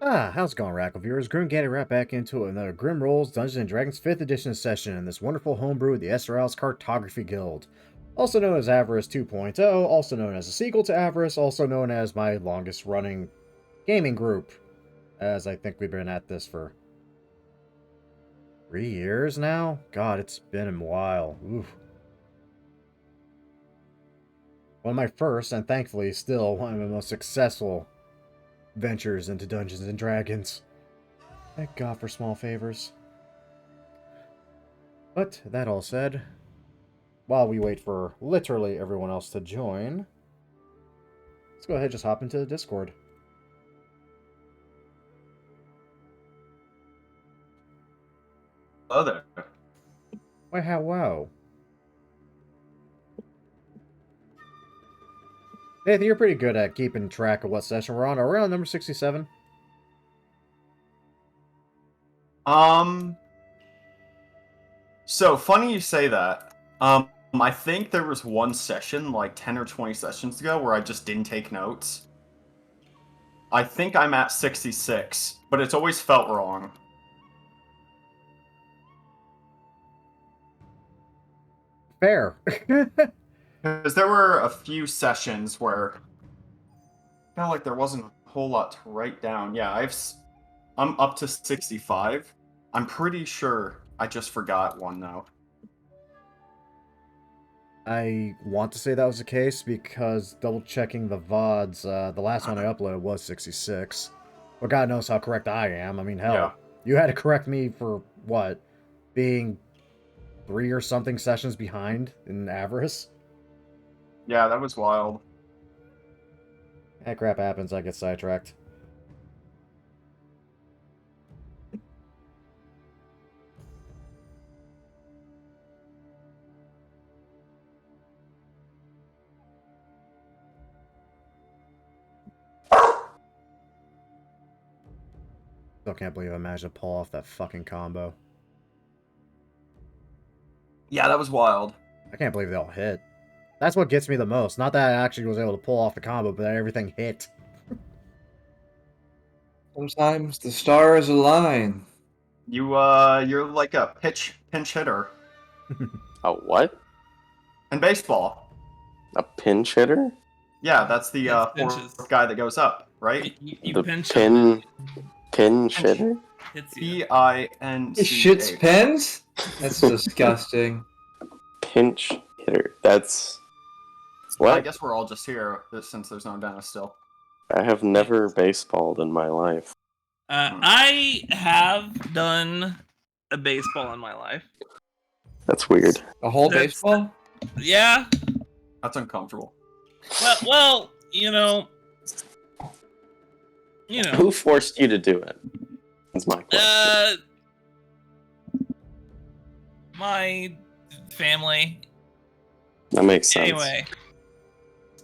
How's it going, Rackle viewers? Grim getting right back into another Grim Rolls Dungeons & Dragons 5th edition session in this wonderful homebrew of the Esterisles Cartography Guild. Also known as Avarice 2.0, also known as a sequel to Avarice, also known as my longest running gaming group, as I think we've been at this for 3 years now? God, it's been a while. Oof. One of my first, and thankfully still one of the most successful ventures into Dungeons & Dragons. Thank God for small favors. But that all said, while we wait for literally everyone else to join, let's go ahead and just hop into the Discord. Hello there. Why, how wow. Nathan, you're pretty good at keeping track of what session we're on. Are we on number 67? So funny you say that. I think there was one session, like 10 or 20 sessions ago, where I just didn't take notes. I think I'm at 66, but it's always felt wrong. Fair. Because there were a few sessions where I felt like there wasn't a whole lot to write down. Yeah, I'm up to 65. I'm pretty sure I just forgot one, though. I want to say that was the case because double checking the VODs, the last one I uploaded was 66. But God knows how correct I am. I mean, hell, Yeah. You had to correct me for what? Being 3 or something sessions behind in Avarice? Yeah, that was wild. That crap happens, I get sidetracked. Still can't believe I managed to pull off that fucking combo. Yeah, that was wild. I can't believe they all hit. That's what gets me the most. Not that I actually was able to pull off the combo, but that everything hit. Sometimes the stars align. You're like a pinch hitter A what? in baseball. A pinch hitter? Yeah, that's the Yes, pinches. fourth guy that goes up, right? You The pinch pin hitter? hits you. P-I-N-C-H. Shit's pens? That's disgusting. Pinch hitter. That's Well, I what? guess we're all just here since there's no Dennis still. I have never baseballed in my life. I have done a baseball in my life. That's weird. A whole That's- baseball? Yeah. That's uncomfortable. Well, you know. Who forced you to do it? That's my question. My family. That makes sense. Anyway.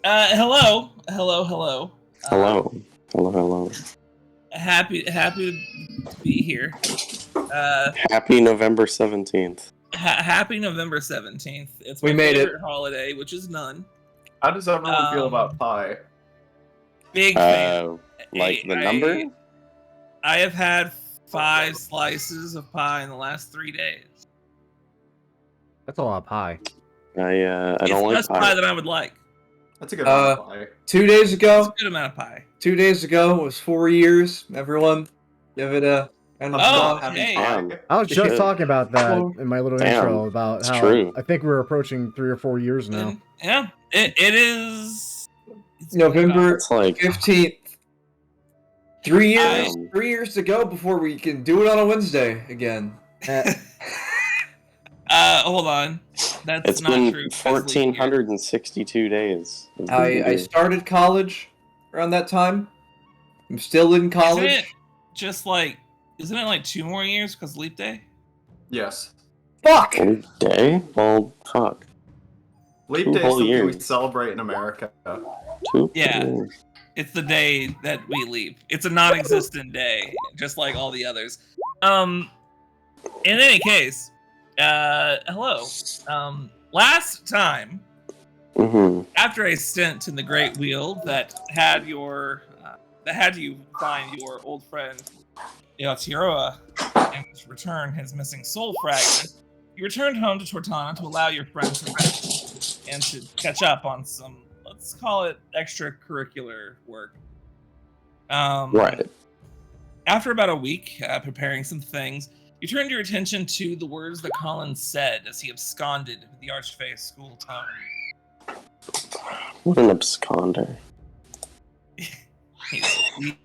Hello. Hello. Happy to be here. Happy November 17th. Happy November 17th. It's We my made favorite holiday, which is none. How does everyone feel about pie? Big fan. Like the number? I have had 5 slices of pie in the last 3 days. That's a lot of pie. I It's don't the like best pie pie. that I would like. That's a good amount of pie. 2 days It's ago? a good amount of pie. 2 days ago was 4 years. Everyone, give it a... Oh, Having hey. pie. I was just Shit. talking about that Well, in my little damn, intro about it's how true. I think we're approaching 3 or 4 years now. And, yeah, it is. It's November It's like 15th. 3 years. Damn. 3 years to go before we can do it on a Wednesday again. Hold on. That's it's not been true. That's leap year. 1,462 days. of I D&D. started college around that time. I'm still in college. Isn't it just like? Isn't it like 2 more years because leap day? Yes. Fuck! Leap day? Well, fuck. Leap 2 Day is whole something we years. celebrate in America. 2 Yeah. years. It's the day that we leap. It's a non-existent day, just like all the others. In any case, hello. Last time, Mm-hmm. after a stint in the Great Wheel that had your that had you find your old friend Eotiroa and return his missing soul fragment, you returned home to Tortana to allow your friend to rest and to catch up on some, let's call it, extracurricular work. Right. After about a week preparing some things, you turned your attention to the words that Colin said as he absconded with the Archfey school tome. What an absconder.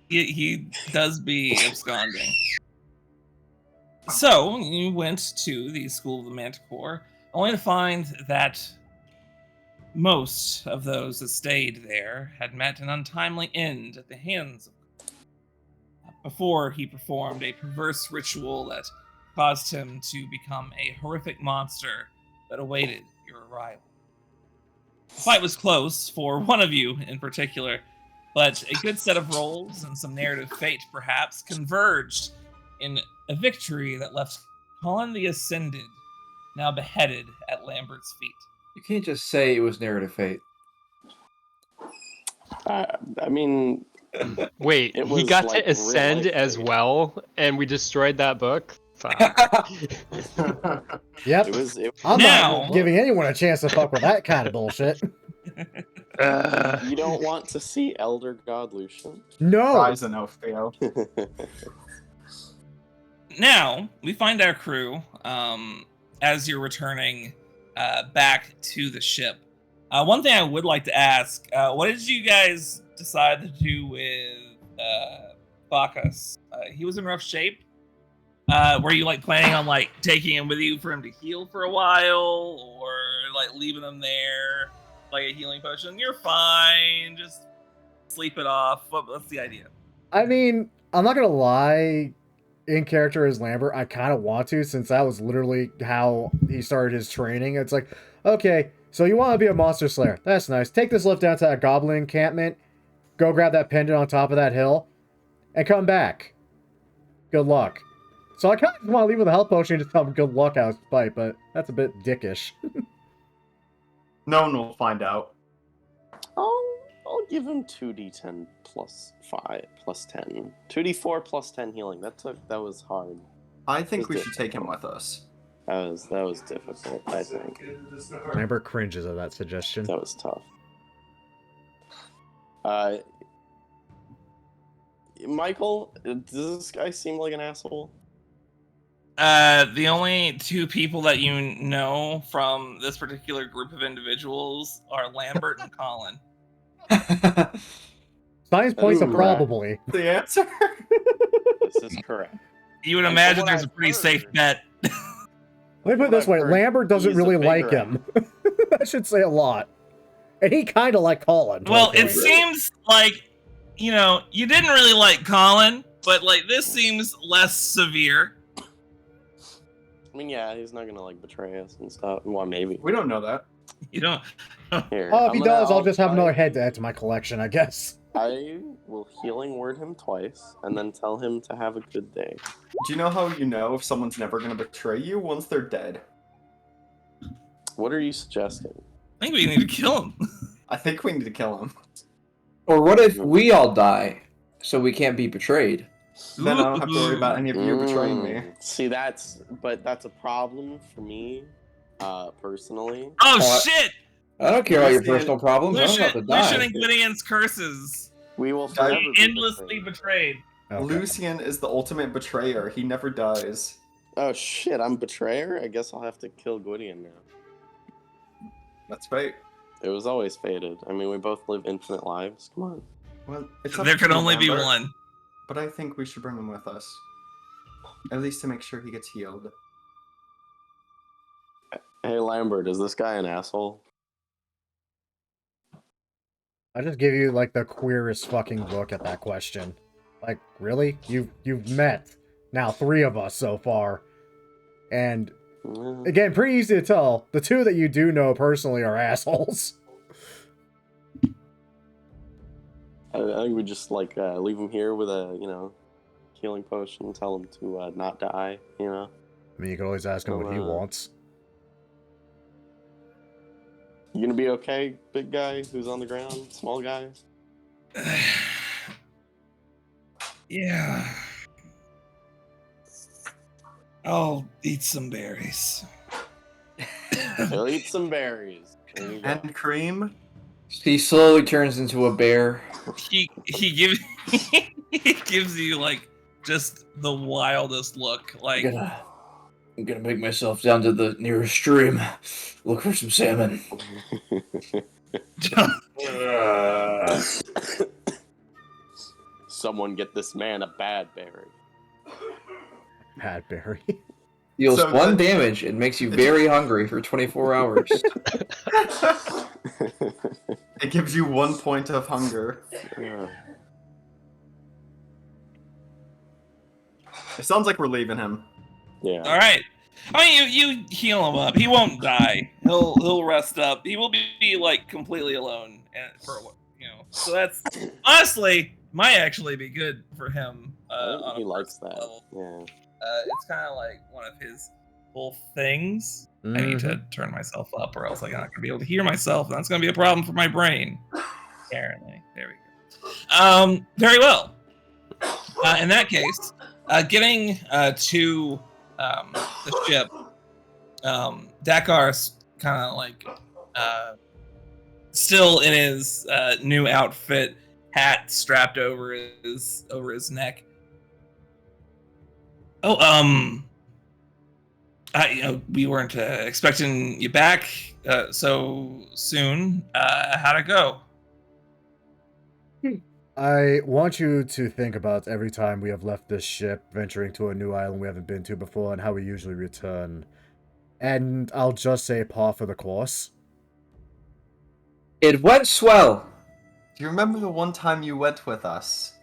He does be absconding. So you went to the School of the Manticore, only to find that most of those that stayed there had met an untimely end at the hands of before he performed a perverse ritual that caused him to become a horrific monster that awaited your arrival. The fight was close for one of you in particular, but a good set of rolls and some narrative fate perhaps converged in a victory that left Colin the Ascended now beheaded at Lambert's feet. You can't just say it was narrative fate. I mean, Wait, It he was got like to ascend real life as fate. well, and we destroyed that book? Fuck. Yep. it was. I'm Now- not giving anyone a chance to fuck with that kind of bullshit. You don't want to see Elder God Lucian? No. Rise and Theo. Now, we find our crew as you're returning back to the ship. One thing I would like to ask, what did you guys decide to do with Bacchus? He was in rough shape. Were you like planning on like taking him with you for him to heal for a while, or like leaving him there like a healing potion? You're fine, just sleep it off. What's the idea? I mean, I'm not gonna lie. In character as Lambert, I kind of want to, since that was literally how he started his training. It's like, okay, so you want to be a monster slayer. That's nice. Take this lift down to that goblin encampment. Go grab that pendant on top of that hill. And come back. Good luck. So I kind of want to leave with a health potion and just tell him good luck out of spite, but that's a bit dickish. No one will find out. I'll give him 2d10 plus 5 plus 10. 2d4 plus 10 healing. That was hard. I think we Is should it- take him with us. That was difficult, I think. Lambert cringes at that suggestion. That was tough. Michael, does this guy seem like an asshole? The only two people that you know from this particular group of individuals are Lambert and Colin. Science points Ooh, of probably. The answer? This is correct. You would And from imagine what there's a I've pretty heard- safe bet. Let me put it this What way, I've heard, Lambert doesn't he's a really big like him. That should say a lot. And he kind of like Colin. Well, totally. it seems like, you know, you didn't really like Colin, but like this seems less severe. I mean, yeah, he's not gonna like betray us and stuff. Well, maybe. We don't know that. You don't. Here, Oh, if he does, I'll I'll just have another try- head to add to my collection, I guess. I will healing word him twice, and then tell him to have a good day. Do you know how you know if someone's never going to betray you once they're dead? What are you suggesting? I think we need to kill him. I think we need to kill him. Or what if we all die, so we can't be betrayed? Then I don't have to worry about any of you betraying me. See, that's a problem for me, personally. Oh What? shit! I don't care about your Lucian- personal problems. I'm about to Lucian die. and Gwydian's curses. We will forever Be be endlessly betrayed. Okay. Lucian is the ultimate betrayer. He never dies. Oh shit, I'm betrayer? I guess I'll have to kill Gwydion now. That's fate. It was always fated. I mean, we both live infinite lives. Come on. Well, it's up There to can you, only be Lambert, one. But I think we should bring him with us. At least to make sure he gets healed. Hey, Lambert, is this guy an asshole? I just give you like the queerest fucking look at that question. Like, really? You've met now 3 of us so far. And Yeah. again, pretty easy to tell. The 2 that you do know personally are assholes. I think we just like leave him here with a healing potion. Tell him to not die. You know. I mean, you can always ask him what he Well, wants. You gonna be okay, big guy who's on the ground, small guy? Yeah. I'll eat some berries. He'll eat some berries. There you go. And cream. He slowly turns into a bear. He gives he gives you like just the wildest look. Like I'm gonna make myself down to the nearest stream. Look for some salmon. Someone get this man a bad berry. Bad berry. Deals So 1 the- damage and makes you very hungry for 24 hours. It gives you 1 point of hunger. Yeah. It sounds like we're leaving him. Yeah. all right. I mean, you heal him up. He won't die. He'll rest up. He will be like completely alone for So that's honestly might actually be good for him. On He a likes personal that. level. Yeah. It's kind of like one of his whole things. I need to turn myself up, or else I'm not gonna be able to hear myself, and that's gonna be a problem for my brain. Apparently, there we go. Very well. In that case, getting to the ship, Dakar's kind of like still in his new outfit, hat strapped over his neck. Oh, we weren't expecting you back so soon. How'd it go? I want you to think about every time we have left this ship, venturing to a new island we haven't been to before, and how we usually return. And I'll just say par for the course. It went swell. Do you remember the one time you went with us?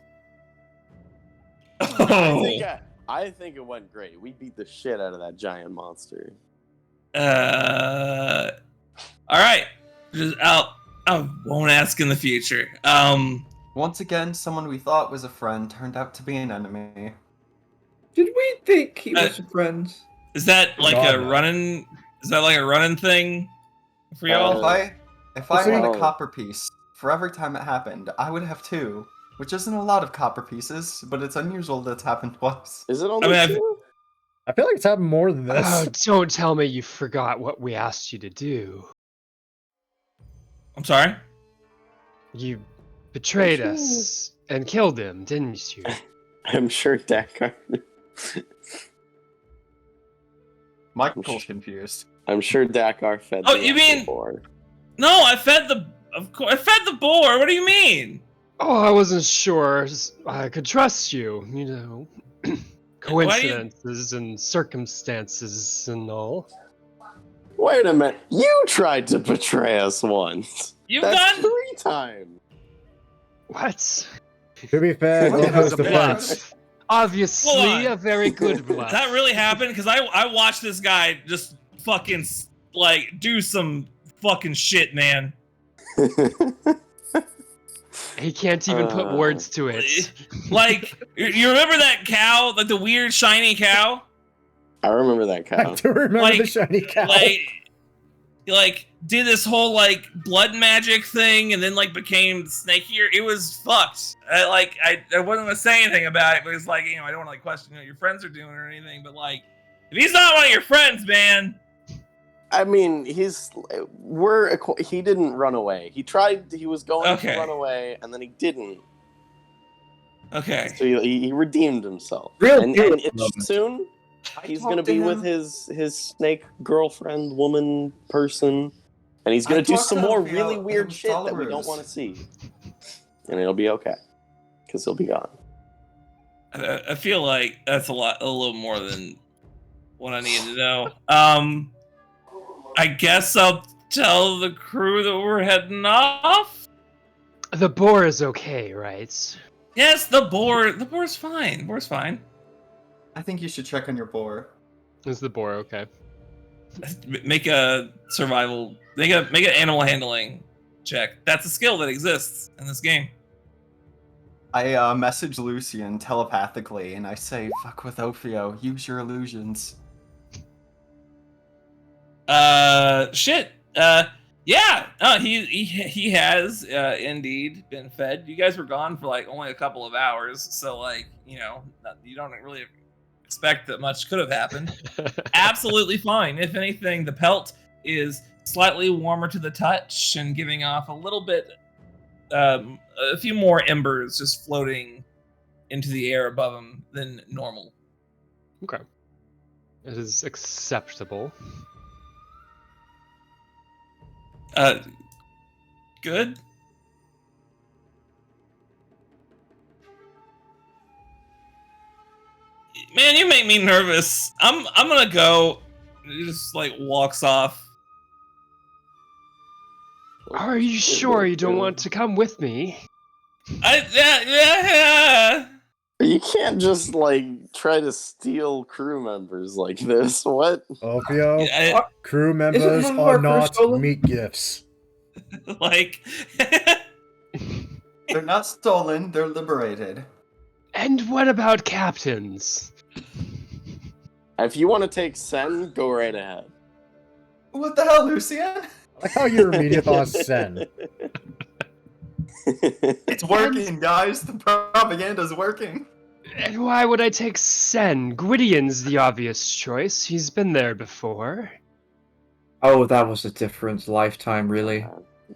I think it went great. We beat the shit out of that giant monster. All right. I won't ask in the future. Once again, someone we thought was a friend turned out to be an enemy. Did we think he was a friend? Is that like God, a no. running? Is that like a running thing for y'all? If I had a Oh. copper piece for every time it happened, I would have 2. Which isn't a lot of copper pieces, but it's unusual that it's happened twice. Is it only I mean, 2? I feel like it's happened more than this. Oh, don't tell me you forgot what we asked you to do. I'm sorry. You betrayed us and killed him, didn't you? I'm sure Dakar. Michael's confused. I'm sure Dakar fed. Oh, the you mean- boar. No, I fed the. Of course, I fed the boar. What do you mean? Oh, I wasn't sure. I could trust you, you know. Coincidences and circumstances and all. Wait a minute. You tried to betray us once. You've That's done. 3 times. What? To be fair, What it was was the a bluff? first. Obviously, Hold on. a very good bluff. Did that really happen? Because I watched this guy just fucking like do some fucking shit, man. He can't even put words to it. Like, you remember that cow, like the weird shiny cow? I remember that I cow. do remember the Like- shiny cow. Like did this whole like blood magic thing, and then like became snakier. It was fucked. I wasn't gonna say anything about it, but it's like, I don't want to like question what your friends are doing or anything. But like, if he's not one of your friends, man. I mean, he didn't run away. He was going Okay. to run away, and then he didn't. Okay. So he redeemed himself. Real and hero it's moment. soon he's gonna be with his snake girlfriend, woman, person, and he's gonna I do talked some to more him via really weird shit that we don't followers. want to see. And it'll be okay, because he'll be gone. I feel like that's a little more than what I need to know. I guess I'll tell the crew that we're heading off. The boar is okay, right? Yes, the boar's fine. The boar's fine. I think you should check on your boar. Is the boar okay? Make a survival. Make an animal handling check. That's a skill that exists in this game. I message Lucian telepathically, and I say, "Fuck with Ophio. Use your illusions." Shit. Yeah, he has indeed been fed. You guys were gone for like only a couple of hours, so like you don't really expect that much could have happened. Absolutely fine. If anything, the pelt is slightly warmer to the touch and giving off a little bit, a few more embers just floating into the air above him than normal. Okay. It is acceptable. Good. Man, you make me nervous. I'm gonna go. He just like walks off. Are you sure you don't want to come with me? Yeah. You can't just like try to steal crew members like this. What? Opio, I- crew members none of our are crew not stolen? meat gifts. like. They're not stolen, they're liberated. And what about captains? If you want to take Sen, go right ahead. What the hell, Lucian? I like how your immediate thought is Sen. It's working, guys. The propaganda's working. And why would I take Sen? Gwydion's the obvious choice. He's been there before. Oh, that was a different lifetime, really.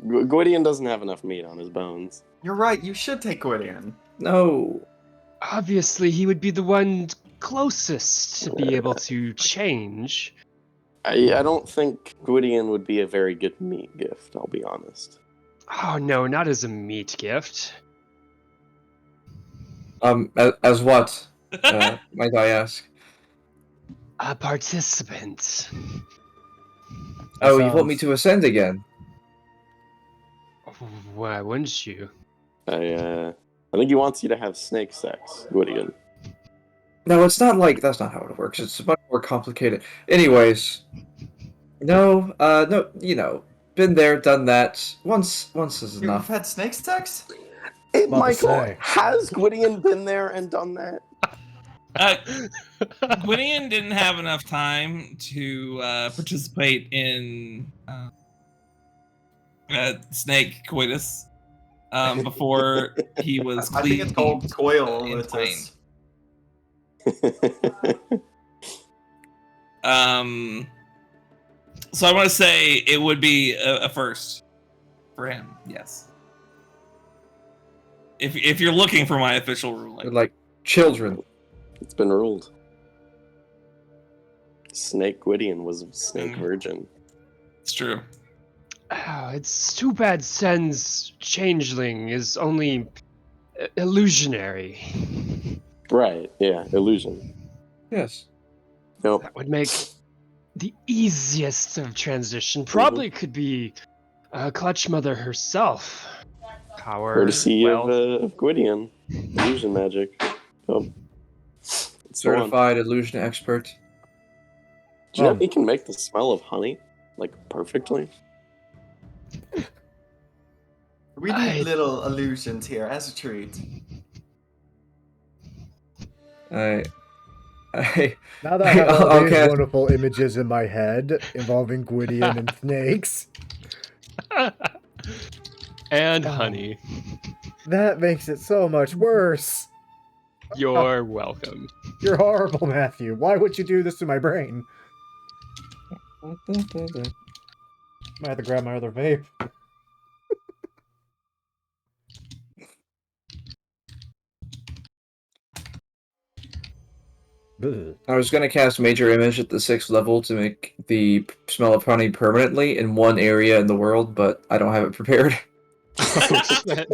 Gwydion doesn't have enough meat on his bones. You're right, you should take Gwydion. No. Obviously, he would be the one closest to be able to change. I don't think Gwydion would be a very good meat gift, I'll be honest. Oh no, not as a meat gift. As what? Might I ask? A participant. Oh, you want me to ascend again? Why wouldn't you? I think he wants you to have snake sex, Gwydion. No, it's not like that's not how it works. It's much more complicated. Anyways, no, been there, done that. Once is You've enough. had snake sex? Hey, About to Michael, say. has Gwydion been there and done that? Gwydion didn't have enough time to participate in snake coitus before he was. I think it's called coil. in It's plane. So I want to say it would be a first for him. Yes. If you're looking for my official ruling. Like children. It's been ruled. Snake Gwydion was a snake virgin. It's true. Oh, it's too bad Sen's changeling is only illusionary. Right, yeah, illusion. Yes. Nope. That would make the easiest of transition. Probably could be Clutch Mother herself. Power, Courtesy wealth. of Gwydion. Illusion magic. Oh. It's the one. Certified illusion expert. Do you know he can make the smell of honey, like, perfectly? We need little illusions here as a treat. Now that I have all I'll these cast- wonderful images in my head involving Gwydion and snakes, And honey. that makes it so much worse. You're welcome. You're horrible, Matthew. Why would you do this to my brain? I have to grab my other vape. Ugh. I was gonna cast Major Image at the 6th level to make the smell of honey permanently in one area in the world, but I don't have it prepared. I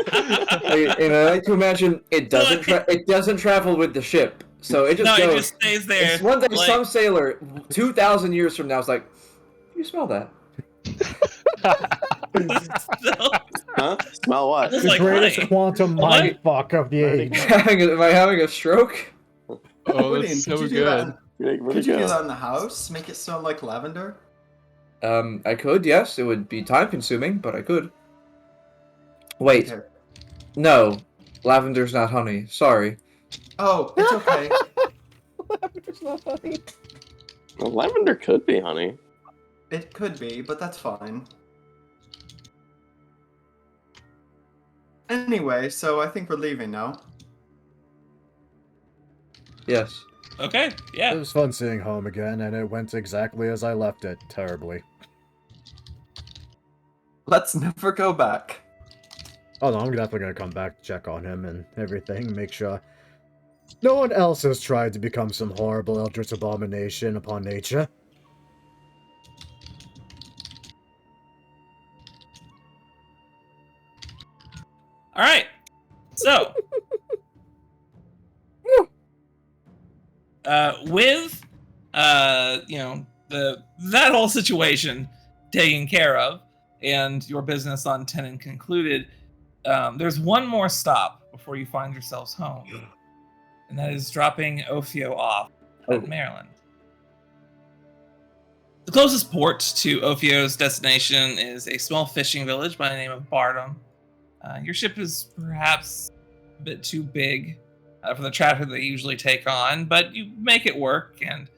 like to imagine it doesn't travel with the ship, so it just No, goes. it just stays there. It's one day like- some sailor 2,000 years from now is like, you smell that? Huh? Smell what? It's The like greatest honey. quantum What? mindfuck of the age. Am I having a stroke? Oh, Gwydion, that's so could you do good. that? Where'd Could he you do go? that in the house? Make it smell like lavender? I could, yes. It would be time consuming, but I could. Wait, Okay. no. Lavender's not honey. Sorry. Oh, it's okay. Lavender's not honey. Well, lavender could be honey. It could be, but that's fine. Anyway, so I think we're leaving now. Yes. Okay, It yeah. was fun seeing home again, and it went exactly as I left it, terribly. Let's never go back. Oh no, I'm definitely gonna come back to check on him and everything, make sure no one else has tried to become some horrible eldritch abomination upon nature. All right. So, with that whole situation taken care of and your business on Tenon concluded, there's one more stop before you find yourselves home, and that is dropping Ophio off at Maryland. The closest port to Ophio's destination is a small fishing village by the name of Bardham. Your ship is perhaps a bit too big for the traffic they usually take on, but you make it work, and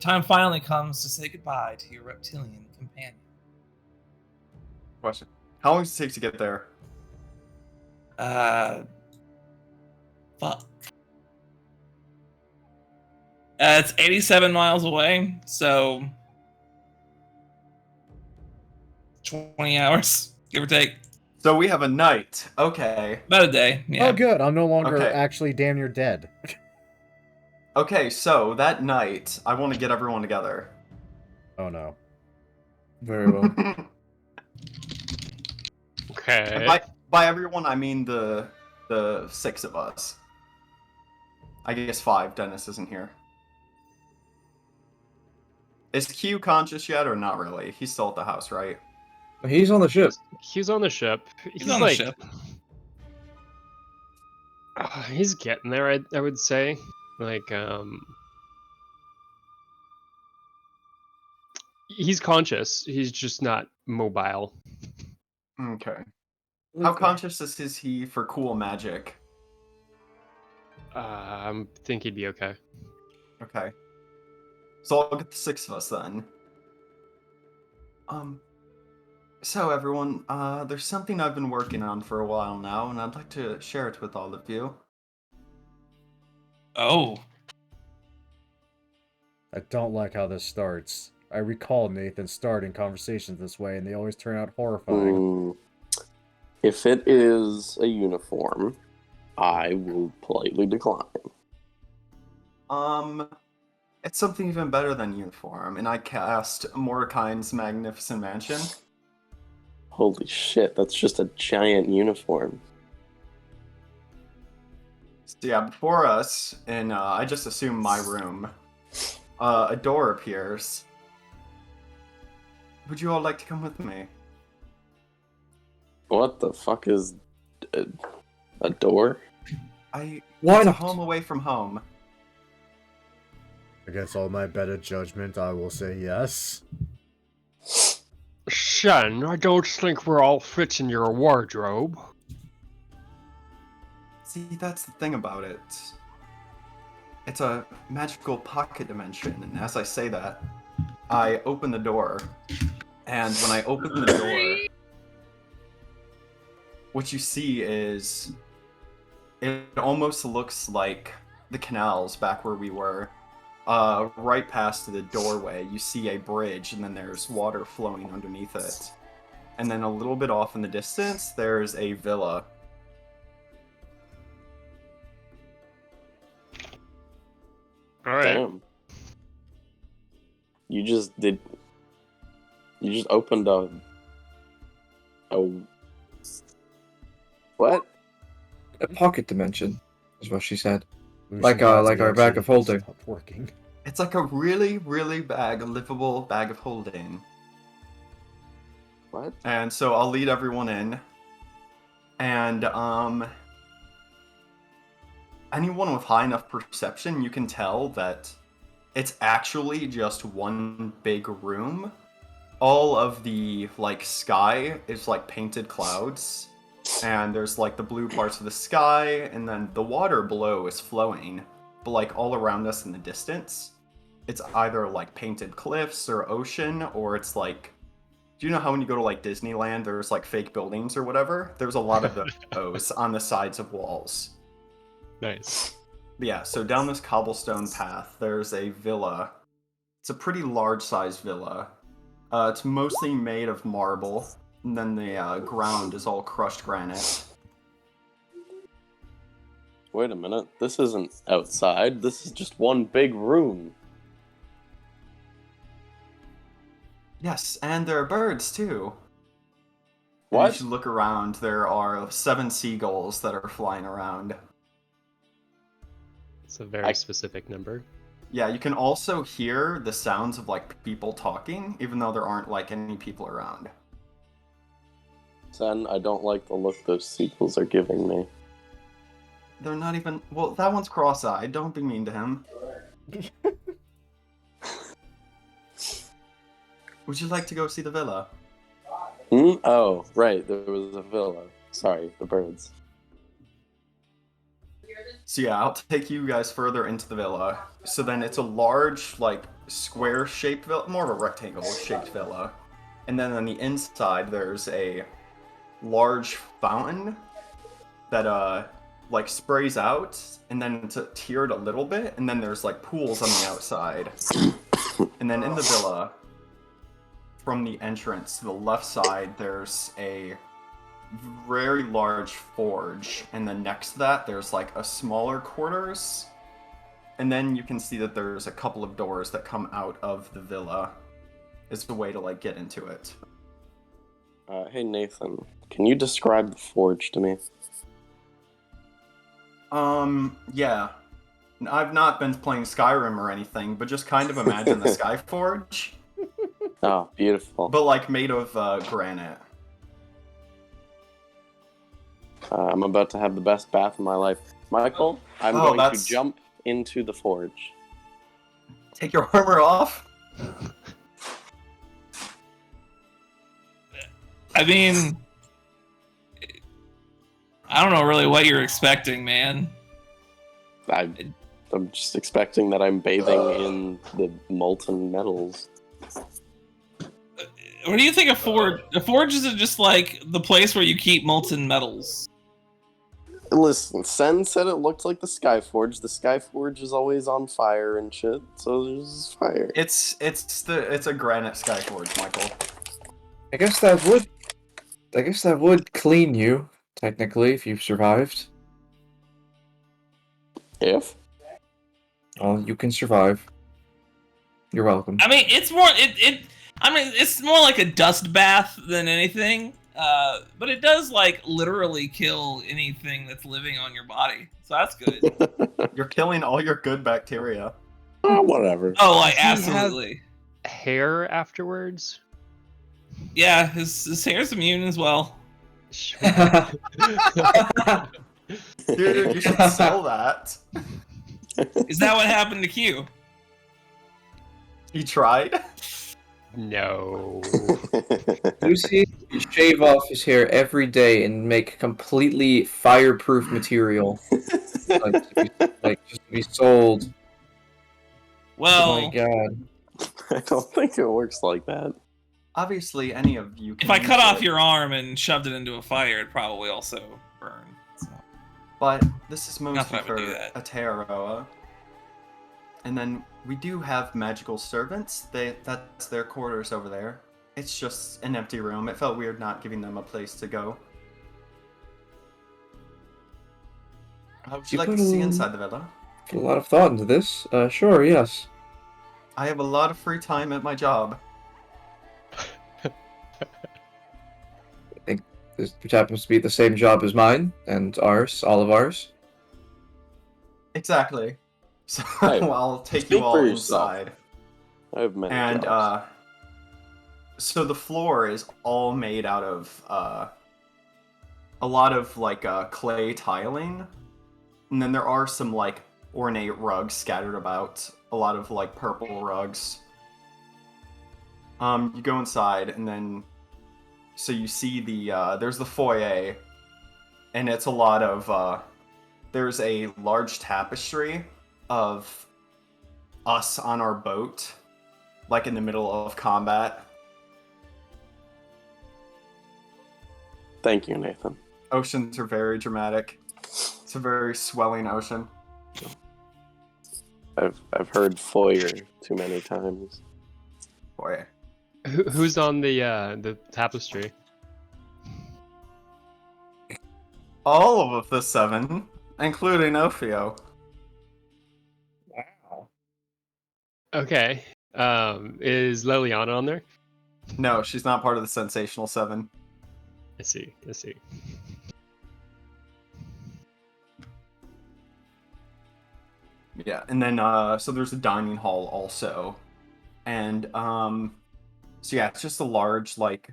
time finally comes to say goodbye to your reptilian companion. Question. How long does it take to get there? Fuck. It's 87 miles away, so 20 hours, give or take. So we have a night. Okay. About a day, yeah. Oh good, I'm no longer Okay. actually damn near dead. Okay, so that night, I want to get everyone together. Oh no. Very well. Okay. By everyone, I mean the 6 of us. I guess 5. Dennis isn't here. Is Q conscious yet, or not really? He's still at the house, right? He's on the ship. He's on the ship. He's on the ship. He's getting there, I would say. He's conscious. He's just not mobile. Okay. How conscious is he for cool magic? I think he'd be okay. Okay. So I'll get the 6 of us then. So everyone, there's something I've been working on for a while now, and I'd like to share it with all of you. Oh. I don't like how this starts. I recall Nathan starting conversations this way, and they always turn out horrifying. If it is a uniform, I will politely decline. It's something even better than uniform, and I cast Mordecai's Magnificent Mansion. Holy shit, that's just a giant uniform. So yeah, before us, and I just assume my room, a door appears. Would you all like to come with me? What the fuck is a door? Why not? Home away from home. Against all my better judgment, I will say yes. Shen, I don't think we're all fit in your wardrobe. See, that's the thing about it. It's a magical pocket dimension, and as I say that, I open the door, and when I open the door, what you see is it almost looks like the canals back where we were. Right past the doorway, you see a bridge, and then there's water flowing underneath it. And then a little bit off in the distance, there's a villa. All right. Damn. You just opened a what? A pocket dimension is what she said. Lucian Like Brad's our bag reaction of holding. stopped working. It's like a really, really livable bag of holding. What? And so I'll lead everyone in. And, anyone with high enough perception, you can tell that it's actually just one big room. All of the, sky is, painted clouds. And there's, the blue parts of the sky, and then the water below is flowing. But, all around us in the distance, it's either, painted cliffs or ocean, or it's, Do you know how when you go to like Disneyland, there's like fake buildings or whatever? There's a lot of those on the sides of walls. Nice. But yeah, so down this cobblestone path, there's a villa. It's a pretty large-sized villa. It's mostly made of marble, and then the ground is all crushed granite. Wait a minute. This isn't outside. This is just one big room. Yes, and there are birds too. And What? you should look around. There are 7 seagulls that are flying around. It's a very specific number. Yeah, you can also hear the sounds of like people talking, even though there aren't like any people around. Sen, I don't like the look those sequels are giving me. They're not even. Well, that one's cross-eyed. Don't be mean to him. Would you like to go see the villa? Hmm? Oh, right. There was a villa. Sorry, the birds. So yeah, I'll take you guys further into the villa. So then it's a large, like, square-shaped villa, more of a rectangle-shaped villa. And then on the inside, there's a large fountain that, like, sprays out, and then it's tiered a little bit, and then there's, like, pools on the outside. And then in the villa, from the entrance to the left side, there's a very large forge, and then next to that there's like a smaller quarters, and then you can see that there's a couple of doors that come out of the villa as a way to like get into it. Hey Nathan, can you describe the forge to me? Yeah. I've not been playing Skyrim or anything, but just kind of imagine the Skyforge, Oh, beautiful. but like made of granite. I'm about to have the best bath of my life. Michael, I'm Oh, going to jump into the forge. Take your armor off. I mean, I don't know really what you're expecting, man. I'm just expecting that I'm bathing in the molten metals. What do you think a forge? A forge isn't just like the place where you keep molten metals. Listen, Sen said it looked like the Skyforge. The Skyforge is always on fire and shit, so there's fire. It's a granite Skyforge, Michael. I guess that would clean you, technically, if you've survived. If? Well, you can survive. You're welcome. I mean, it's more it's more like a dust bath than anything. But it does like literally kill anything that's living on your body, so that's good. You're killing all your good bacteria. Oh, whatever. Oh, like Does he have- absolutely. Hair afterwards? Yeah, his hair's immune as well. Dude, you should sell that. Is that what happened to Q? He tried. No. Lucy, you shave off his hair every day and make completely fireproof material, just to be sold. Well, Oh my god! I don't think it works like that. Obviously, any of you can if I use cut off it, your arm and shoved it into a fire, it'd probably also burn. So. but this is Not mostly that I would for do that. Aotearoa. And then we do have magical servants. That's their quarters over there. It's just an empty room. It felt weird not giving them a place to go. How would you like to see inside the villa? Put a lot of thought into this. Sure, yes. I have a lot of free time at my job. Which happens to be the same job as mine and ours, all of ours. Exactly. So Hey, I'll take speak you all for yourself. inside. I have many And jobs. so the floor is all made out of a lot of like clay tiling, and then there are some like ornate rugs scattered about, a lot of like purple rugs. You go inside, and then so you see there's the foyer, and it's a lot of there's a large tapestry of us on our boat, like in the middle of combat. Thank you, Nathan. Oceans are very dramatic. It's a very swelling ocean. I've heard Foyer too many times. Boy. Who's on the tapestry? All of the 7, including Ophio. Wow. Okay. Is Liliana on there? No, she's not part of the Sensational 7. I see. Yeah, and then so there's a dining hall also. And so yeah, it's just a large like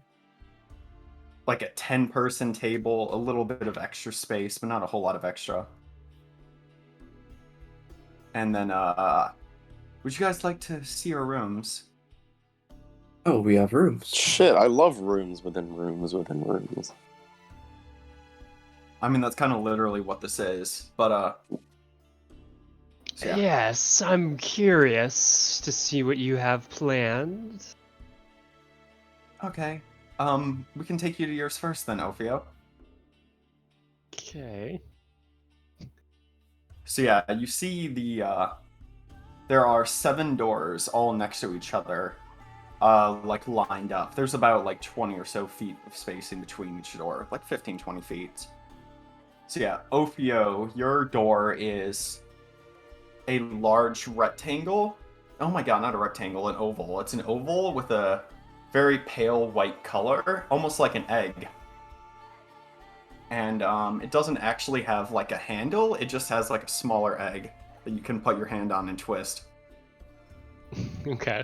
a 10-person table, a little bit of extra space, but not a whole lot of extra. And then would you guys like to see our rooms? Oh, we have rooms. Shit, I love rooms within rooms within rooms. I mean, that's kind of literally what this is, but so yeah. Yes, I'm curious to see what you have planned. Okay. We can take you to yours first then, Ophio. Okay. So yeah, you see there are 7 doors all next to each other, like lined up. There's about like 20 or so feet of space in between each door, like 15, 20 feet. So yeah, Ophio, your door is a large rectangle. Oh my god, not a rectangle, an oval. It's an oval with a very pale white color, almost like an egg. And it doesn't actually have like a handle, it just has like a smaller egg that you can put your hand on and twist. Okay.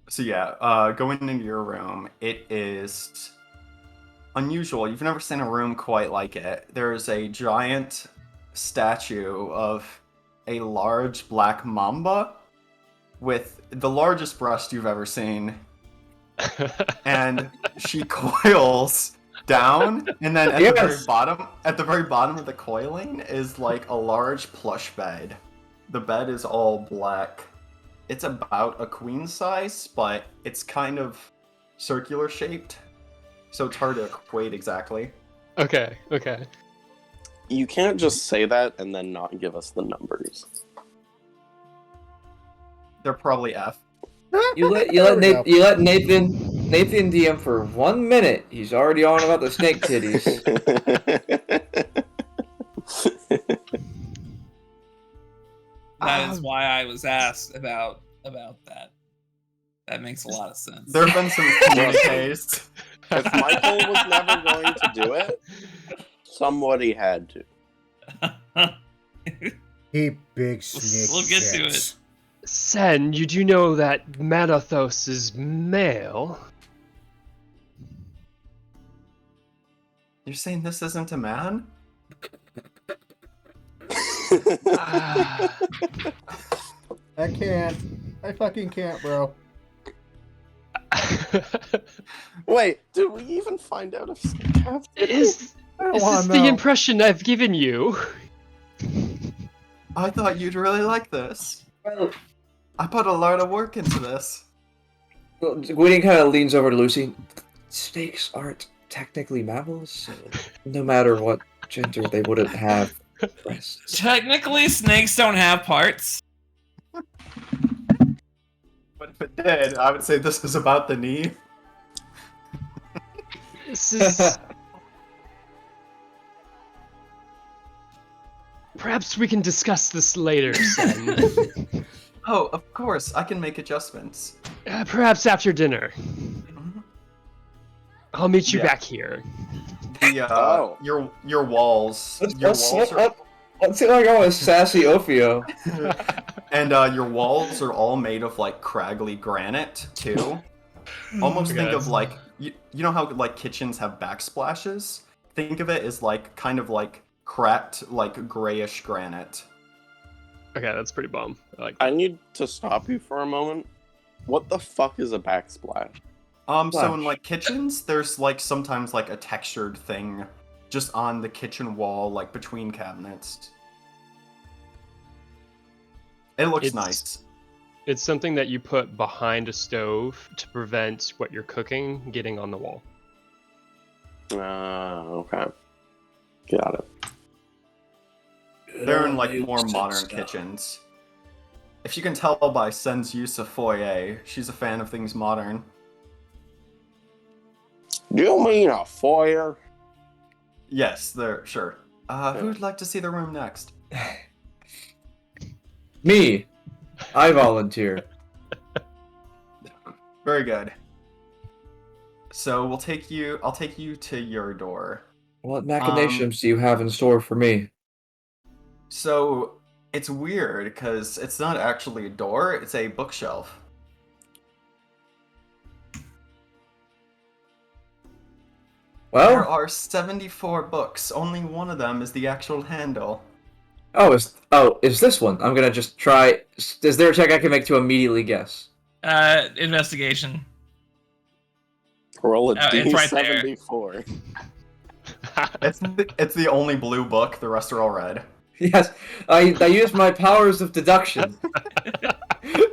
So yeah, going into your room, it is unusual. You've never seen a room quite like it. There's a giant statue of a large black mamba with the largest breast you've ever seen. And she coils down, and then at the very bottom of the coiling is like a large plush bed. The bed is all black. It's about a queen size, but it's kind of circular shaped, so it's hard to equate exactly. Okay. You can't just say that and then not give us the numbers. They're probably F. You let Nathan DM for 1 minute. He's already on about the snake titties. That is why I was asked about that. That makes a lot of sense. There have been some communiques. If Michael was never going to do it, somebody had to. He big snake. We'll get to shits. it. Sen, you do know that Manathos is male? You're saying this isn't a man? I can't. I fucking can't, bro. Wait, did we even find out if Snake have Is I don't this want to the know. impression I've given you? I thought you'd really like this. Well, I put a lot of work into this. Gwynny kind of leans over to Lucy. Snakes aren't technically mammals, so no matter what gender, they wouldn't have breasts. Technically, snakes don't have parts. But if it did, I would say this is about the knee. This is... Perhaps we can discuss this later, Sen. Oh, of course, I can make adjustments. Perhaps after dinner. I'll meet you Yeah. back here. The your walls. Let's see like I want a sassy Ophio. And your walls are all made of like craggly granite too. Almost think Okay. of like you know how like kitchens have backsplashes? Think of it as like kind of like cracked like grayish granite. Okay, that's pretty bum. I need to stop you for a moment. What the fuck is a backsplash? So in like kitchens, there's like sometimes like a textured thing just on the kitchen wall, like between cabinets. It looks nice. It's something that you put behind a stove to prevent what you're cooking getting on the wall. Okay. Got it. They're in like more modern kitchens. If you can tell by Sen's use of foyer, she's a fan of things modern. You mean a foyer? Yes, they're sure. Who'd like to see the room next? Me. I volunteer. Very good. So I'll take you to your door. What machinations do you have in store for me? So it's weird because it's not actually a door, it's a bookshelf. There Well, are 74 books. Only one of them is the actual handle. is this one? I'm gonna just try. Is there a check I can make to immediately guess? Investigation. Roll a It's right there. D74. It's the only blue book. The rest are all red. Yes, I use my powers of deduction.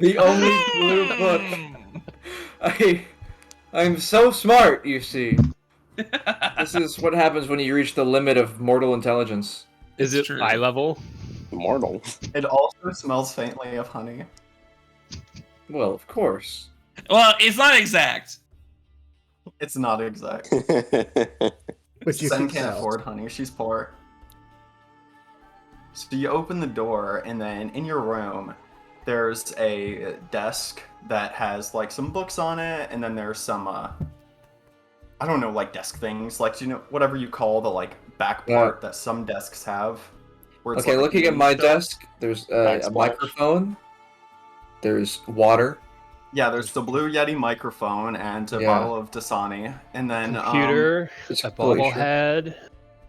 The only blue book. I'm so smart, you see. This is what happens when you reach the limit of mortal intelligence. Is It's it true. eye level? Mortal. It also smells faintly of honey. Well, of course. Well, it's not exact. It's not exact. Which you Sen can can't tell. afford honey. She's poor. So you open the door, and then in your room, there's a desk that has like some books on it, and then there's some I don't know, like desk things, like whatever you call the like back part that some desks have. Where it's Okay, like looking at reading my stuff. desk, there's a Backsplash. microphone. There's water. Yeah, there's the Blue Yeti microphone and a Yeah. bottle of Dasani, and then Computer, It's a completely bobblehead.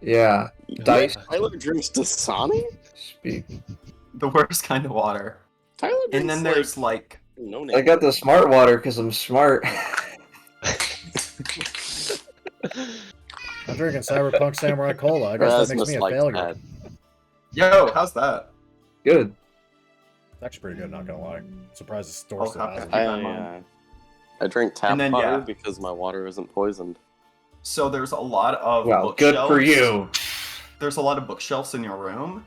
Yeah. Dice. Tyler drinks Dasani? Speak. the worst kind of water. Tyler drinks And then there's like no I got the smart water because I'm smart. I'm drinking Cyberpunk Samurai Cola. I guess that makes me a failure. That. yo, how's that? Good. It's actually pretty good, not gonna lie. Surprised the store still Okay. has it. I drink tap And then, water yeah. because my water isn't poisoned. So there's a lot of Well, good bookshelves. for you. There's a lot of bookshelves in your room,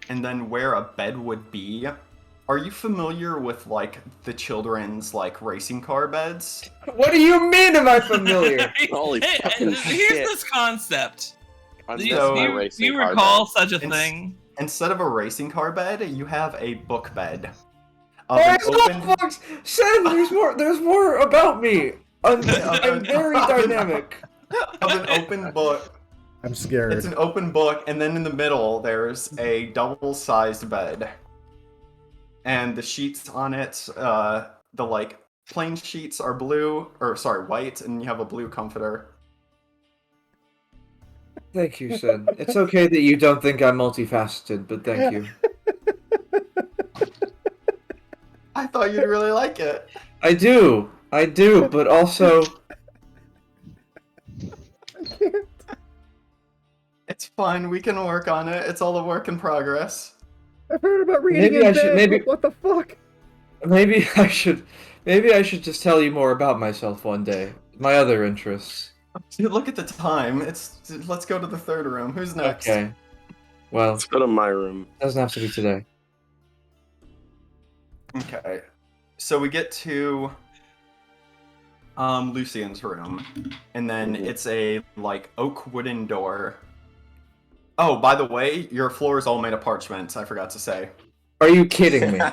and then where a bed would be. Are you familiar with like the children's like racing car beds? What do you mean? Am I familiar? Holy fucking Here's shit. this concept. I'm Do missing my you racing car recall bed. such a It's- thing? Instead of a racing car bed, you have a book bed. Oh, Of an it's not books. Sen, there's more. There's more about me. I'm very dynamic. of an open book. I'm scared. It's an open book, and then in the middle there's a double-sized bed, and the sheets on it, the like plain sheets are white, and you have a blue comforter. Thank you, Sen. It's okay that you don't think I'm multifaceted, but thank you. I thought you'd really like it. I do, but also, It's fine. We can work on it. It's all a work in progress. I've heard about reading Maybe in I should- bed, maybe- but what the fuck? maybe I should just tell you more about myself one day. My other interests. Look at the time. Let's go to the third room. Who's next? Okay. Well, Let's go to my room. doesn't have to be today. Okay. So we get to Lucian's room, and then it's a like oak wooden door. Oh, by the way, your floor is all made of parchment. I forgot to say. Are you kidding me? No.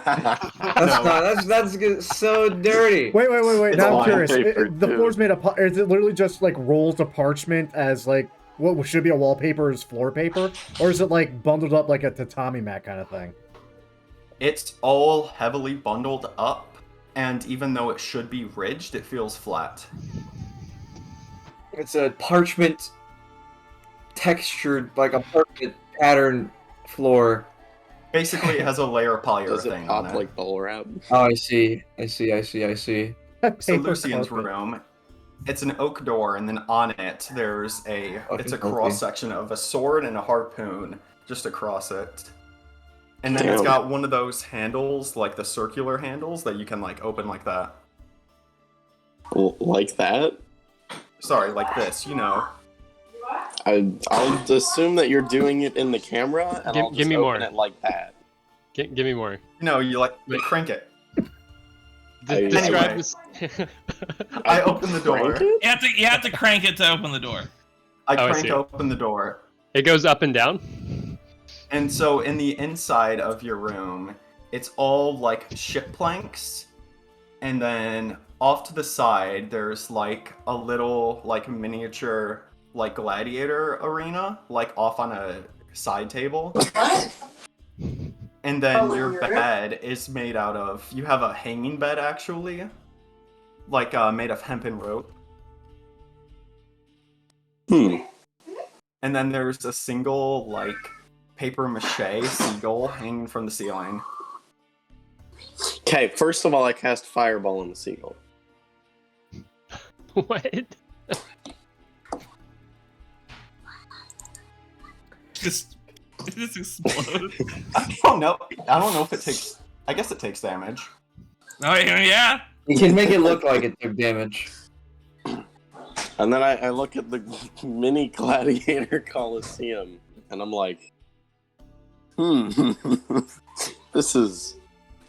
That's so dirty. Wait. It's Now I'm all curious. paper, The too. floor's made of. Is it literally just like rolls of parchment as like what should be a wallpaper is floor paper, or is it like bundled up like a tatami mat kind of thing? It's all heavily bundled up, and even though it should be ridged, it feels flat. It's a parchment textured, like a parchment pattern floor. Basically, it has a layer of Does it polyurethane on pop it. like bubble wrap? Oh, I see. So Paper Lucian's carpet. room, it's an oak door, and then on it there's it's a Fucking cross section of a sword and a harpoon just across it. And then it's Damn. got one of those handles, like the circular handles that you can like open like that. Like that? Sorry, like this, you know. I'll assume that you're doing it in the camera, and I'll Give just me open more. it like that. Give me more. No, you like Wait. crank it. Describe Anyway. this. I open the door. Crank it? You have to crank it to open the door. I Oh, I crank see. open the door. It goes up and down. And so in the inside of your room, it's all like ship planks. And then off to the side, there's like a little like miniature like gladiator arena, like off on a side table. And then your bed is made out of, you have a hanging bed actually, like made of hempen rope. Hmm. And then there's a single like paper mache seagull hanging from the ceiling. Okay, first of all, I cast Fireball on the seagull. What? Just explode. I don't know. I don't know if it takes. I guess it takes damage. Oh yeah. You can make it look like it took damage. And then I look at the mini gladiator coliseum, and I'm like, this is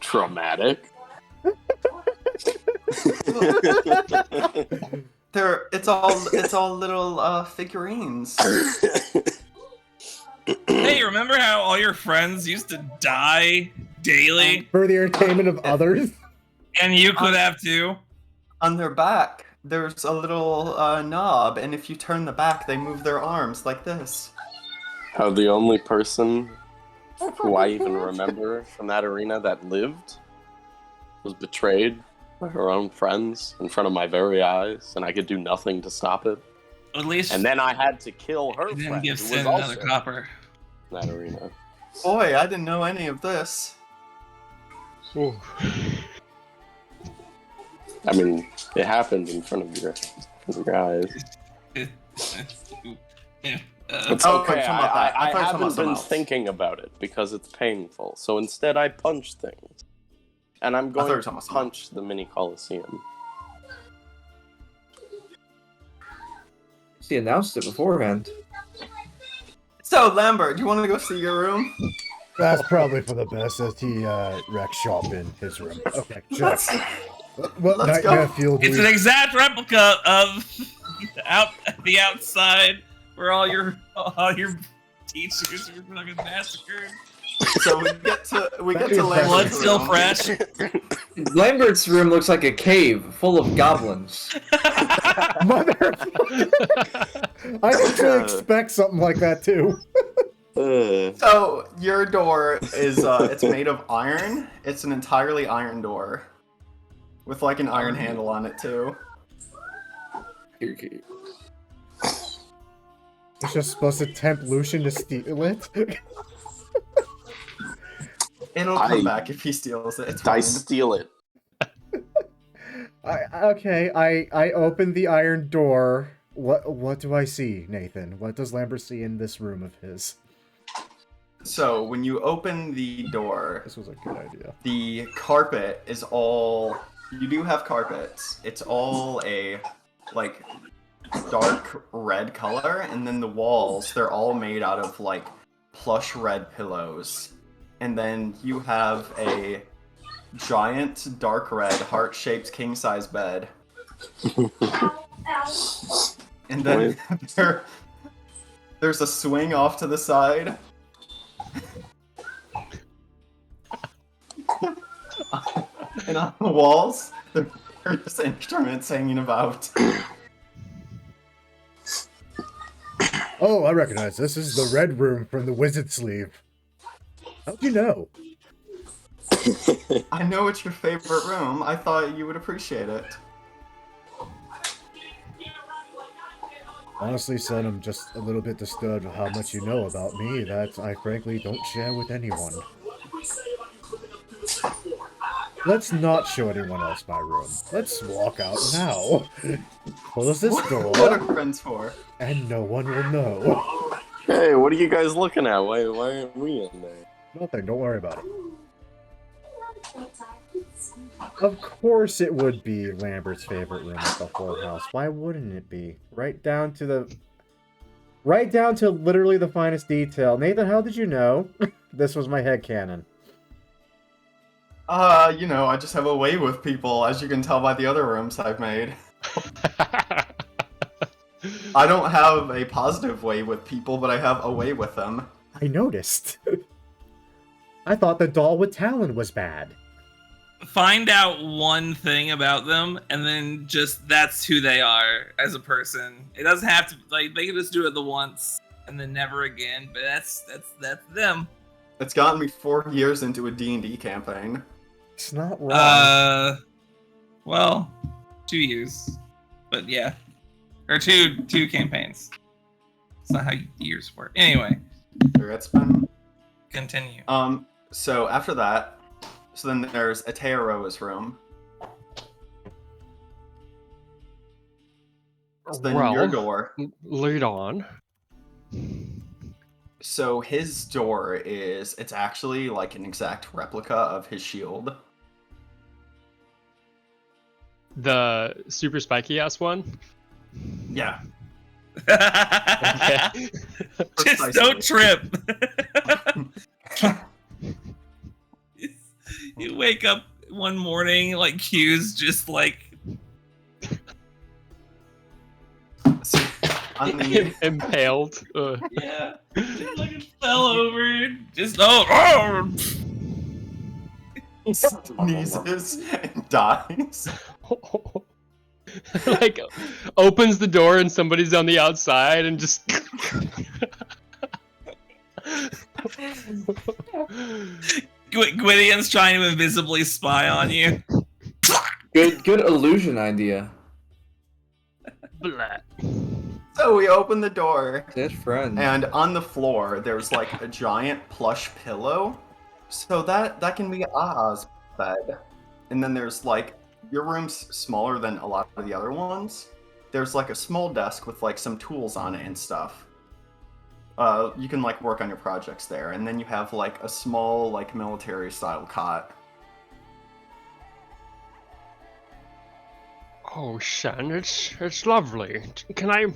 traumatic. It's all little figurines. Hey, remember how all your friends used to die daily, For the entertainment of others. and you could have too? On their back, there's a little knob, and if you turn the back, they move their arms like this. How the only person who I even remember from that arena that lived was betrayed by her own friends in front of my very eyes, and I could do nothing to stop it. At least And then I had to kill her you didn't friend, give who Sin was another also copper. in that arena. Boy, I didn't know any of this. Ooh. I mean, it happened in front of your eyes. It's Oh, okay. you're talking about that. I thought you were I talking about haven't been something else. thinking about it because it's painful. So instead, I punch things, and I'm thought you going were to talking about punch the mini coliseum. He announced it beforehand. So, Lambert, do you want to go see your room? That's probably for the best as he wrecks shop in his room. Okay, sure. Let's, What let's go. nightmare fuel do It's we- an exact replica of the outside where all your teachers were fucking massacred. So we get to That'd be Lambert's Blood still room. fresh. Lambert's room looks like a cave full of goblins. Mother. I didn't expect something like that too. So your door is it's made of iron. It's an entirely iron door, with like an iron handle on it too. It's just supposed to tempt Lucian to steal it. It'll come back if he steals it. It's I fine. steal it. I open the iron door. What do I see, Nathan? What does Lambert see in this room of his? So when you open the door, This was a good idea. the carpet is all. You do have carpets. It's all a like dark red color, and then the walls, they're all made out of like plush red pillows. And then you have a giant dark red heart-shaped king-size bed. And then there's a swing off to the side. And on the walls, there's instruments hanging about. Oh, I recognize this. This is the red room from the wizard sleeve. How'd you know? I know it's your favorite room. I thought you would appreciate it. Honestly, son, I'm just a little bit disturbed with how much you know about me that I frankly don't share with anyone. Let's not show anyone else my room. Let's walk out now. Close this What are door, friends for? and no one will know. Hey, what are you guys looking at? Why aren't we in there? Nothing, don't worry about it. Of course it would be Lambert's favorite room at the whorehouse. Why wouldn't it be? Right down to literally the finest detail. Nathan, how did you know? This was my headcanon. I just have a way with people, as you can tell by the other rooms I've made. I don't have a positive way with people, but I have a way with them. I noticed. I thought the doll with Talon was bad. Find out one thing about them, and then just that's who they are as a person. It doesn't have to like they can just do it the once and then never again. But that's them. It's gotten me 4 years into a D&D campaign. It's not wrong. Well, 2 years, but yeah, or two campaigns. It's not how years work. Anyway, Sure, it's been. continue. So after that, then there's Atearoa's room. So then your Well, door. lead on. So his door it's actually like an exact replica of his shield. The super spiky ass one. Yeah. Okay. Just don't trip. You wake up one morning like Q's just like So, on the, Impaled. yeah, just like it fell over. Just oh. sneezes and dies. Like opens the door and somebody's on the outside and just Gwydion's trying to invisibly spy on you. Good illusion idea. Blah. So we open the door, That's friend. and on the floor there's like a giant plush pillow. So that can be Aha's bed. And then there's like your room's smaller than a lot of the other ones. There's like a small desk with like some tools on it and stuff. You can like work on your projects there, and then you have like a small like military style cot. Oh, Shen, it's lovely. Can I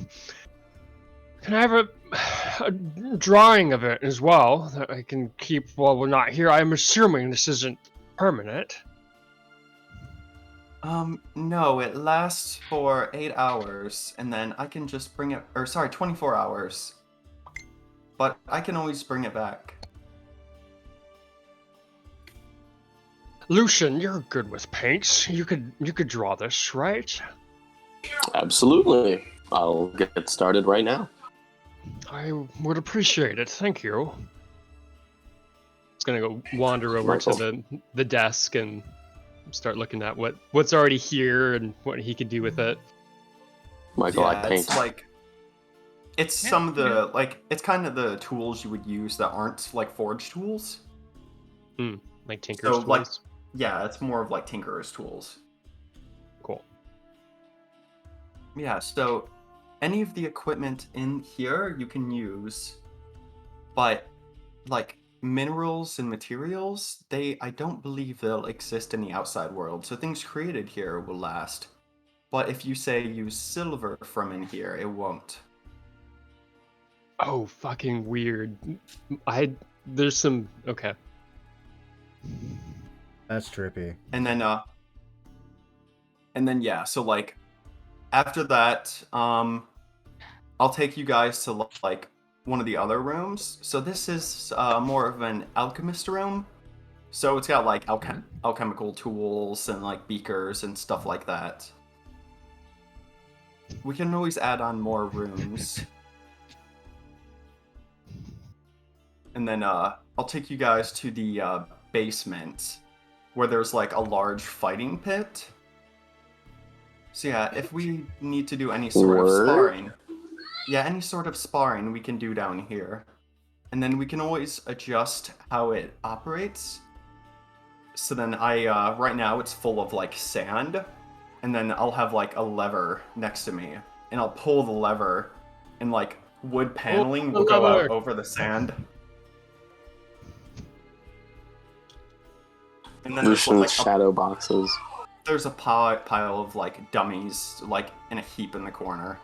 have a drawing of it as well that I can keep while we're not here? I'm assuming this isn't permanent. No, it lasts for 8 hours, and then I can just bring it, or sorry, 24 hours. But I can always bring it back. Lucian, you're good with paints. You could draw this, right? Absolutely. I'll get started right now. I would appreciate it. Thank you. It's gonna go wander over to the desk and start looking at what's already here and what he could do with it. Michael, I paint. It's like, it's some of the, like, it's kind of the tools you would use that aren't, like, forge tools. Like Tinker's tools. Like, yeah, it's more of, like, Tinker's tools. Cool. Yeah, so any of the equipment in here you can use, but, like, minerals and materials, I don't believe they'll exist in the outside world, so things created here will last. But if you say use silver from in here, it won't. Oh, fucking weird. There's some... Okay. That's trippy. And then yeah, so like after that, I'll take you guys to like one of the other rooms. So this is more of an alchemist room. So it's got like alchemical tools and like beakers and stuff like that. We can always add on more rooms. And then I'll take you guys to the basement, where there's like a large fighting pit. So yeah, if we need to do any sort of sparring, any sort of sparring we can do down here. And then we can always adjust how it operates. So then right now it's full of like sand, and then I'll have like a lever next to me, and I'll pull the lever, and like wood paneling will go out over the sand. And then there's Lucian like shadow boxes. there's a pile of like dummies like in a heap in the corner.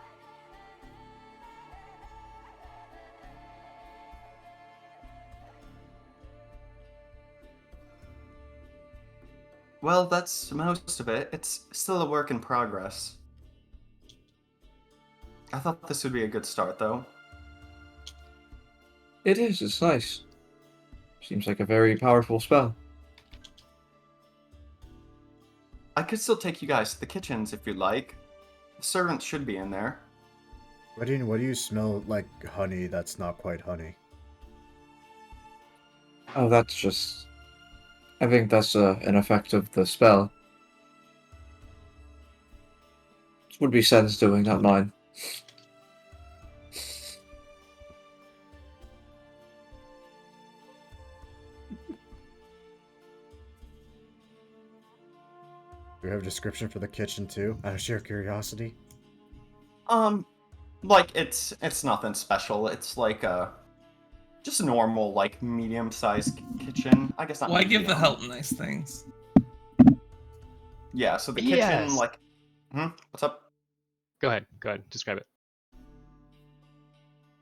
Well, that's most of it. It's still a work in progress. I thought this would be a good start, though. It is, it's nice. Seems like a very powerful spell. I could still take you guys to the kitchens if you'd like. The servants should be in there. What do you smell like honey that's not quite honey? Oh, that's just... I think that's an effect of the spell. It would be Sen's doing, not mine. Do we have a description for the kitchen too? Out of sheer curiosity. Like it's nothing special. It's like just a normal, like medium-sized kitchen. I guess not. Why give the medium. help nice things? Yeah. So the kitchen, Yes. like, what's up? Go ahead. Describe it.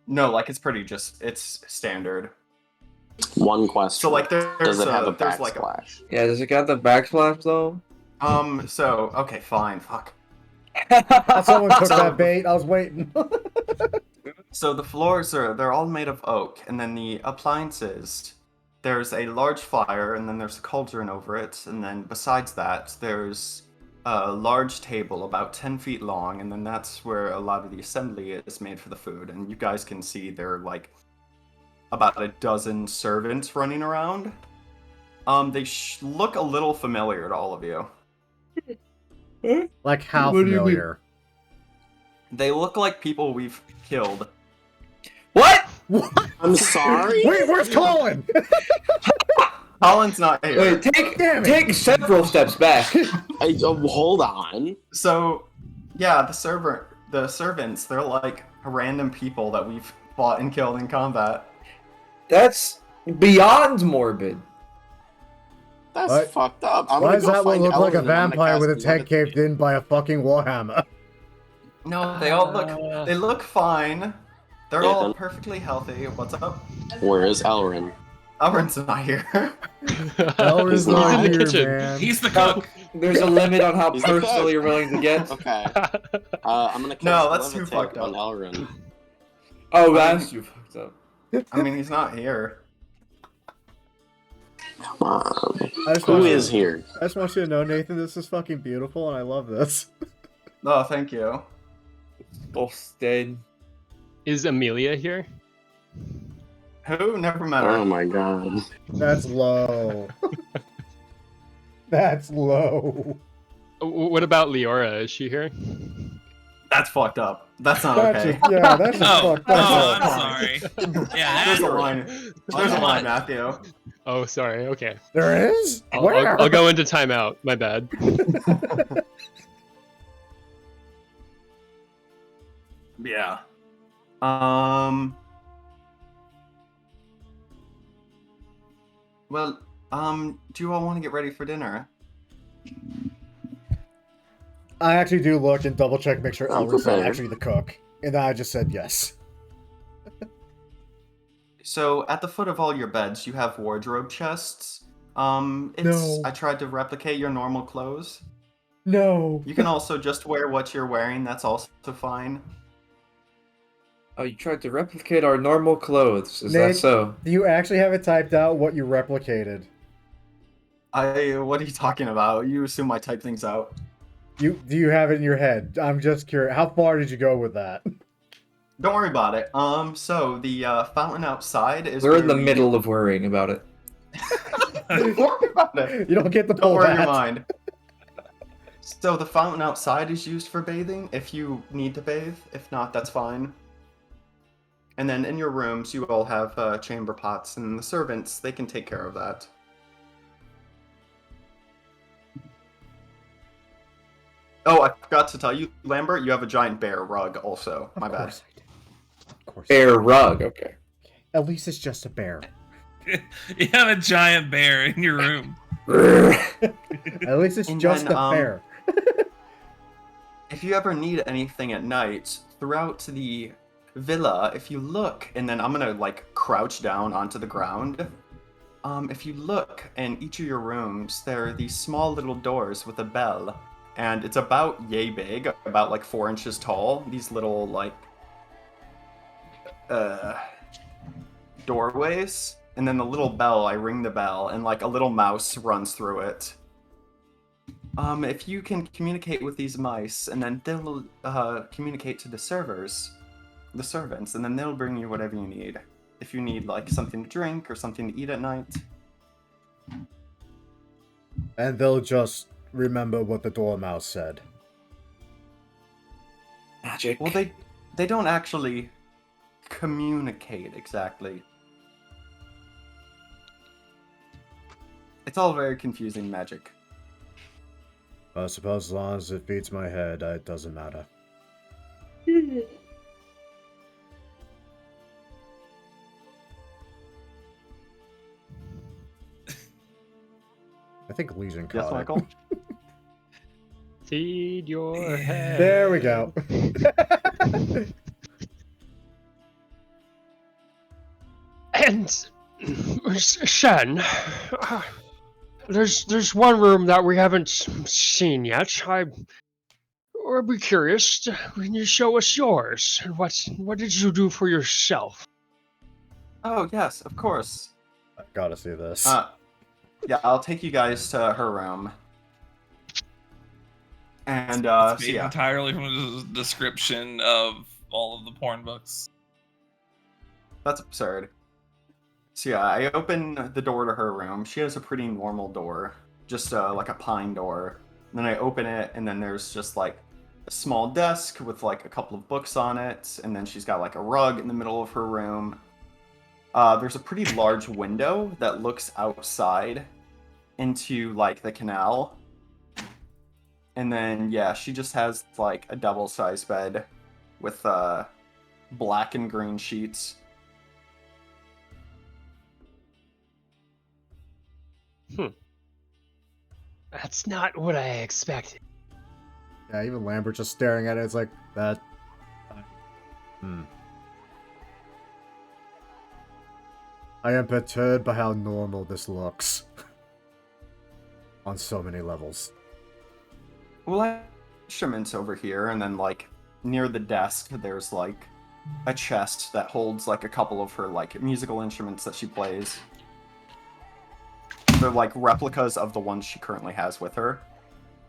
No, like it's pretty it's standard. One question. So like there's Does it have a there's like backsplash? Yeah, does it got the backsplash though? so okay, fine, fuck. Someone took that bait. I was waiting. So the floors they're all made of oak, and then the appliances, there's a large fire, and then there's a cauldron over it, and then besides that, there's a large table about 10 feet long, and then that's where a lot of the assembly is made for the food. And you guys can see there are like about a dozen servants running around. They look a little familiar to all of you. Like how What do you mean? familiar? They look like people we've killed. What? I'm sorry. Wait, where's Colin? Colin's not here. Wait, Damn it. take several steps back. Hold on. So, yeah, the servants, they're like random people that we've fought and killed in combat. That's beyond morbid. That's What? fucked up. I'm Why gonna does go that one find look like a Elvin and I'm gonna vampire with cast its head levitate. caved in by a fucking warhammer? No, they all look fine. They're all Nathan. perfectly healthy. What's up? Where is Elrin? Alrin's not here. Elrin's He's not not in the here, kitchen. man. He's the cook. There's a limit on how He's the personal cook. you're willing to get. Okay. I'm gonna cast No, that's too levitate fucked on up. Elrin. Oh, that's you fucked up. I mean, he's not here. Come on. I just Who want you- is here? I just want you to know, Nathan, this is fucking beautiful, and I love this. Oh, thank you. Both dead. Is Amelia here? Who? Never met her. Oh my god. That's low. That's low. What about Leora? Is she here? That's fucked up. That's not That's okay. just, yeah, that's just Oh, fucked up. I'm Fine. sorry. Yeah, There's a that, line. There's a line, Matthew. Oh, sorry. Okay. There is? I'll, Where? I'll go into timeout. My bad. Yeah. Well, do you all want to get ready for dinner? I actually do look and double check, make sure I'm Elrin's not prepared. actually the cook. And then I just said yes. So, at the foot of all your beds, you have wardrobe chests. No. I tried to replicate your normal clothes. No. You can also just wear what you're wearing, that's also fine. Oh, you tried to replicate our normal clothes. Is Nate- that so? Do you actually have it typed out what you replicated? What are you talking about? You assume I type things out. Do you have it in your head? I'm just curious. How far did you go with that? Don't worry about it. So the fountain outside is. We're in where the we- middle of worrying about it. Don't worry about it. You don't get to Don't pull worry your that. mind. So the fountain outside is used for bathing if you need to bathe. If not, that's fine. And then in your rooms, you all have chamber pots, and the servants, they can take care of that. Oh, I forgot to tell you, Lambert, you have a giant bear rug also. My Of bad. course I did. Of course. I did. Bear rug, okay. At least it's just a bear. you have a giant bear in your room. At least it's And just then, a pair. If you ever need anything at night, throughout the villa, if you look, and then I'm gonna like crouch down onto the ground. If you look in each of your rooms, there are these small little doors with a bell, and it's about yay big, about like 4 inches tall. These little like doorways, and then the little bell. I ring the bell, and like a little mouse runs through it. If you can communicate with these mice, and then they'll communicate to the servants, and then they'll bring you whatever you need. If you need like something to drink or something to eat at night. And they'll just remember what the dormouse said. Magic. Well, they don't actually communicate exactly. It's all very confusing magic. I suppose as long as it feeds my head, it doesn't matter. I think Legion caught Yes, it. Michael? Feed your head. There we go. And Shen, there's one room that we haven't seen yet. I'd be curious. Can you show us yours? What did you do for yourself? Oh, yes, of course. I gotta see this. Yeah, I'll take you guys to her room. And, It's so made yeah. entirely from the description of all of the porn books. That's absurd. So yeah, I open the door to her room. She has a pretty normal door, just like a pine door. And then I open it, and then there's just like a small desk with like a couple of books on it, and then she's got like a rug in the middle of her room. There's a pretty large window that looks outside into like the canal. And then yeah, she just has like a double-sized bed with black and green sheets. That's not what I expected. Yeah, even Lambert just staring at it, it's like, that... I am perturbed by how normal this looks. On so many levels. Well, I have instruments over here, and then like near the desk, there's like a chest that holds like a couple of her like musical instruments that she plays. They're like replicas of the ones she currently has with her.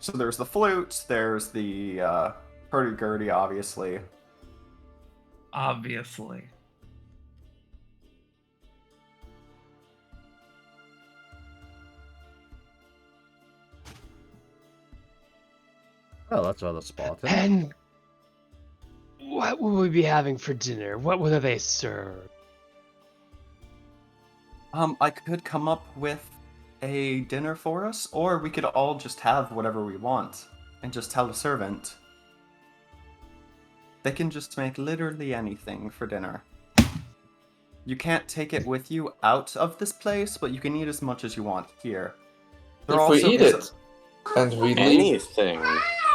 So there's the flute, there's the hurdy-gurdy, obviously. Obviously. Oh, that's rather spot. And what will we be having for dinner? What will they serve? I could come up with a dinner for us, or we could all just have whatever we want and just tell the servant. They can just make literally anything for dinner. You can't take it with you out of this place, but you can eat as much as you want here. If we eat it and we leave. Anything.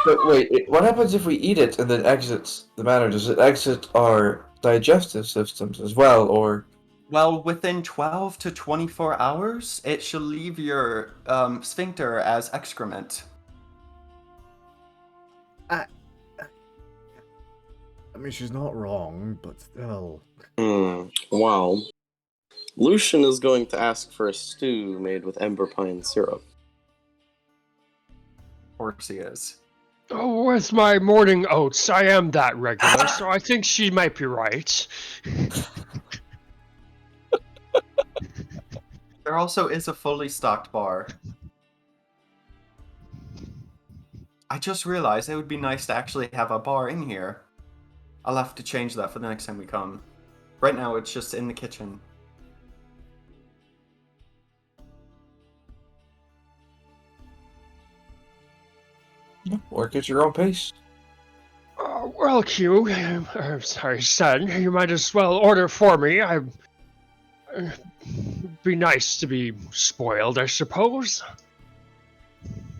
But wait, what happens if we eat it and then exit the manor? Does it exit our digestive systems as well, or? Well, within 12 to 24 hours, it shall leave your sphincter as excrement. I mean, she's not wrong, but still. Well, Lucian is going to ask for a stew made with ember pine syrup. Of course he is. Oh, with my morning oats, I am that regular, so I think she might be right. There also is a fully stocked bar. I just realized it would be nice to actually have a bar in here. I'll have to change that for the next time we come. Right now, it's just in the kitchen. Work at your own pace. Well, Q, sorry, son, you might as well order for me. Be nice to be spoiled, I suppose.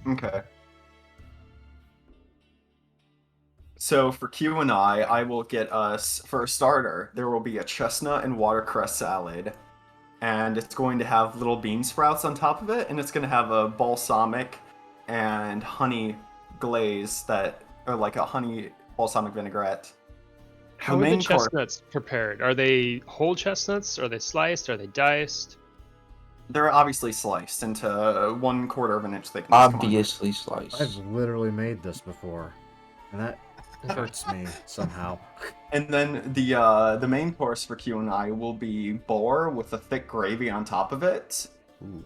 Okay. So for Q and I will get us, for a starter, there will be a chestnut and watercress salad. And it's going to have little bean sprouts on top of it, and it's going to have a balsamic and honey glaze that, or like a honey balsamic vinaigrette. How are the main course- chestnuts prepared? Are they whole chestnuts? Are they sliced? Are they diced? They're obviously sliced into 1/4 of an inch thickness. Come on. Obviously sliced. I've literally made this before, and that hurts me somehow. And then the main course for Q and I will be boar with a thick gravy on top of it. Ooh.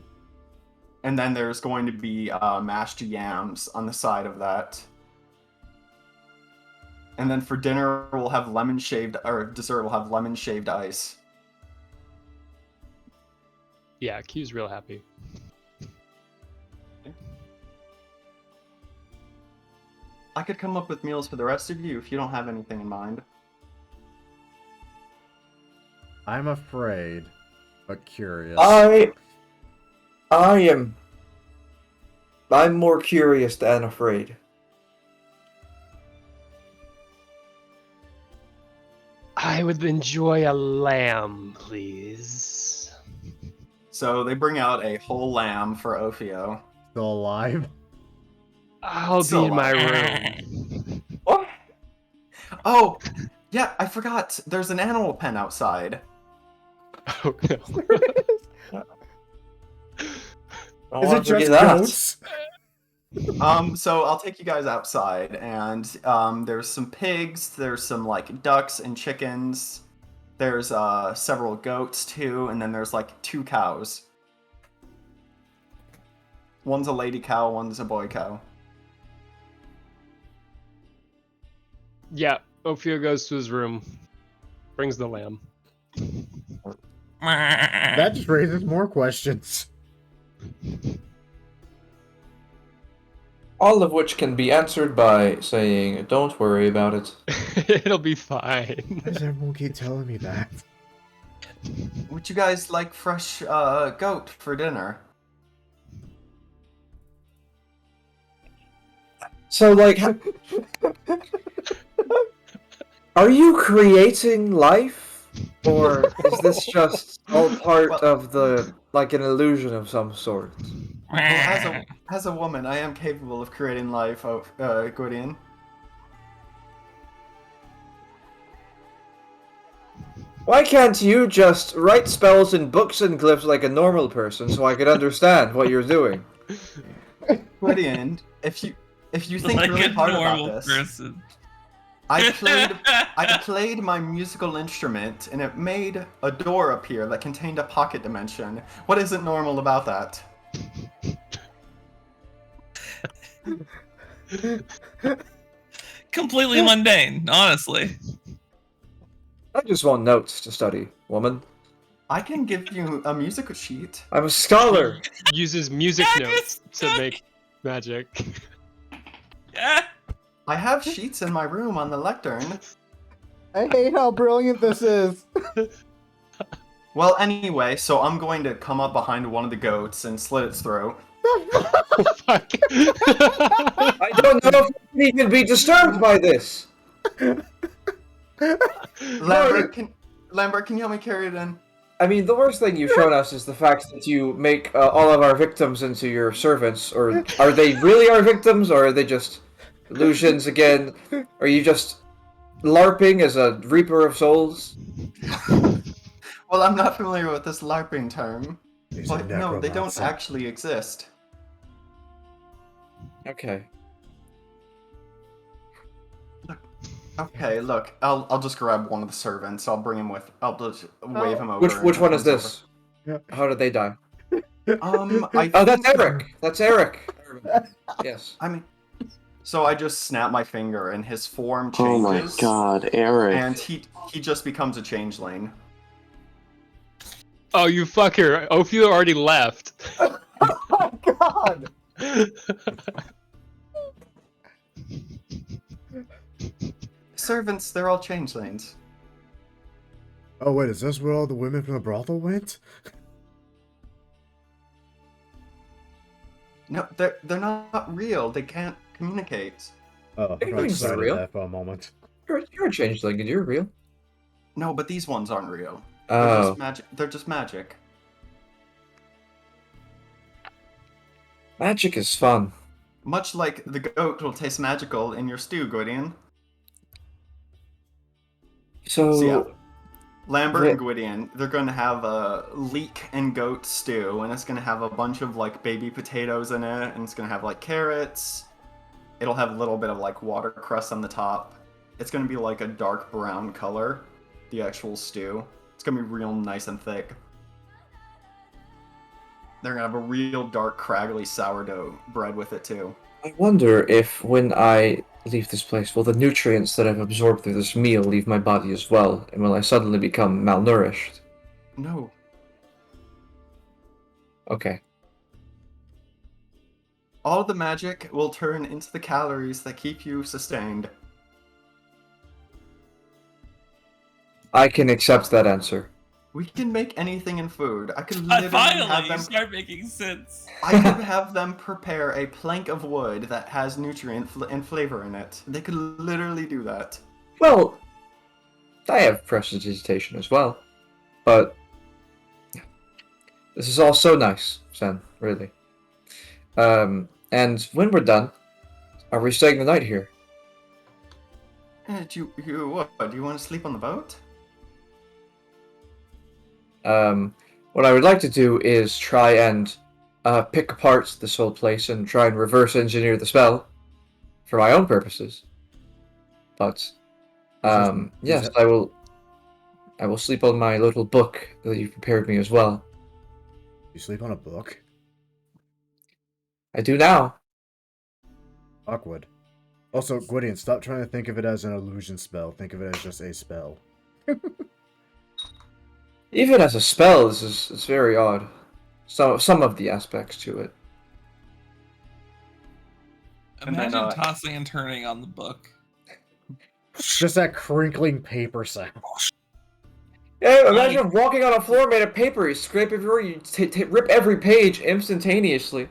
And then there's going to be mashed yams on the side of that. And then for dinner we'll have dessert we'll have lemon shaved ice. Yeah, Q's real happy. I could come up with meals for the rest of you if you don't have anything in mind. I'm afraid, but curious. I'm more curious than afraid. I would enjoy a lamb, please. So they bring out a whole lamb for Ophio. Still alive? I'll So be in my room. What? Oh, yeah, I forgot. There's an animal pen outside. Oh, no. I Is wanna it just forget that. goats? So I'll take you guys outside, and there's some pigs, there's some like ducks and chickens, there's several goats too, and then there's like 2 cows. One's a lady cow, one's a boy cow. Yeah, Ophio goes to his room, brings the lamb. That just raises more questions. All of which can be answered by saying, "Don't worry about it." It'll be fine. Why does everyone keep telling me that? Would you guys like fresh goat for dinner? So, like, are you creating life, or is this just all part of the, like, an illusion of some sort? Well, as a woman, I am capable of creating life, Gwydion. Why can't you just write spells in books and glyphs like a normal person so I could understand what you're doing? Gwydion, if you think like really a hard about normal this, person. I played my musical instrument, and it made a door appear that contained a pocket dimension. What isn't normal about that? Completely mundane, honestly. I just want notes to study, woman. I can give you a musical sheet. I'm a scholar. Uses music Yeah, notes just- to make magic. Yeah. I have sheets in my room on the lectern. I hate how brilliant this is. Well, anyway, so I'm going to come up behind one of the goats and slit its throat. Fuck. I don't know if you can be disturbed by this. Lambert, can you help me carry it in? I mean, the worst thing you've shown us is the fact that you make all of our victims into your servants. Or are they really our victims, or are they just illusions again? Are you just LARPing as a reaper of souls? Well, I'm not familiar with this LARPing term. These are But no, they don't necromancy. actually exist. Okay. Okay, look, I'll just grab one of the servants. I'll bring him with. I'll just wave him over. Which and one is he'll come this? Yeah. How did they die? over. I Oh, that's think- Eric. That's Eric. Yes. I mean, so I just snap my finger and his form Oh my changes. god, Eric. And he just becomes a changeling. Oh, you fucker. Ophio already left. Oh God! Servants, they're all changelings. Oh wait, is this where all the women from the brothel went? No, they're not real. They can't communicate. Oh, I got Penguins are excited real. there for a moment. You're a changeling, and you're real. No, but these ones aren't real. They're Oh, just magic. They're just magic. magic is fun. Much like the goat will taste magical in your stew, Gwydion. So yeah, So, Lambert and Gwydion, they're going to have a leek and goat stew, and it's going to have a bunch of like baby potatoes in it, and it's going to have like carrots. It'll have a little bit of like watercress on the top. It's going to be like a dark brown color, the actual stew. It's going to be real nice and thick. They're going to have a real dark, craggly sourdough bread with it too. I wonder if when I leave this place, will the nutrients that I've absorbed through this meal leave my body as well, and will I suddenly become malnourished? No. Okay. All the magic will turn into the calories that keep you sustained. I can accept that answer. We can make anything in food. I could literally Finally, have you them. start making sense. I could have them prepare a plank of wood that has nutrient and flavor in it. They could literally do that. Well, I have prestidigitation as well, but this is all so nice, Sen, really. And when we're done, are we staying the night here? Do you what? Do you want to sleep on the boat? What I would like to do is try and pick apart this whole place and try and reverse engineer the spell for my own purposes. But yes, I will sleep on my little book that you prepared me as well. You sleep on a book? I do now. Awkward. Also, Gwydion, stop trying to think of it as an illusion spell. Think of it as just a spell. Even as a spell, it's very odd. Some of the aspects to it. And then, Imagine tossing and turning on the book. Just that crinkling paper sound. Yeah, imagine walking on a floor made of paper. You scrape everywhere. You rip every page instantaneously.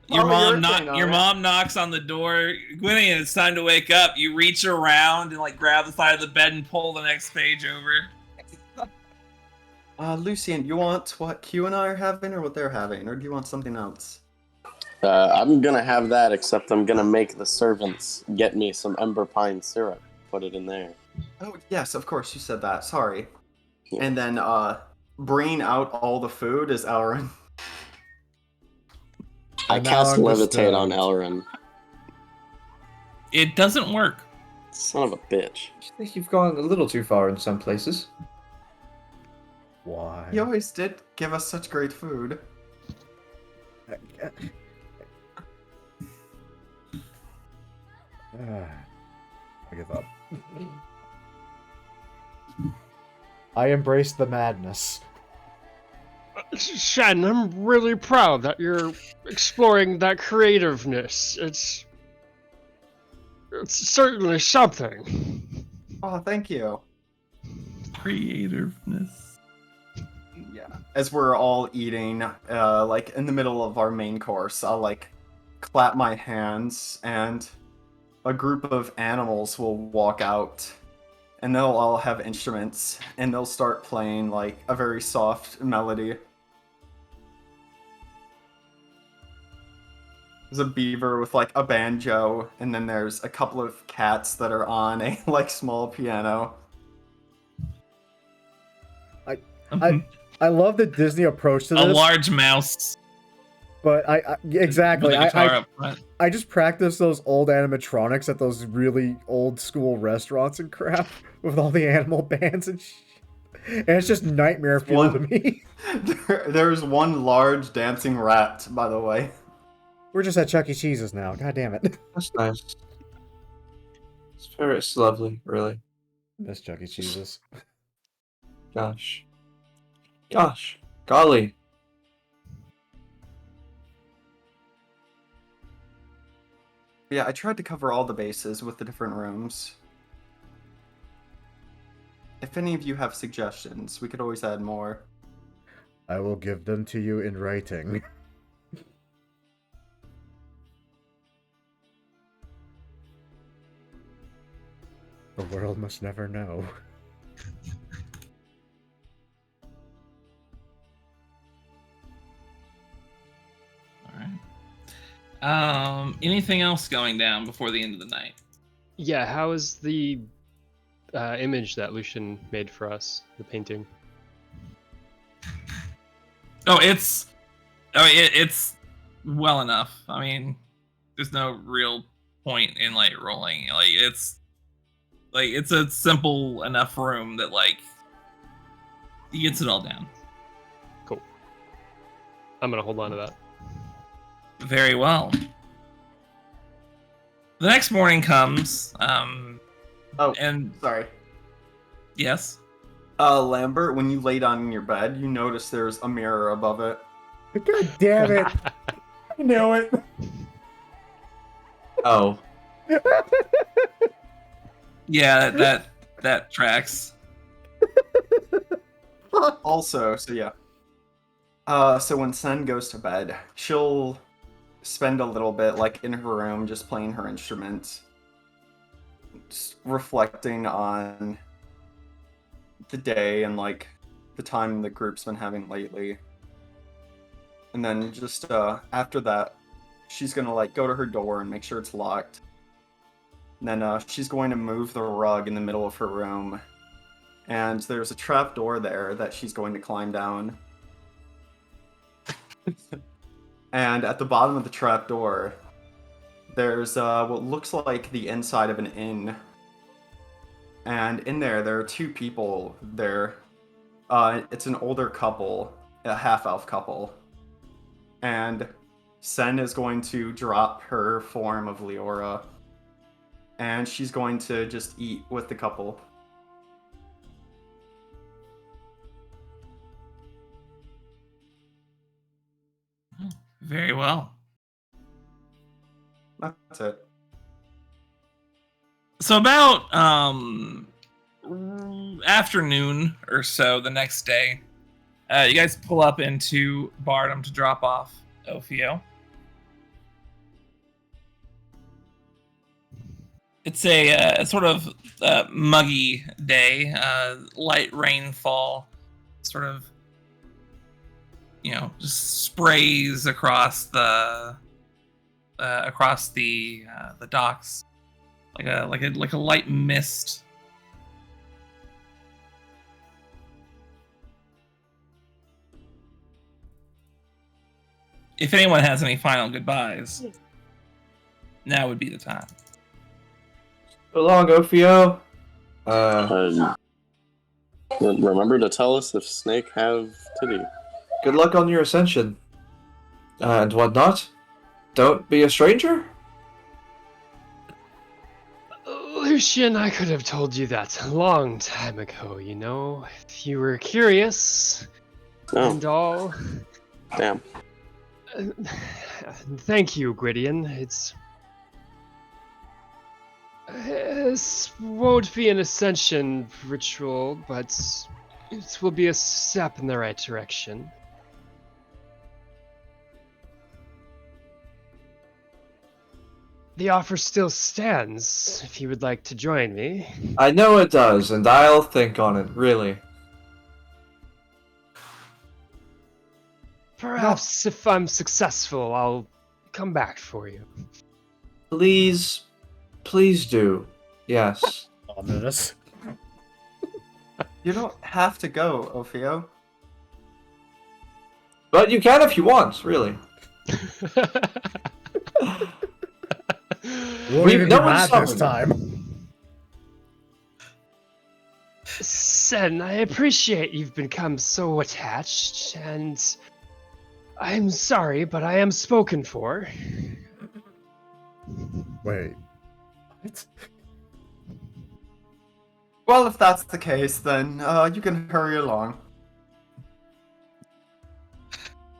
Your Oh, mom knocks on the door. Gwydion, it's time to wake up. You reach around and like grab the side of the bed and pull the next page over. Lucian, you want what Q and I are having or what they're having, or do you want something else? I'm gonna have that, except I'm gonna make the servants get me some ember pine syrup. Put it in there. Oh, yes, of course, you said that. Sorry. Yeah. And then, bringing out all the food is Elrin. I And now cast I'm levitate disturbed. on Elrin. It doesn't work. Son of a bitch. I think you've gone a little too far in some places. Why? He always did give us such great food. I give up. I embrace the madness. Shen, I'm really proud that you're exploring that creativeness. It's certainly something. Oh, thank you. Creativeness. Yeah. As we're all eating, like in the middle of our main course, I'll like clap my hands and a group of animals will walk out and they'll all have instruments and they'll start playing like a very soft melody. There's a beaver with like a banjo, and then there's a couple of cats that are on a like small piano. I love the Disney approach to A this, large mouse. but exactly. With a guitar up front. I just practice those old animatronics at those really old school restaurants and crap with all the animal bands and and it's just nightmare fuel to me. There's one large dancing rat, by the way. We're just at Chuck E. Cheese's now. God damn it. That's nice. It's lovely, really. Miss Chuck E. Cheese's. Gosh. Golly. Yeah, I tried to cover all the bases with the different rooms. If any of you have suggestions, we could always add more. I will give them to you in writing. world must never know. Alright. Anything else going down before the end of the night? Yeah, how is the image that Lucian made for us, the painting? It's well enough. I mean, there's no real point in like rolling. It's a simple enough room that like he gets it all down. Cool. I'm gonna hold on to that. Very well. The next morning comes, Oh, and sorry. yes. Lambert, when you lay down in your bed, you notice there's a mirror above it. God damn it! I knew it! Oh. Yeah, that tracks. Also, so yeah. So when Sen goes to bed, she'll spend a little bit like in her room just playing her instruments, just reflecting on the day and like the time the group's been having lately. And then just after that, she's gonna like go to her door and make sure it's locked. And then she's going to move the rug in the middle of her room. And there's a trap door there that she's going to climb down. And at the bottom of the trap door, there's what looks like the inside of an inn. And in there are two people there. It's an older couple, a half-elf couple. And Sen is going to drop her form of Leora. And she's going to just eat with the couple. Very well. That's it. So about afternoon or so the next day, you guys pull up into Bardom to drop off Ophio. It's a sort of muggy day, light rainfall, sort of, just sprays across the docks, like a light mist. If anyone has any final goodbyes, now would be the time. So long, Ophio. Remember to tell us if Snake have titty. Good luck on your ascension. And whatnot. Don't be a stranger? Lucian, I could have told you that a long time ago, you know? If you were curious and Oh, all. damn. Thank you, Gwydion. This won't be an ascension ritual, but it will be a step in the right direction. The offer still stands, if you would like to join me. I know it does, and I'll think on it, really. Perhaps if I'm successful, I'll come back for you. Please do. Yes. Ominous. You don't have to go, Ophio. But you can if you want, really. Won't even no be one mad this summoned. time. Sen, I appreciate you've become so attached, and I'm sorry, but I am spoken for. Wait. What? Well, if that's the case, then you can hurry along.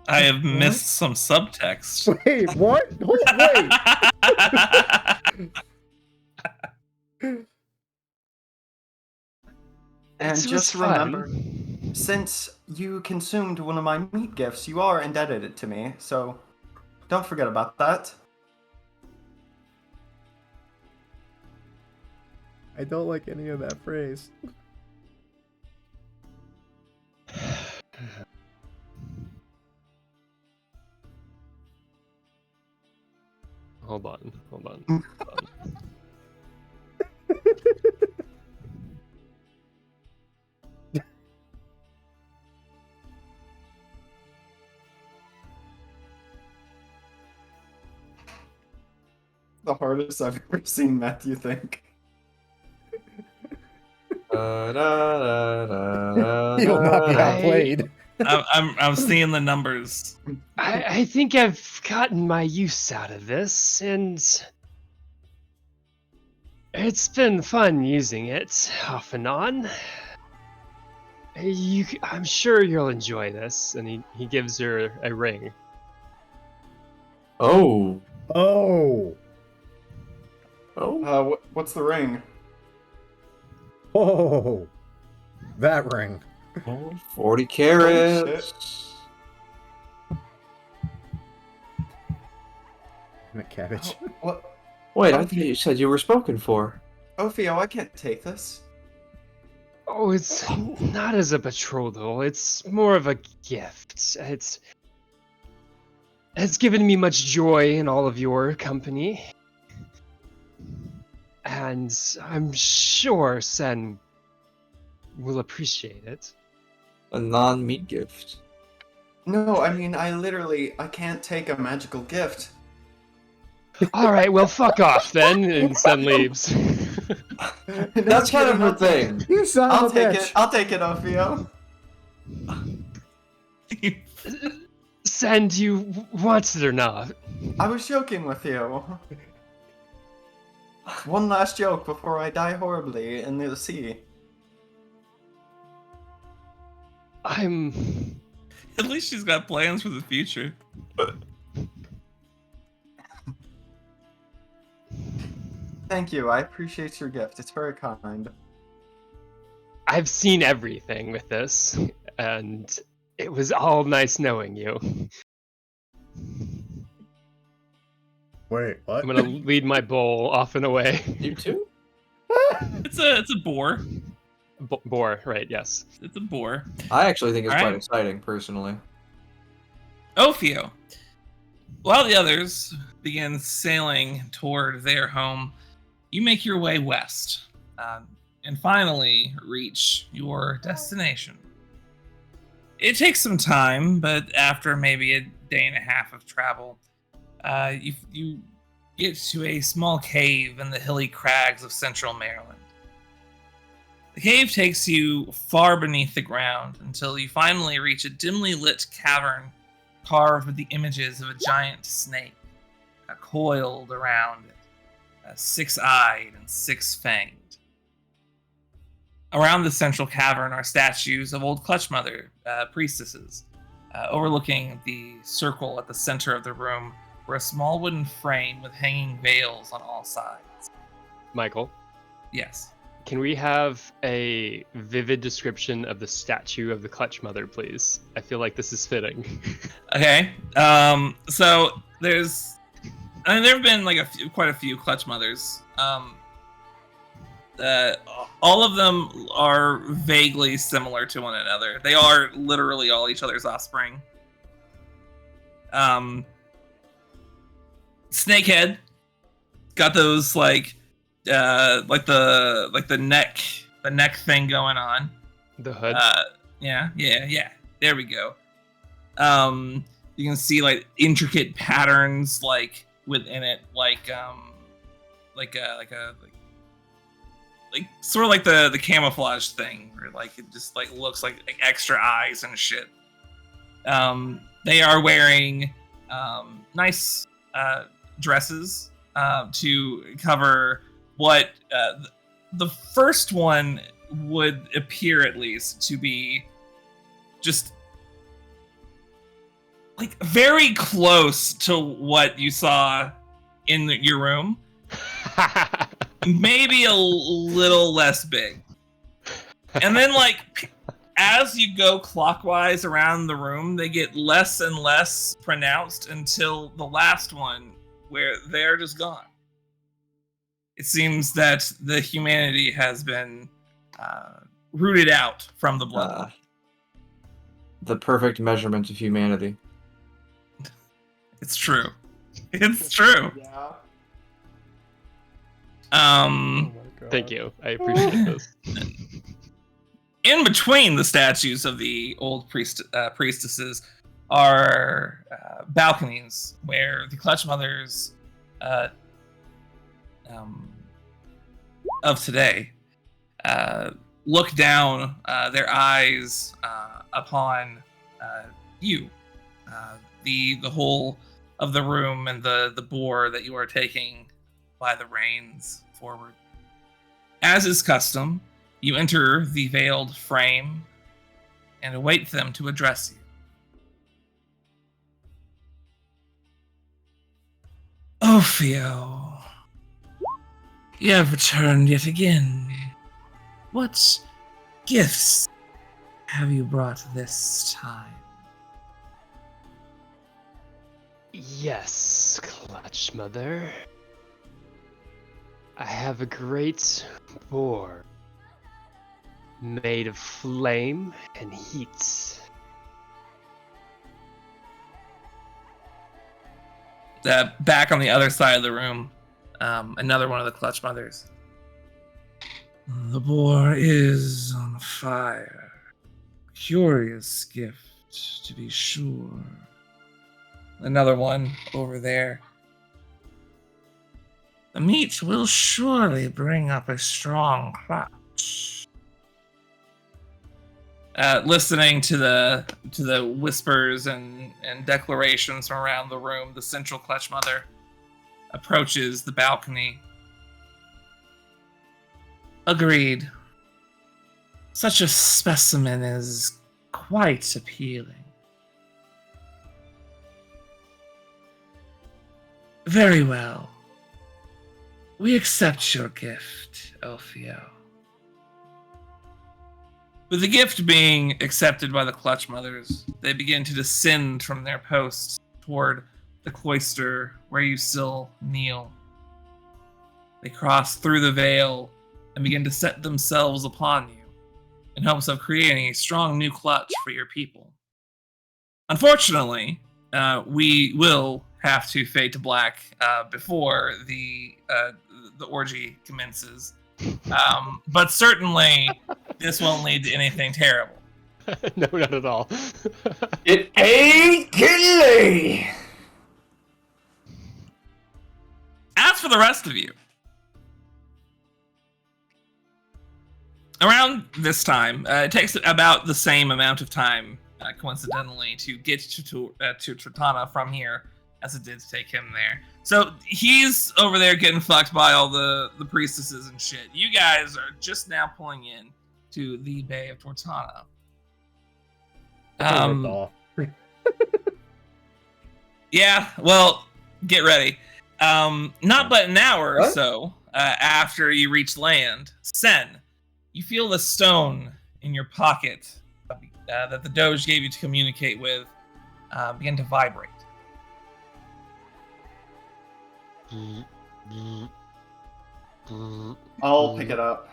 I have missed some subtext. Wait, what? Hold, wait! And This was just fun. remember, since you consumed one of my meat gifts, you are indebted to me, so don't forget about that. I don't like any of that phrase. Hold on. The hardest I've ever seen Matthew think. He will not be outplayed. I'm seeing the numbers. I think I've gotten my use out of this, and it's been fun using it off and on. I'm sure you'll enjoy this. And he gives her a ring. Oh. Oh. Oh. What's the ring? Oh. That ring. 40 carats. Cabbage. What? Wait, I thought you said you were spoken for. Oh, Theo, I can't take this. Oh, it's not as a betrothal. It's more of a gift. It's given me much joy in all of your company. And I'm sure Sen will appreciate it. A non-meat gift. No, I mean, I can't take a magical gift. Alright, well, fuck off then, and Sen leaves. That's kind of a thing. You son I'll of a take bitch. it. I'll take it, Ophio. Sen, do you want it or not? I was joking with you. One last joke before I die horribly in the sea. At least she's got plans for the future. Thank you. I appreciate your gift. It's very kind. I've seen everything with this, and it was all nice knowing you. Wait, what? I'm gonna lead my bull off and away. You too? It's a boar. Boar, right, yes. It's a boar. I actually think it's All quite right. exciting, personally. Ophio. While the others begin sailing toward their home, you make your way west and finally reach your destination. It takes some time, but after maybe a day and a half of travel, you get to a small cave in the hilly crags of central Maryland. The cave takes you far beneath the ground until you finally reach a dimly lit cavern carved with the images of a giant snake coiled around it, six-eyed and six-fanged. Around the central cavern are statues of old Clutch Mother priestesses, overlooking the circle at the center of the room were a small wooden frame with hanging veils on all sides. Michael, Yes. can we have a vivid description of the statue of the Clutch Mother, please? I feel like this is fitting. Okay. So there have been like quite a few Clutch Mothers. All of them are vaguely similar to one another. They are literally all each other's offspring. Snakehead got those like the neck thing going on. The hood. Yeah. There we go. You can see like intricate patterns like within it, like sort of like the camouflage thing, where like it just like looks like extra eyes and shit. They are wearing nice dresses to cover what the first one would appear at least to be just like very close to what you saw in your room. Maybe a little less big. And then like as you go clockwise around the room, they get less and less pronounced until the last one where they're just gone. It seems that the humanity has been rooted out from the bloodline. The perfect measurement of humanity. It's true. It's true. Yeah. Thank you. I appreciate this. In between the statues of the old priestesses are balconies where the Clutch Mothers of today look down their eyes upon you, the whole of the room and the boar that you are taking by the reins forward. As is custom, you enter the veiled frame and await them to address you. Ophio, you have returned yet again. What gifts have you brought this time? Yes, Clutch Mother. I have a great boar made of flame and heat. Back on the other side of the room, another one of the Clutch Mothers. The boar is on fire. Curious gift, to be sure. Another one over there. The meat will surely bring up a strong clutch. Listening to the whispers and declarations from around the room, the central Clutch Mother approaches the balcony. Agreed. Such a specimen is quite appealing. Very well. We accept your gift, Ophio. With the gift being accepted by the Clutch Mothers, they begin to descend from their posts toward the cloister where you still kneel. They cross through the veil and begin to set themselves upon you in hopes of creating a strong new clutch for your people. Unfortunately, we will have to fade to black before the orgy commences. But certainly, this won't lead to anything terrible. No, not at all. It ain't killy! As for the rest of you, around this time, it takes about the same amount of time, coincidentally, to get to Trotana from here as it did to take him there. So he's over there getting fucked by all the priestesses and shit. You guys are just now pulling in to the Bay of Tortana. Ripped off. Yeah, well, get ready. Not but an hour or What? so after you reach land, Sen, you feel the stone in your pocket that the Doge gave you to communicate with begin to vibrate. I'll pick it up.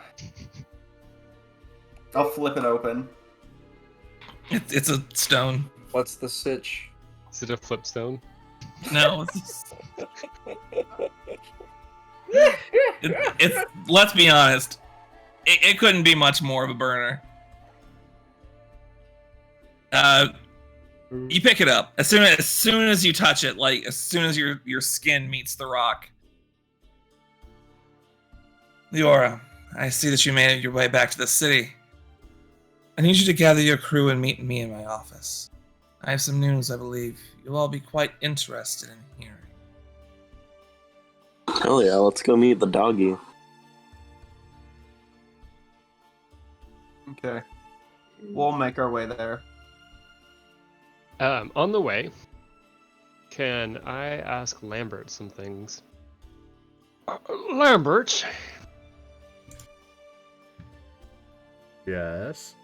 I'll flip it open. It's a stone. What's the sitch? Is it a flipstone? No, it's let's be honest. It couldn't be much more of a burner. You pick it up as soon as you touch it, like as soon as your skin meets the rock. Leora, I see that you made your way back to the city. I need you to gather your crew and meet me in my office. I have some news I believe you'll all be quite interested in hearing. Oh yeah, let's go meet the doggy. Okay. We'll make our way there. On the way, can I ask Lambert some things? Lambert, Yes.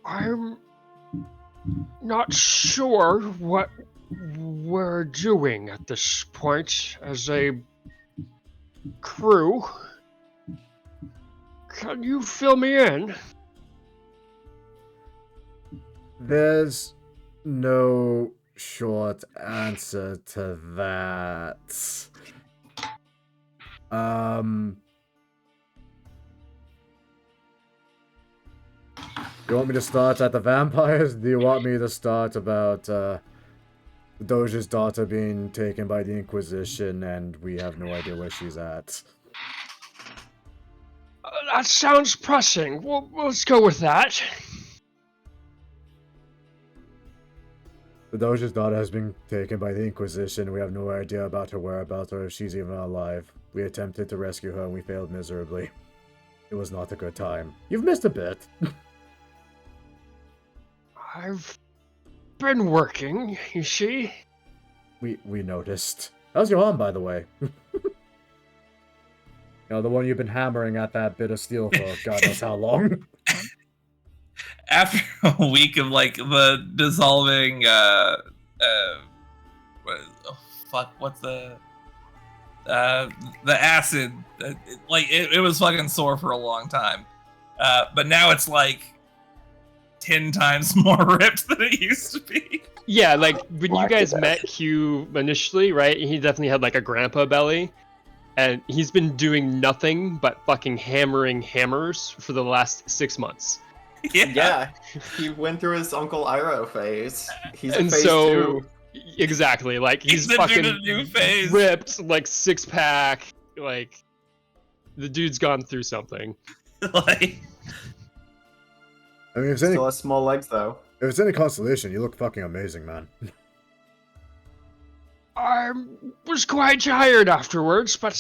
I'm not sure what we're doing at this point as a crew. Can you fill me in? There's no short answer to that. You want me to start at the vampires? Do you want me to start about the Doge's daughter being taken by the Inquisition and we have no idea where she's at? That sounds pressing. Well, let's go with that. The Doge's daughter has been taken by the Inquisition. We have no idea about her whereabouts or if she's even alive. We attempted to rescue her and we failed miserably. It was not a good time. You've missed a bit. I've been working, you see. We noticed. How's your arm, by the way? You know, the one you've been hammering at that bit of steel for God knows how long. After a week of like the dissolving what's the acid, it was fucking sore for a long time, but now it's like 10 times more ripped than it used to be. Yeah, like when you guys met Hugh initially, right? He definitely had like a grandpa belly. And he's been doing nothing but fucking hammering hammers for the last 6 months. Yeah, he went through his Uncle Iroh phase. He's in And phase so, 2. exactly, like he's in fucking a new phase. ripped, like 6-pack, like the dude's gone through something. Like, I mean, if it's any, Still has small legs though. if it's any consolation, you look fucking amazing, man. I was quite tired afterwards, but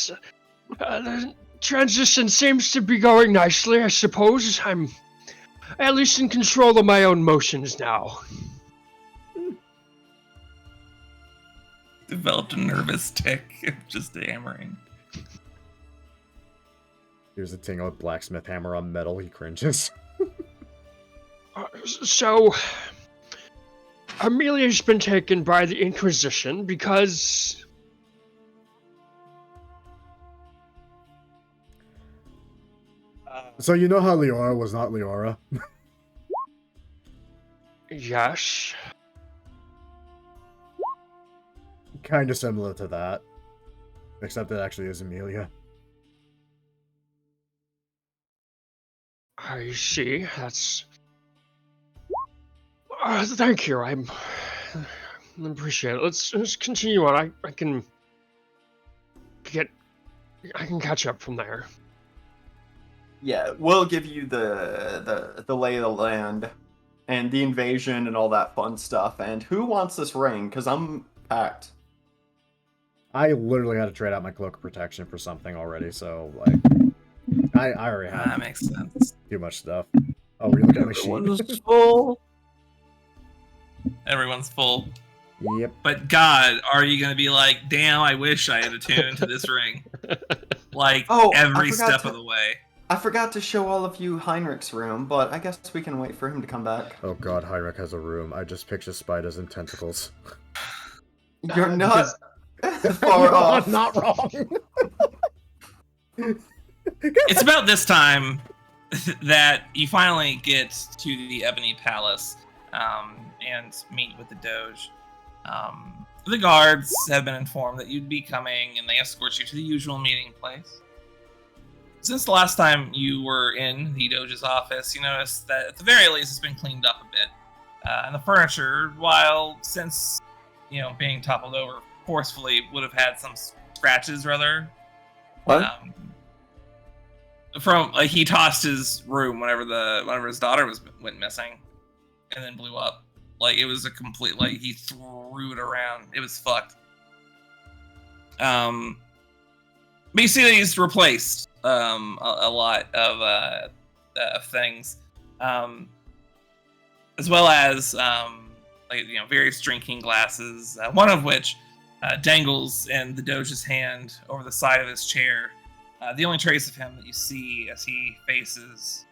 the transition seems to be going nicely, I suppose. I'm at least in control of my own motions now. developed a nervous tick of just hammering. Here's a tingle blacksmith hammer on metal. He cringes. So, Amelia's been taken by the Inquisition because... So you know how Leora was not Leora? Yes. Kind of similar to that. Except it actually is Amelia. I see. That's... thank you. I appreciate it. Let's continue on. I can catch up from there. Yeah, we'll give you the lay of the land and the invasion and all that fun stuff. And who wants this ring? Because I'm packed. I literally had to trade out my cloak of protection for something already, so like I already have That makes sense. too much stuff. Oh, were you looking at my sheet? Everyone's full. Everyone's full. Yep. But God, are you gonna be like, damn, I wish I had attuned to this ring? Like Oh, I every forgot step to- of the way. I forgot to show all of you Heinrich's room, but I guess we can wait for him to come back. Oh god, Heinrich has a room. I just picture spiders and tentacles. You're not far off. Not wrong. It's about this time that you finally get to the Ebony Palace and meet with the Doge. The guards have been informed that you'd be coming, and they escort you to the usual meeting place. Since the last time you were in the Doge's office, you noticed that at the very least it's been cleaned up a bit. And the furniture, while since, being toppled over forcefully, would have had some scratches, rather. What? From he tossed his room whenever his daughter went missing, and then blew up. Like it was a complete he threw it around. It was fucked. But you see that he's replaced a lot of things, as well as various drinking glasses. One of which dangles in the Doge's hand over the side of his chair. The only trace of him that you see as he faces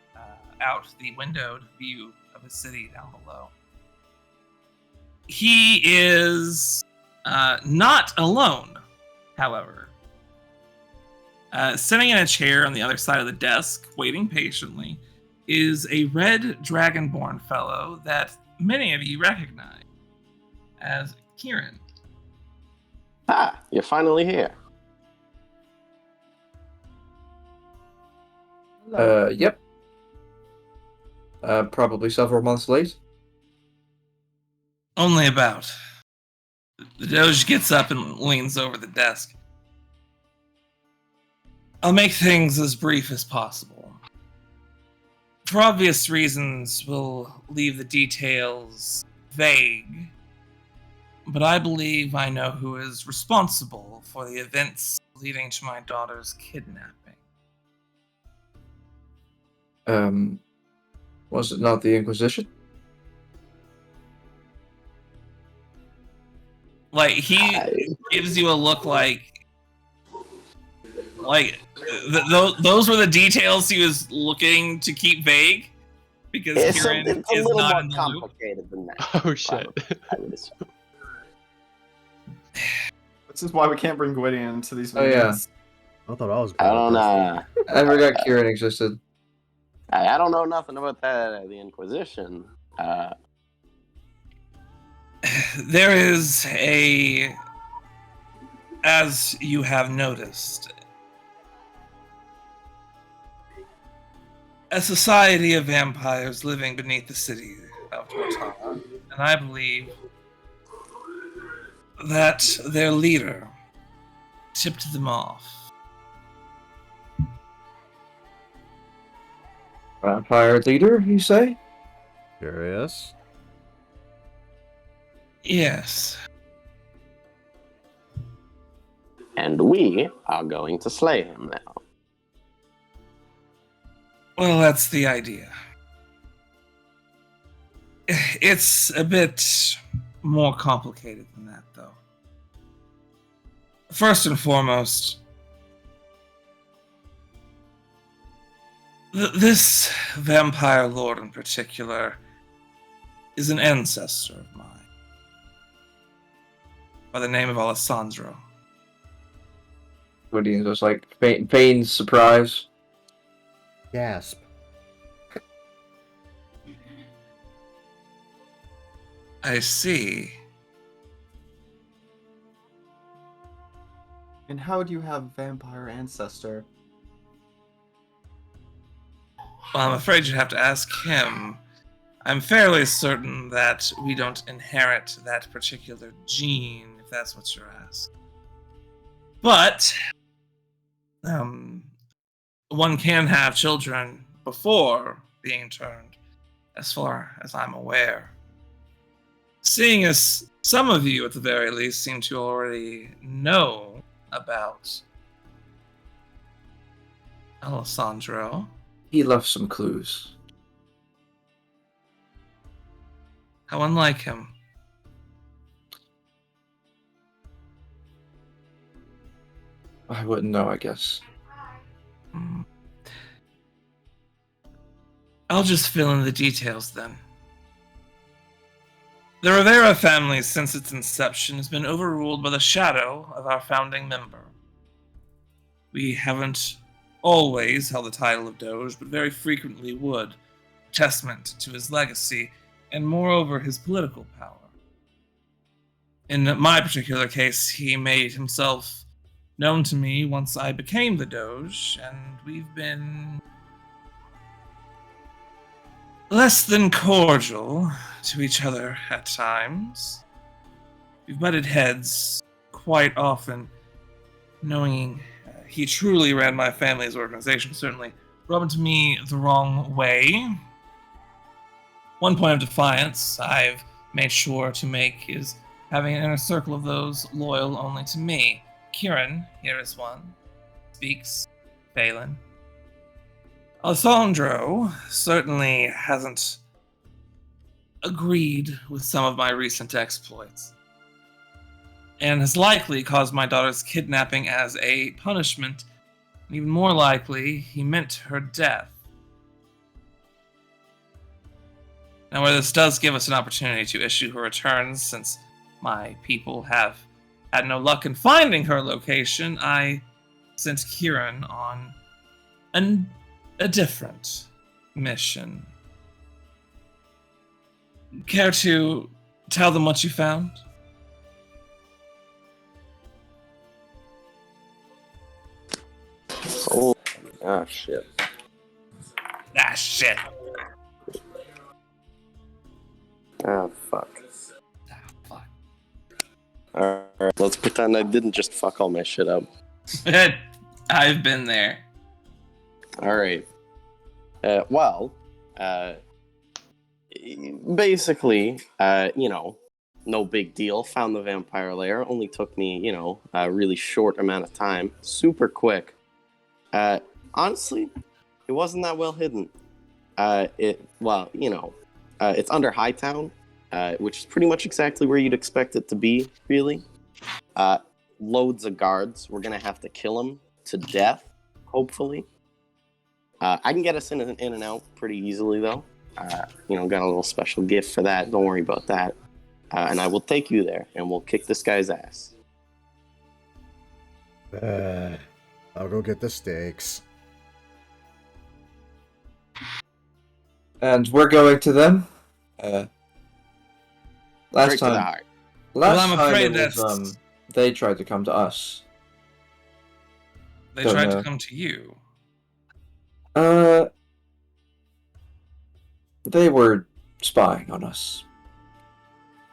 out the windowed view of the city down below. He is not alone, however. Sitting in a chair on the other side of the desk, waiting patiently, is a red dragonborn fellow that many of you recognize as Kieran. Ah, you're finally here. Yep. Probably several months late. Only about. The Doge gets up and leans over the desk. I'll make things as brief as possible. For obvious reasons, we'll leave the details vague, but I believe I know who is responsible for the events leading to my daughter's kidnapping. Was it not the Inquisition? Like, he gives you a look like those were the details he was looking to keep vague, because It's Kieran a is little not more in the loop. complicated than that. Oh shit. I would assume. This is why we can't bring Gwydion into these Oh, yeah. meetings. I thought I was I good don't at this. know. I forgot Kieran existed. I don't know nothing about the Inquisition. There is as you have noticed, a society of vampires living beneath the city of Tortana, and I believe that their leader tipped them off. Vampire leader, you say? Curious. Yes. And we are going to slay him now. Well, that's the idea. It's a bit more complicated than that, though. First and foremost, this vampire lord in particular is an ancestor of mine by the name of Alessandro. Gwydion was like feigned surprise. Gasp. I see. And how do you have vampire ancestor? Well, I'm afraid you'd have to ask him. I'm fairly certain that we don't inherit that particular gene, if that's what you're asking. But, one can have children before being turned, as far as I'm aware. Seeing as some of you, at the very least, seem to already know about Alessandro. He left some clues. How unlike him. I wouldn't know, I guess. I'll just fill in the details then. The Rivera family, since its inception, has been overruled by the shadow of our founding member. We haven't always held the title of Doge, but very frequently would, testament to his legacy, and moreover his political power. In my particular case, he made himself known to me once I became the Doge, and we've been less than cordial to each other at times. We've butted heads quite often, knowing he truly ran my family's organization, certainly rubbed me the wrong way. One point of defiance I've made sure to make is having an inner circle of those loyal only to me. Kieran, here is one. Speaks. Phelan. Alessandro certainly hasn't agreed with some of my recent exploits, and has likely caused my daughter's kidnapping as a punishment, and even more likely, he meant her death. Now, where this does give us an opportunity to issue her returns, since my people have had no luck in finding her location, I sent Kieran on a different mission. Care to tell them what you found? Oh, shit. Ah, shit. Ah, fuck. Ah, fuck. Alright, let's pretend I didn't just fuck all my shit up. I've been there. Alright. Basically, no big deal. Found the vampire lair. Only took me, a really short amount of time. Super quick. Honestly, it wasn't that well hidden. It's under Hightown, which is pretty much exactly where you'd expect it to be, really. Loads of guards. We're gonna have to kill them to death, hopefully. I can get us in and out pretty easily, though. Got a little special gift for that. Don't worry about that. And I will take you there, and we'll kick this guy's ass. I'll go get the steaks. And we're going to them. Last Straight to the time, heart. Well, I'm time afraid it was, they tried to come to us. They Don't tried know. to come to you. They were spying on us.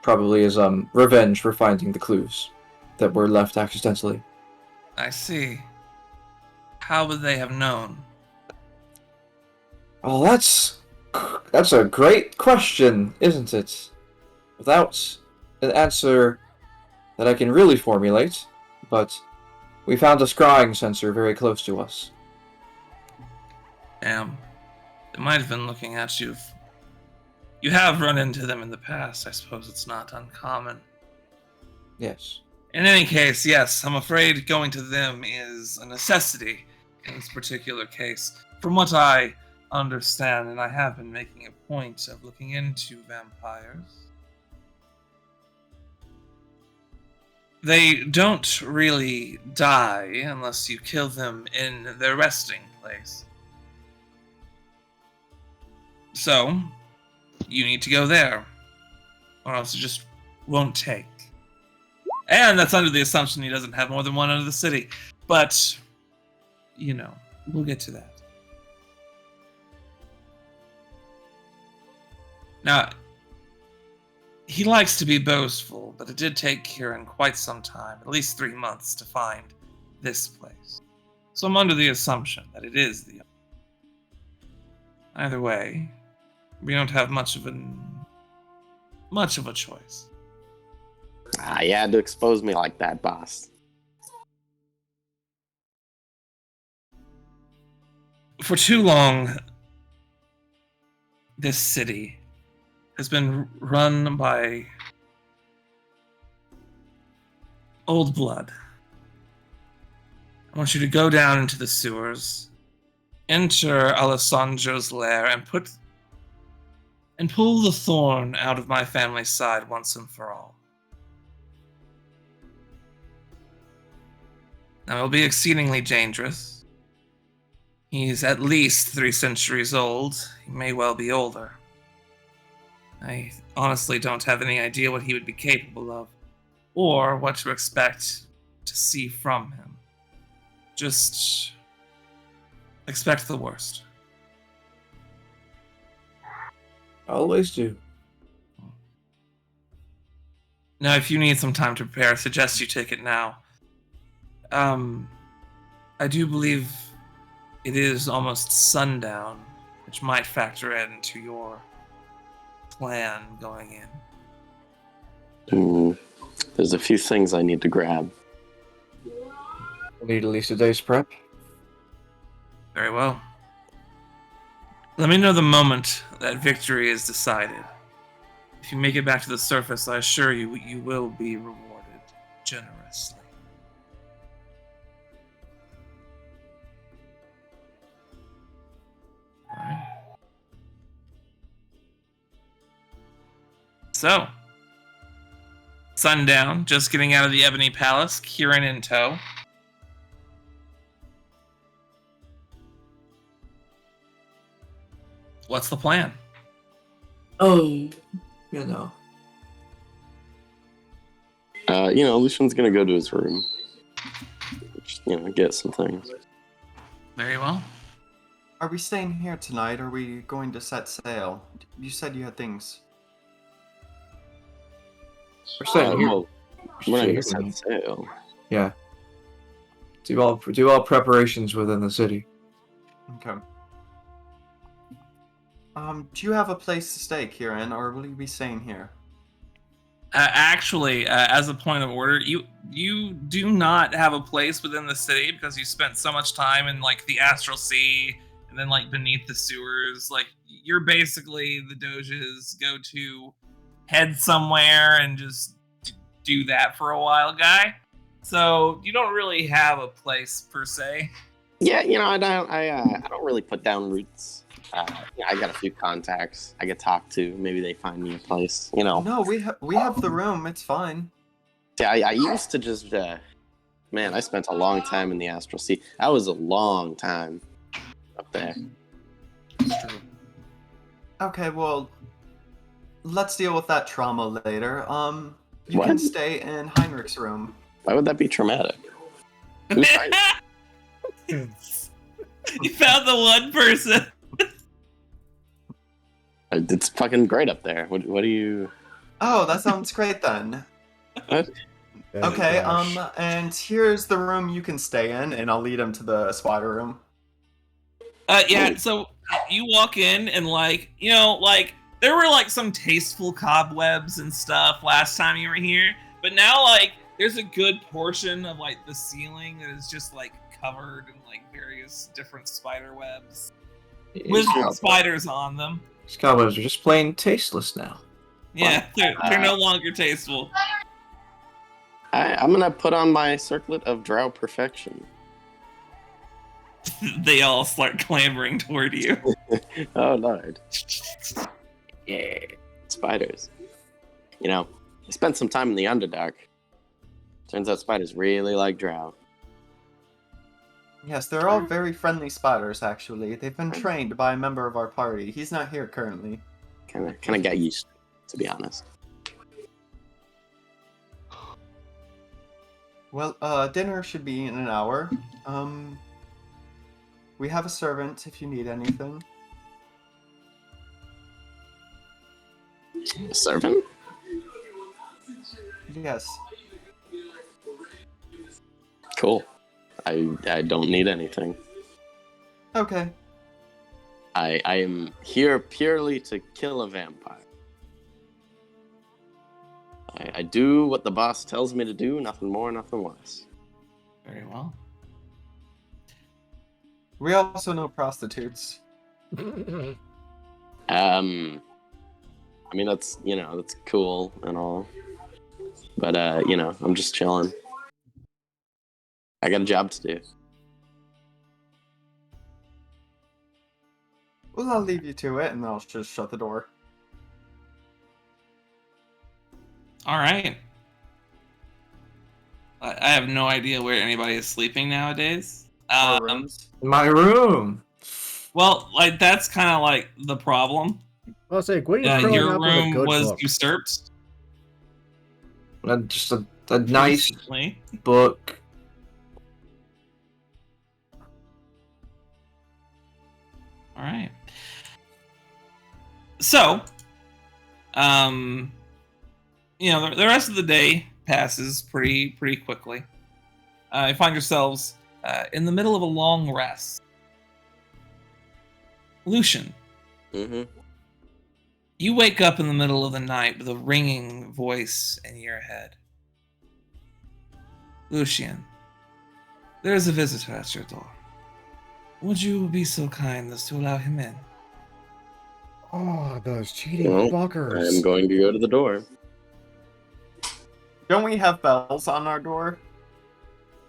Probably as revenge for finding the clues that were left accidentally. I see. How would they have known? Oh, that's a great question, isn't it? Without an answer that I can really formulate, but we found a scrying sensor very close to us. Damn. They might have been looking at you. You have run into them in the past. I suppose it's not uncommon. Yes. In any case, yes, I'm afraid going to them is a necessity in this particular case. From what I understand, and I have been making a point of looking into vampires, they don't really die unless you kill them in their resting place. So, you need to go there, or else it just won't take. And that's under the assumption he doesn't have more than one under the city. But, we'll get to that. Now, he likes to be boastful, but it did take Kieran quite some time, at least 3 months, to find this place. So I'm under the assumption that it is the... Either way, we don't have much of a choice. You had to expose me like that, boss. For too long, this city has been run by old blood. I want you to go down into the sewers, enter Alessandro's lair, and pull the thorn out of my family's side once and for all. Now, it'll be exceedingly dangerous. He's at least 3 centuries old. He may well be older. I honestly don't have any idea what he would be capable of, or what to expect to see from him. Just expect the worst. Always do. Now, if you need some time to prepare, I suggest you take it now. I do believe it is almost sundown, which might factor into your plan going in. There's a few things I need to grab. We'll need at least a day's prep. Very well. Let me know the moment that victory is decided. If you make it back to the surface, I assure you, you will be rewarded generously. Alright. So, sundown, just getting out of the Ebony Palace, Kieran in tow. What's the plan? Oh, you know. Lucian's gonna go to his room. Just, get some things. Very well. Are we staying here tonight, or are we going to set sail? You said you had things. We're staying here. Well, we're not gonna set sail. Yeah. Do all preparations within the city. Okay. Do you have a place to stay, Kieran, or will you be staying here? Actually, as a point of order, you do not have a place within the city because you spent so much time in like the Astral Sea and then like beneath the sewers. Like you're basically the Doge's go-to head somewhere and just do that for a while guy. So you don't really have a place per se. Yeah, I don't really put down roots. I got a few contacts I could talk to. Maybe they find me a place. No, we have the room. It's fine. Yeah, I used to just. I spent a long time in the Astral Sea. That was a long time up there. It's true. Okay, well, let's deal with that trauma later. You What? can stay in Heinrich's room. Why would that be traumatic? Who's fine? You found the one person. It's fucking great up there. What do you? Oh, that sounds great then. What? Okay, gosh. and here's the room you can stay in, and I'll lead him to the spider room. Yeah, so you walk in and there were like some tasteful cobwebs and stuff last time you were here, but now there's a good portion of the ceiling that is just covered in various different spider webs with spiders on them. These cobwebs are just plain tasteless now. Yeah, they're no longer tasteful. I'm gonna put on my circlet of drow perfection. They all start clambering toward you. Oh lord. Yeah, spiders. I spent some time in the Underdark. Turns out spiders really like drow. Yes, they're all very friendly spiders, actually. They've been trained by a member of our party. He's not here currently. Kind of got used to be honest. Well, dinner should be in an hour. We have a servant if you need anything. A servant? Yes. Cool. I don't need anything. Okay. I am here purely to kill a vampire. I do what the boss tells me to do, nothing more, nothing less. Very well. We also know prostitutes. That's cool and all. But I'm just chilling. I got a job to do. Well, I'll leave you to it, and I'll just shut the door. All right. I have no idea where anybody is sleeping nowadays. Our rooms. My room. Well, that's kind of the problem. I'll say, Gwynny's growing Your up with a room good was book. usurped. Just a nice recently. book. All right. So, the rest of the day passes pretty quickly. You find yourselves in the middle of a long rest. Lucian, Mm-hmm. you wake up in the middle of the night with a ringing voice in your head. Lucian, there is a visitor at your door. Would you be so kind as to allow him in? Oh, those cheating Well, fuckers. I'm going to go to the door. Don't we have bells on our door?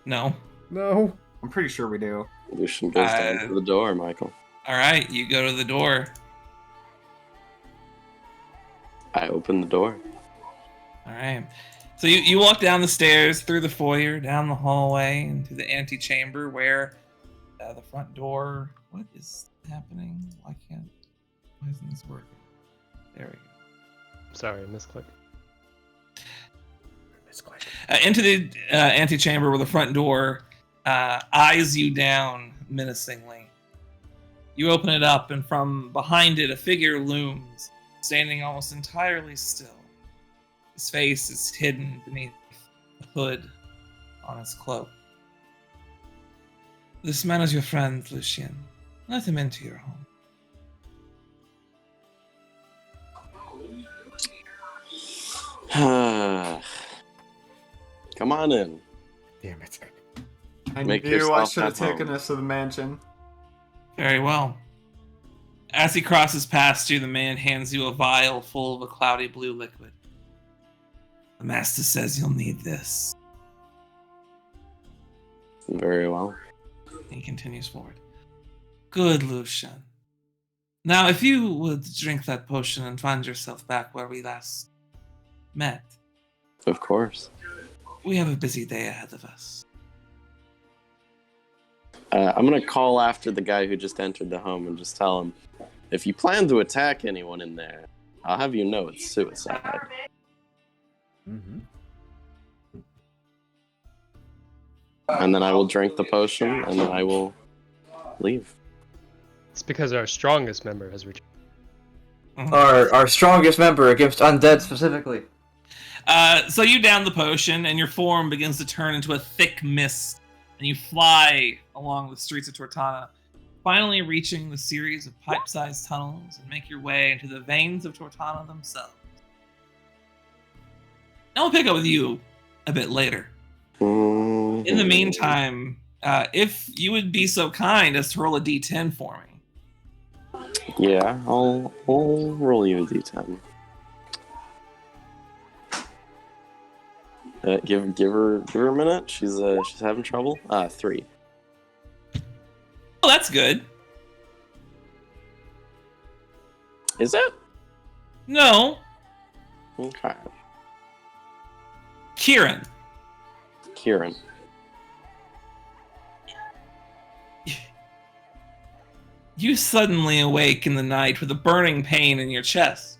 No. No. I'm pretty sure we do. Lucian goes down to the door, Michael. All right, you go to the door. I open the door. All right. So you walk down the stairs, through the foyer, down the hallway, into the antechamber where the front door... What is happening? Why isn't this working? There we go. Sorry, misclick. Into the antechamber where the front door eyes you down menacingly. You open it up, and from behind it, a figure looms, standing almost entirely still. His face is hidden beneath a hood on his cloak. This man is your friend, Lucien. Let him into your home. Come on in. Damn it. I Make knew I yourself should have at home. taken us to the mansion. Very well. As he crosses past you, the man hands you a vial full of a cloudy blue liquid. The master says you'll need this. Very well. He continues forward. Good, Lucian. Now, if you would drink that potion and find yourself back where we last met, Of course. we have a busy day ahead of us. I'm gonna call after the guy who just entered the home and just tell him, if you plan to attack anyone in there, I'll have you know it's suicide. Mm-hmm. And then I will drink the potion, and then I will leave. It's because our strongest member has returned. Our strongest member against undead specifically. So you down the potion, and your form begins to turn into a thick mist, and you fly along the streets of Tortana, finally reaching the series of pipe-sized tunnels and make your way into the veins of Tortana themselves. And I'll pick up with you a bit later. In the meantime, if you would be so kind as to roll a d10 for me. Yeah, I'll roll you a d10. Give her a minute. She's having trouble. 3. Oh, that's good. Is it? No, Okay. Kieran. Kieran. You suddenly awake in the night with a burning pain in your chest.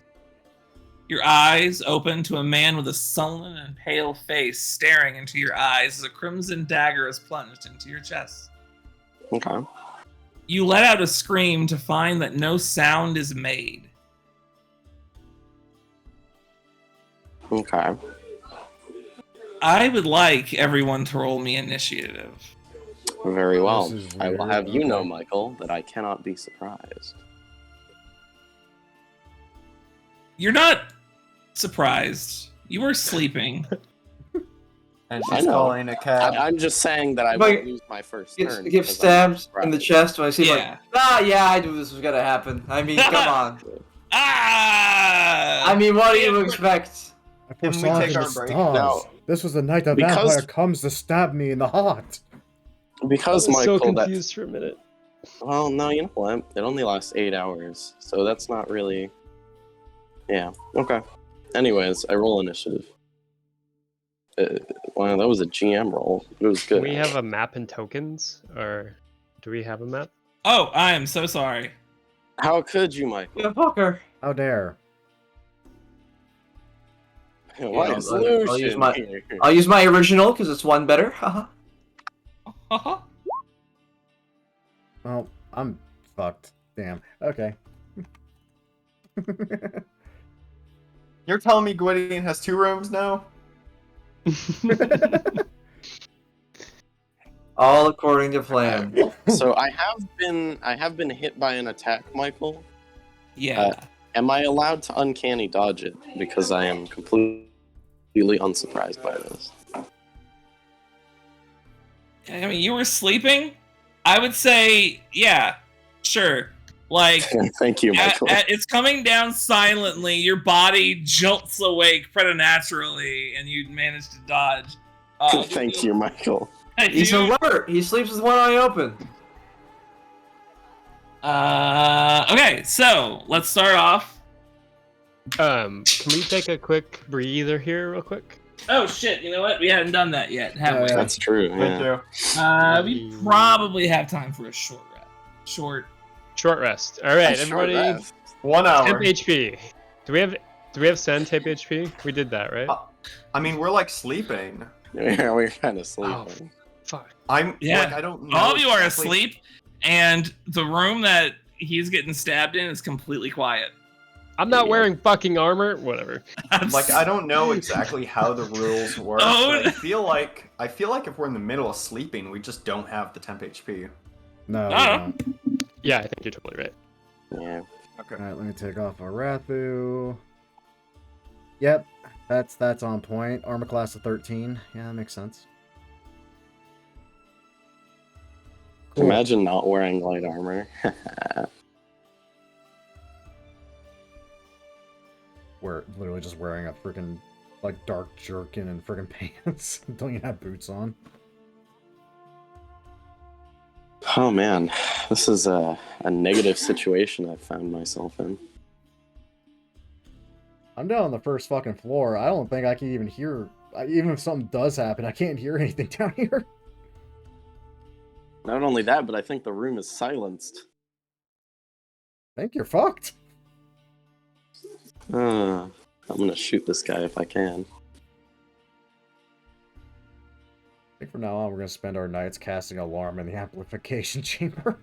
Your eyes open to a man with a sullen and pale face staring into your eyes as a crimson dagger is plunged into your chest. Okay. You let out a scream to find that no sound is made. Okay. I would like everyone to roll me initiative. Very well. This is I will weird. have you know, Michael, that I cannot be surprised. You're not surprised. You were sleeping. And I she's know. calling a cab. I'm just saying that I Like, won't lose my first Gets, turn. gets because I'm stabbed in the surprised. chest when I see Yeah. I knew this was gonna happen. I mean, come on. Ah! I mean, what do you expect? I Can we foresaw it take in our the break? stars. No. This was the night the Because- vampire comes to stab me in the heart. Because I was so Michael, confused for a minute. well, no, you know what? It only lasts 8 hours, so that's not really. Yeah. Okay. Anyways, I roll initiative. Wow, that was a GM roll. It was Do good. we have a map and tokens, or do we have a map? Oh, I am so sorry. How could you, Michael? You fucker. How dare. Why Yeah, is I'll use Lucian my- here? I'll use my original because it's one better. Haha. Well, I'm fucked. Damn. Okay. You're telling me Gwydion has 2 rooms now? All according to plan. So I have been hit by an attack, Michael. Yeah. Am I allowed to uncanny dodge it? Because I am completely unsurprised by this. I mean, you were sleeping? I would say, yeah, sure. Like, Thank you, Michael. it's coming down silently. Your body jolts awake preternaturally, and you manage to dodge. Thank you, Michael. He's alert. He sleeps with one eye open. Okay, so let's start off Can we take a quick breather here, real quick? Oh shit! You know what? We hadn't done that yet, have we? yeah. That's true. Me Yeah. too. We probably have time for a short rest. Short rest. All right, A short everybody. rest. 1 hour. Temp HP. Do we have send temp HP? We did that, right? I mean, we're like sleeping. Yeah, we're kind of Oh, sleeping. fuck. I'm Yeah. like, I don't know. All of you are exactly- asleep, and the room that he's getting stabbed in is completely quiet. I'm not Yeah. wearing fucking armor. Whatever. Like, I don't know exactly how the rules work. Oh. But I feel like if we're in the middle of sleeping, we just don't have the temp HP. No, we Ah. don't. Yeah, I think you're totally right. Yeah. Okay. Alright, let me take off our Rathu. Yep, that's on point. Armor class of 13. Yeah, that makes sense. Cool. Imagine not wearing light armor. We're literally just wearing a freaking like dark jerkin and freaking pants. Don't even have boots on. Oh man, this is a negative situation I've found myself in. I'm down on the first fucking floor. I don't think I can even hear. Even if something does happen, I can't hear anything down here. Not only that, but I think the room is silenced. I think you're fucked. I'm gonna shoot this guy if I can. I think from now on we're gonna spend our nights casting alarm in the amplification chamber.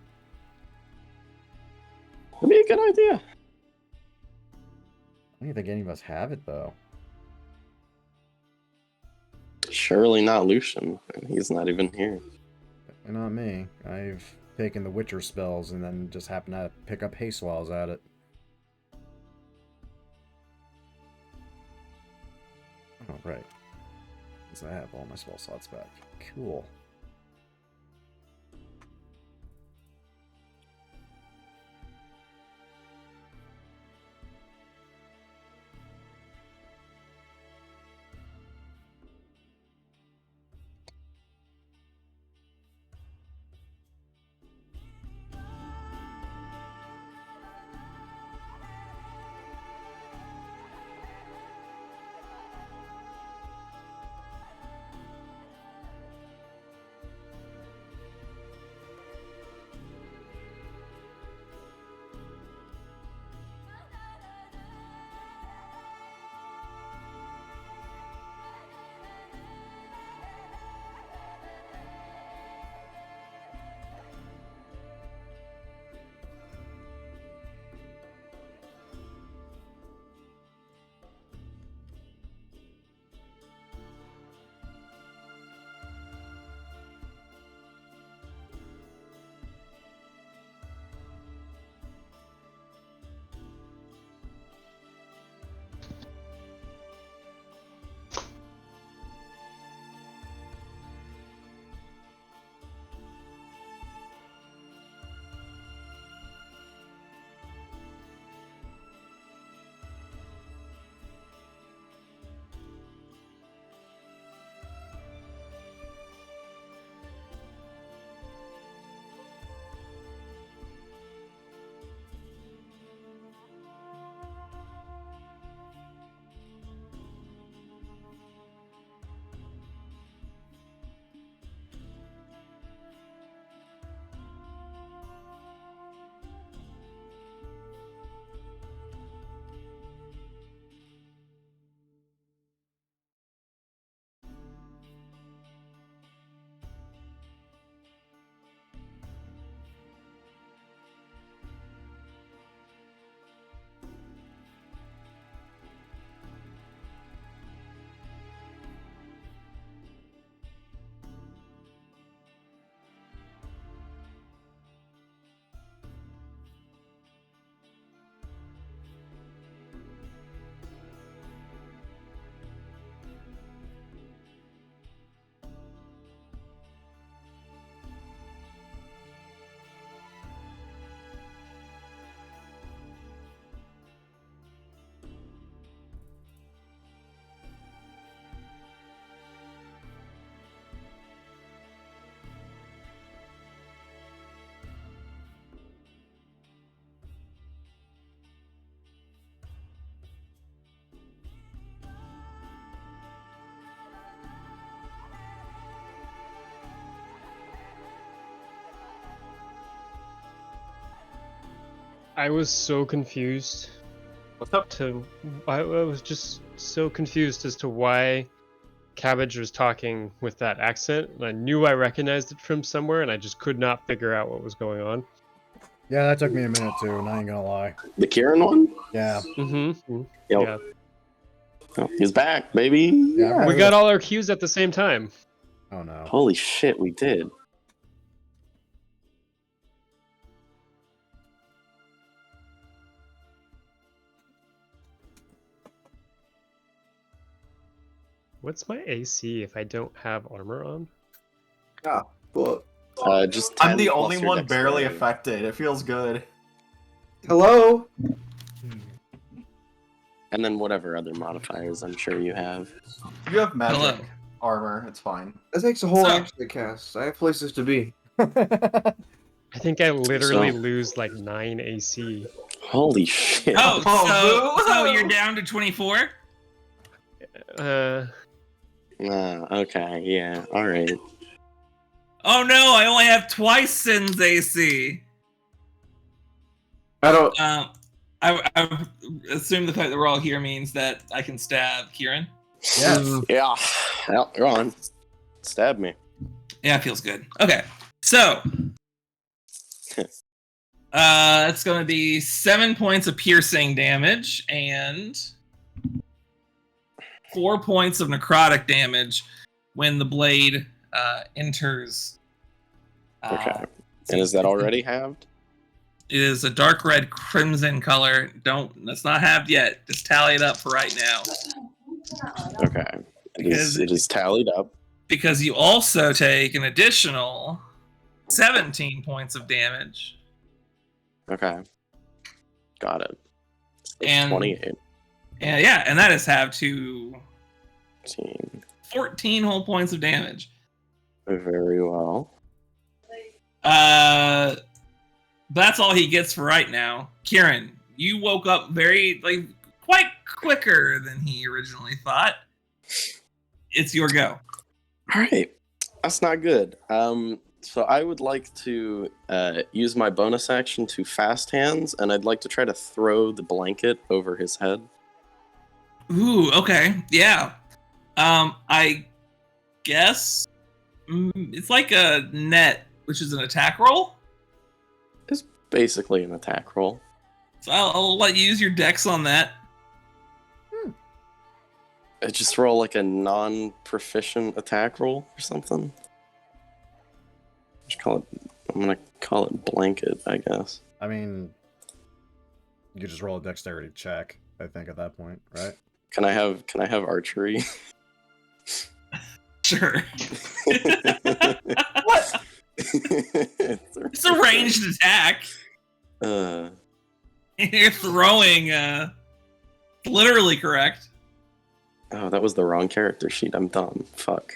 That'd be a good idea. I don't think any of us have it though. Surely not Lucian, and he's not even here. And not me. I've taken the Witcher spells and then just happened to pick up haste while I was at it. Oh, right. Because I have all my spell slots back. Cool. I was so confused. What's up? I was just so confused as to why Cabbage was talking with that accent. And I knew I recognized it from somewhere, and I just could not figure out what was going on. Yeah, that took me a minute too, not even gonna lie. The Kieran one? Yeah. Mm-hmm. Yep. Yeah. Oh, he's back, baby. Yeah. We got all our cues at the same time. Oh no. Holy shit, we did. What's my AC if I don't have armor on? Well, Just I'm 10 the plus only your one barely dexterity. affected. It feels good. hello? And then whatever other modifiers I'm sure you have. You have magic Hello. armor. It's fine. That takes a whole So- action to cast. I have places to be. I think I literally So- lose like 9 AC. Holy shit. Oh, boo. so you're down to 24? Okay, yeah, alright. Oh no, I only have twice Sin's AC. I don't. I assume the fact that we're all here means that I can stab Kieran. Yes. Yeah, well, go on. Stab me. Yeah, it feels good. Okay, so it's going to be 7 points of piercing damage and 4 points of necrotic damage when the blade enters. Okay. And is that already halved? It is a dark red crimson color. That's not halved yet. Just tally it up for right now. Okay. It is tallied up. Because you also take an additional 17 points of damage. Okay. Got it. So And- 28. And yeah, and that is halved to 18. 14 whole points of damage. Very well. That's all he gets for right now. Kieran, you woke up quite quicker than he originally thought. It's your go. Alright. That's not good. So I would like to use my bonus action to fast hands, and I'd like to try to throw the blanket over his head. Ooh, okay. Yeah. I guess it's like a net, which is an attack roll. It's basically an attack roll. So I'll let you use your dex on that. I just roll like a non-proficient attack roll or something. I'm gonna call it blanket, I guess. I mean, you just roll a dexterity check, I think, at that point, right? Can I have archery? Sure. What? It's a ranged attack. You're throwing, literally correct. Oh, that was the wrong character sheet. I'm dumb. Fuck.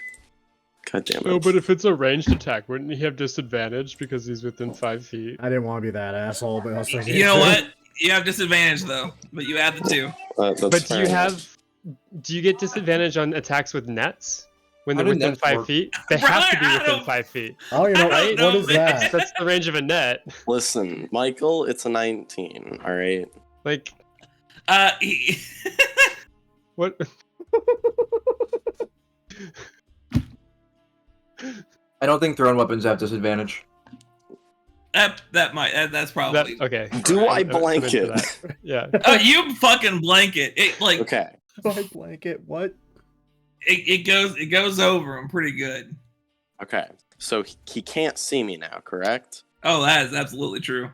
God damn it. Oh, but if it's a ranged attack, wouldn't he have disadvantage because he's within 5 feet? I didn't want to be that asshole, but also You know what? You have disadvantage though, but you add the 2. That's But fair. do you get disadvantage on attacks with nets when How they're do within nets 5 work? feet? They have to be I within don't- 5 feet. Oh, you know, I don't what know, is man. that? That's the range of a net. Listen, Michael, it's a 19, alright? Like, He- what? I don't think thrown weapons have disadvantage. that's probably. Okay. Do I was put into blanket? that. Yeah. Oh, you fucking blanket! It like Okay. My blanket, what? it goes over him pretty good. Okay. So he can't see me now, correct? Oh, that is absolutely true.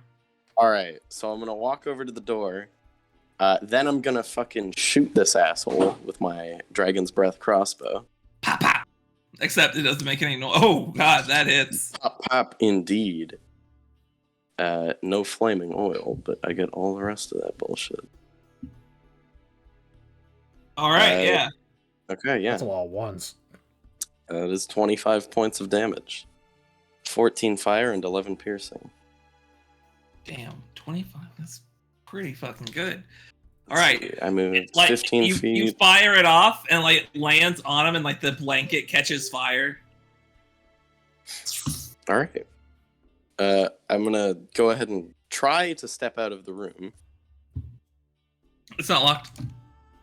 Alright, so I'm gonna walk over to the door. Then I'm gonna fucking shoot this asshole with my Dragon's Breath crossbow. Pop pop. Except it doesn't make any noise. Oh god, that hits. Pop, pop, indeed. No flaming oil, but I get all the rest of that bullshit. All right, Uh, yeah. Okay, yeah. That's a lot of ones. That is 25 points of damage. 14 fire and 11 piercing. Damn, 25. That's pretty fucking good. All right. I moved Like 15 you feet. fire it off and like lands on him and like the blanket catches fire. Alright. I'm gonna go ahead and try to step out of the room. It's not locked.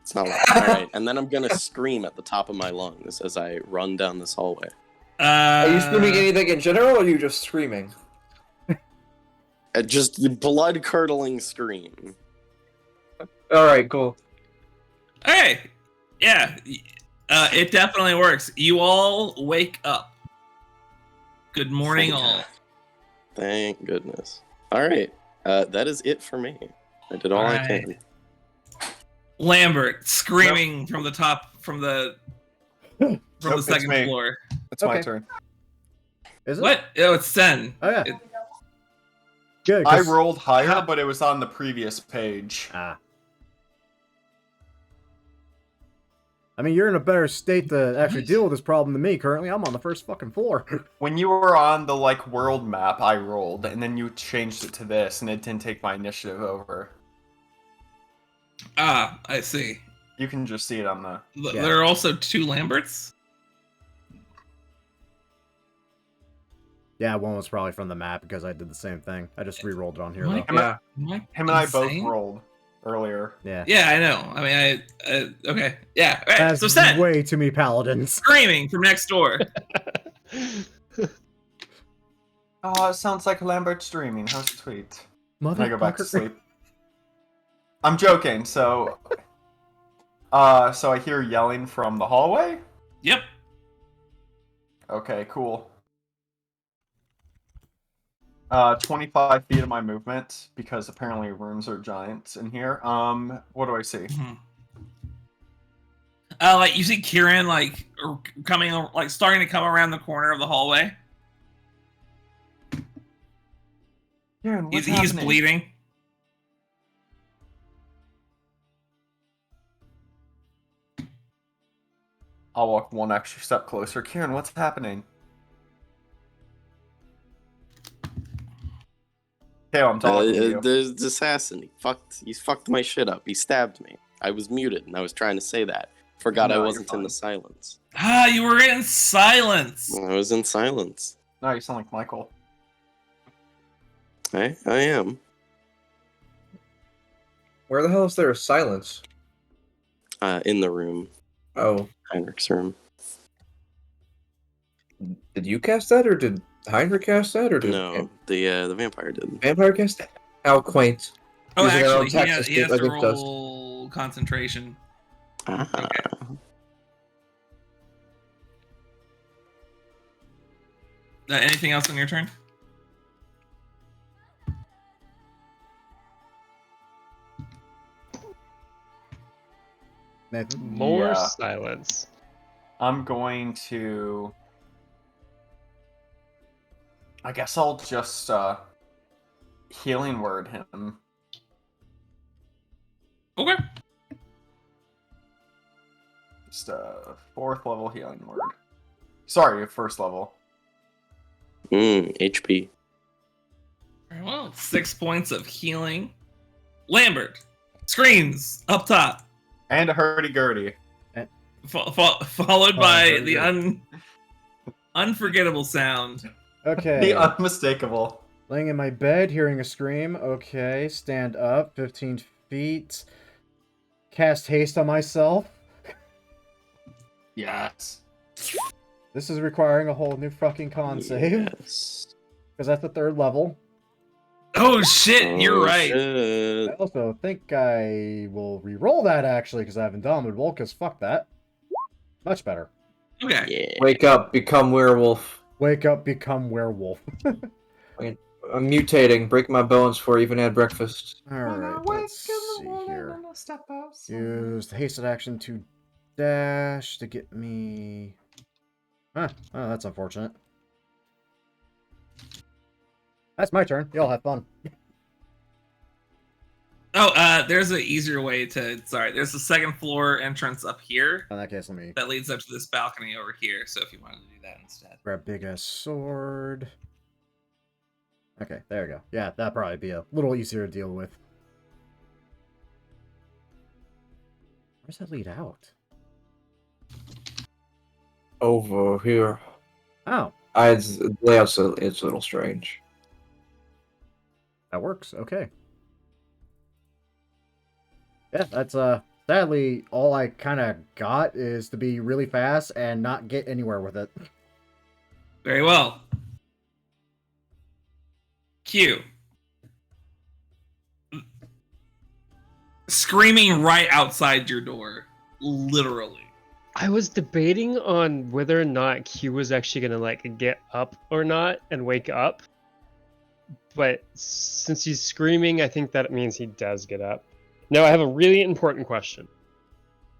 It's not locked. All right, and then I'm gonna scream at the top of my lungs as I run down this hallway. Are you screaming anything in general, or are you just screaming? Just the blood-curdling scream. Alright, cool. Okay. Yeah. It definitely works. You all wake up. Good morning, all. Thank goodness. All right, that is it for me. I did all I can. Lambert screaming from the top, from the second me. floor. It's my Okay. turn. Is it? What? Oh, it's Sen. Oh, yeah. It- Good. I 'cause- rolled higher, How- but it was on the previous page. Ah. I mean, you're in a better state to actually deal with this problem than me currently. I'm on the first fucking floor. When you were on the world map, I rolled, and then you changed it to this, and it didn't take my initiative over. Ah, I see. You can just see it on the. Yeah. There are also 2 Lamberts. Yeah, one was probably from the map because I did the same thing. I just re-rolled it on here, What? though. Yeah. Him and I both Insane? rolled earlier. Yeah. Yeah, I know. I mean, okay. Yeah. All right. That's So Sen way too many paladins. screaming from next door. Oh, it sounds like Lambert streaming. How sweet. Mother I go back to sleep. I'm joking. So I hear yelling from the hallway. Yep. Okay, cool. 25 feet of my movement because apparently rooms are giants in here. What do I see? Mhm. Like you see Kieran coming, starting to come around the corner of the hallway. Kieran, what's He's happening? bleeding. I'll walk one extra step closer. Kieran, what's happening? Okay, I'm talking to you. There's the assassin. He fucked my shit up. He stabbed me. I was muted, and I was trying to say that. Forgot No, I you're wasn't in fine. the silence. Ah, you were in silence. I was in silence. No, you sound like Michael. I am. Where the hell is there silence? In the room. Oh. Heinrich's room. Did you cast that, or did Heinrich cast that, or did No, the vampire did. Vampire cast that? How quaint. Oh, Using our own actually, Texas he has I to think does. roll concentration. Ah. Anything else on your turn? Nathan? More Yeah. silence. I'm going to. I guess I'll just healing word him. Okay. Just a 4th level healing word. Sorry, 1st level. HP. Very well. 6 points of healing. Lambert screams up top, And a hurdy-gurdy. followed by very the good. unforgettable sound. Okay. The unmistakable. Laying in my bed, hearing a scream. Okay, stand up, 15 feet. Cast haste on myself. Yes. This is requiring a whole new fucking con save. Yes. Because that's the 3rd level. Oh shit! You're Oh, right. I shit. also think I will re-roll that, actually, because I have Indomitable, because fuck that. Much better. Okay. Yeah. Wake up, become werewolf. Wake up, become werewolf. I'm mutating, break my bones before I even had breakfast. Alright, let's see here. Use the hasted action to dash to get me... Huh. Oh, that's unfortunate. That's my turn. Y'all have fun. Oh, there's an easier way to. Sorry, there's a 2nd floor entrance up here In that case, let me that leads up to this balcony over here. So if you wanted to do that instead. grab big-ass sword. Okay, there we go. Yeah, that'd probably be a little easier to deal with. Where's that lead out? Over here. Oh. It's a little strange. That works. Okay. Yeah, that's sadly all I kind of got is to be really fast and not get anywhere with it. Very well. Q. Screaming right outside your door. Literally. I was debating on whether or not Q was actually gonna like get up or not and wake up. But since he's screaming, I think that means he does get up. Now I have a really important question.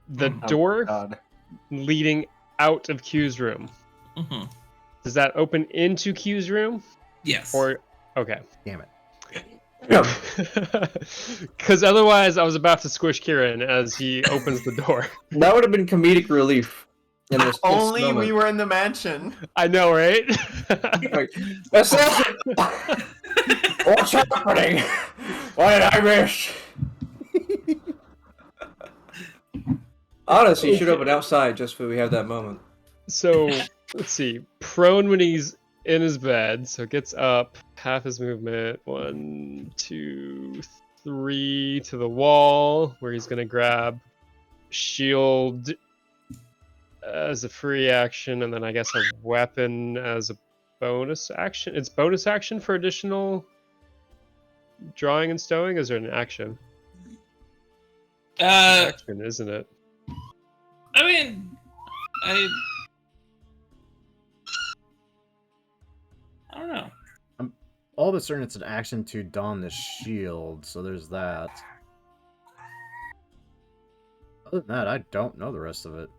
The door God. leading out of Q's room, Mm-hmm. does that open into Q's room? Yes. Or okay. Damn it. Because otherwise I was about to squish Kieran as he opens the door. That would have been comedic relief. In this Only moment. we were in the mansion. I know, right? Like, assassin! What's happening? What did I miss? Honestly, you should open outside just so we have that moment. So let's see. Prone when he's in his bed, so gets up, half his movement, 1, 2, 3 to the wall, where he's gonna grab shield as a free action, and then I guess a weapon as a bonus action. It's bonus action for additional drawing and stowing. Is there an action? Action, isn't it? I mean, I don't know. I'm all but certain it's an action to don the shield, so there's that. Other than that, I don't know the rest of it.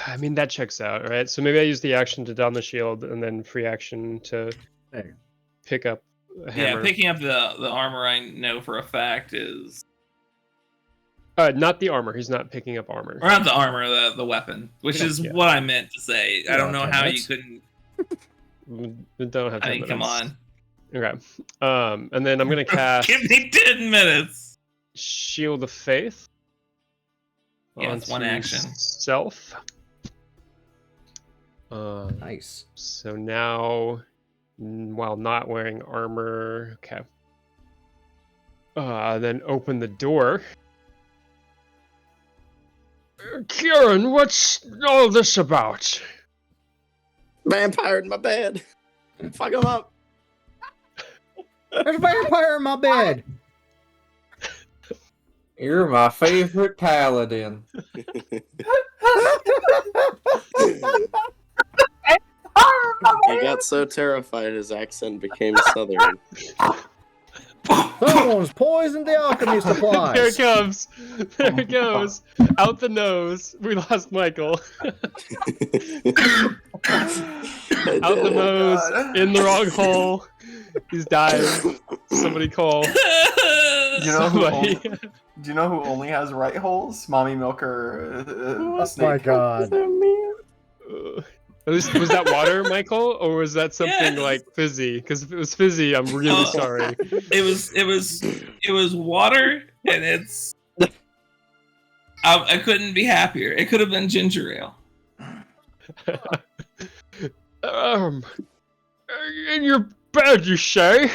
I mean, that checks out, right? So maybe I use the action to don the shield, and then free action to Hey, pick up a hammer. Yeah, picking up the armor I know for a fact is... Not the armor. He's not picking up armor. Or not the armor, the weapon. Which is Yeah. what I meant to say. I don't know 10 how minutes. you couldn't... We don't have 10 I mean, come minutes. on. Okay. And then I'm gonna cast Give me 10 minutes! Shield of Faith. Yeah, it's one onto action. Self. nice. So now, while not wearing armor, okay. Then open the door. Kieran, what's all this about? Vampire in my bed. Fuck him up. There's a vampire in my bed! You're my favorite paladin. He got so terrified his accent became southern. Someone's poisoned the alchemy supplies! Here it comes. There it goes. Out the nose. We lost Michael. Out the nose. God. In the wrong hole. He's dying. Somebody call. You know who Somebody. only, do you know who only has right holes? Mommy Milker. Oh my Snake. god. Was that water, Michael, or was that something Yes. like fizzy? Because if it was fizzy, I'm really Oh. sorry. It was water, and it's... I couldn't be happier. It could have been ginger ale. In your bed, you say?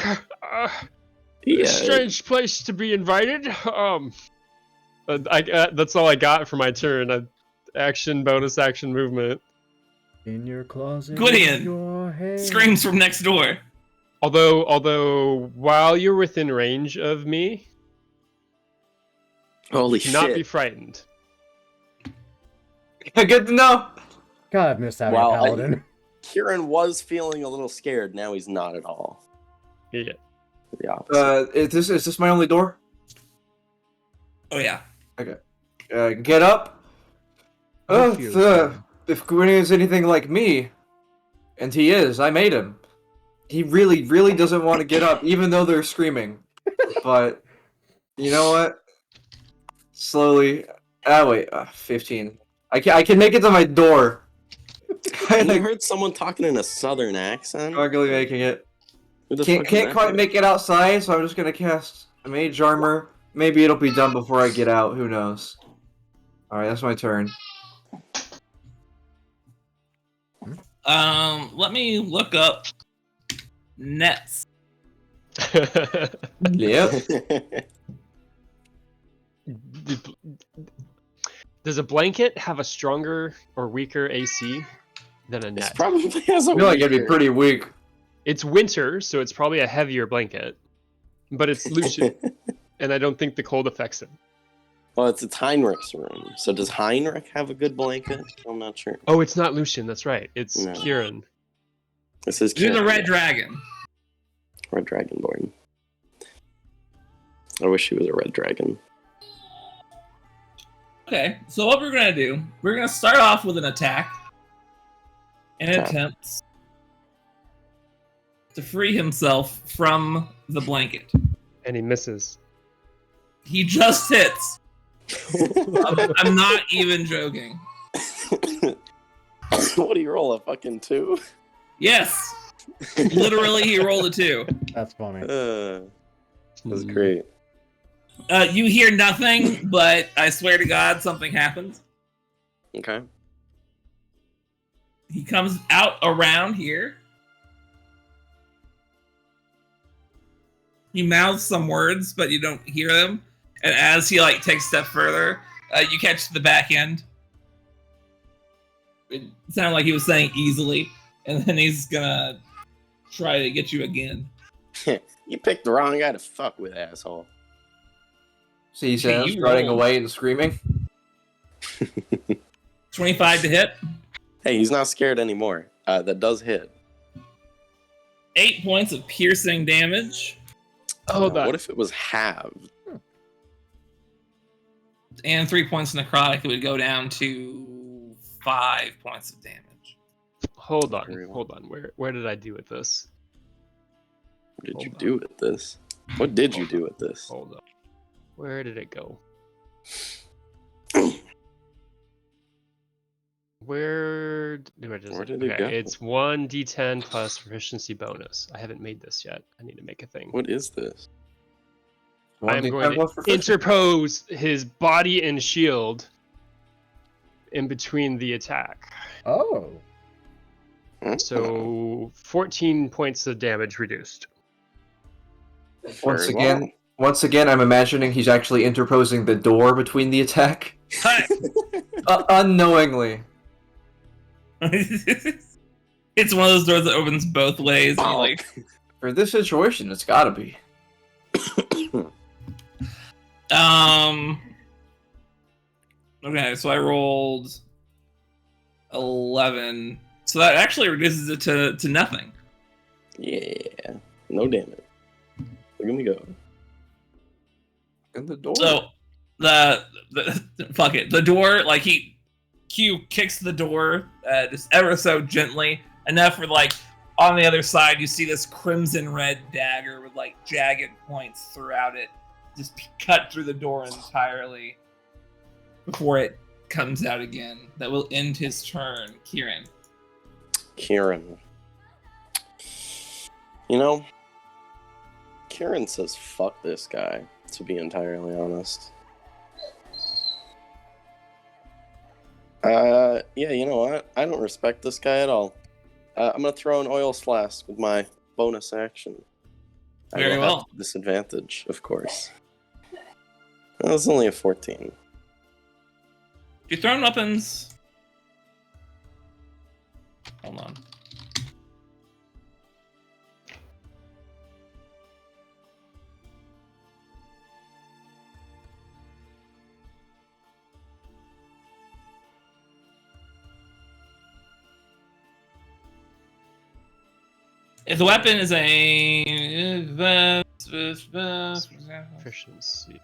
Yeah, Strange place to be invited. That's all I got for my turn. Action, bonus action, movement. In your closet. Gwydion with your head. Screams from next door. Although, while you're within range of me, holy do not shit. be frightened. Good to know. God, I've missed having Wow, a paladin. Kieran was feeling a little scared. Now he's not at all. Yeah. The opposite. Is this my only door? Oh yeah. Get up. How do you feel, If Gwydion is anything like me, and he is, I made him. He really, really doesn't want to get up, even though they're screaming. But you know what? Slowly. Wait. 15. I can make it to my door. You I'm heard someone talking in a southern accent? struggling making it. Who the Can't fuck is that? quite make it outside, so I'm just gonna cast mage armor. Maybe it'll be done before I get out. Who knows? All right, that's my turn. Let me look up nets Yep. Does a blanket have a stronger or weaker AC than a It net? probably has a I feel like it'd be weaker- pretty weak. It's winter, so it's probably a heavier blanket, but it's Lucian, and I don't think the cold affects him. Well, it's Heinrich's room. So does Heinrich have a good blanket? I'm not sure. Oh, it's not Lucian. That's right. It's No. Kieran. This is You're the Kieran, red dragon. Red Dragonborn. I wish he was a red dragon. Okay, so what we're gonna do, we're gonna start off with an attack. And Attack. attempts to free himself from the blanket. And he misses. He just hits. I'm not even joking. What do you roll, a fucking 2? Yes. Literally, he rolled a 2. That's funny. That's great. You hear nothing, but I swear to God, something happens. Okay. He comes out around here. He mouths some words, but you don't hear them. And as he takes a step further, you catch the back end. It sounded like he was saying easily, and then he's gonna try to get you again. You picked the wrong guy to fuck with, asshole. See Okay, Sam's you running roll. away and screaming. 25 to hit. Hey, he's not scared anymore. That does hit. 8 points of piercing damage. Hold on. What if it was halved? And 3 points necrotic. It would go down to 5 points of damage. Hold on. Very well. Hold on. Where did I do with this? What did you Hold do with this? What did you Hold do with this? Hold on. Where did it go? Where did it go? It's 1d10 plus proficiency bonus. I haven't made this yet. I need to make a thing. What is this? I'm going to interpose his body and shield in between the attack. Oh. So 14 points of damage reduced. Once Very again, well. once again, I'm imagining he's actually interposing the door between the attack. Unknowingly. It's one of those doors that opens both ways. And you For this situation, it's gotta be. Okay, so I rolled 11. So that actually reduces it to nothing. Yeah, no damage. Look at me go. In the door. So the fuck it. The door, Q kicks the door just ever so gently enough for on the other side you see this crimson red dagger with jagged points throughout it just cut through the door entirely before it comes out again. That will end his turn. Kieran. Kieran. You know, Kieran says fuck this guy, to be entirely honest. Yeah, you know what? I don't respect this guy at all. I'm gonna throw an oil flask with my bonus action. Very I will well. have disadvantage, of course. That was only a 14. Your thrown weapons. Hold on. If the weapon is a Proficiency.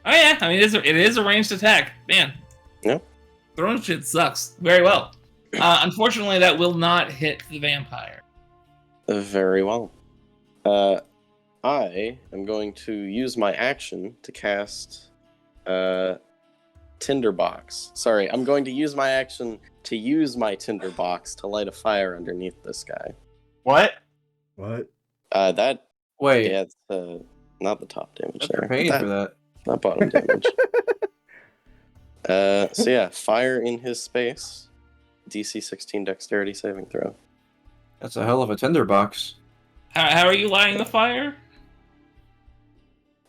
oh yeah, I mean it is a ranged attack, man. Yeah. Throwing shit sucks. Very well. Unfortunately, that will not hit the vampire. Very well. I am going to use my action to cast Tinderbox. Sorry, I'm going to use my action to use my Tinderbox to light a fire underneath this guy. What? What? That Wait, yeah, it's not the top damage you're there. paying for that. Not bottom damage. So yeah, fire in his space. DC 16 dexterity saving throw. That's a hell of a tinderbox. How are you lighting the fire?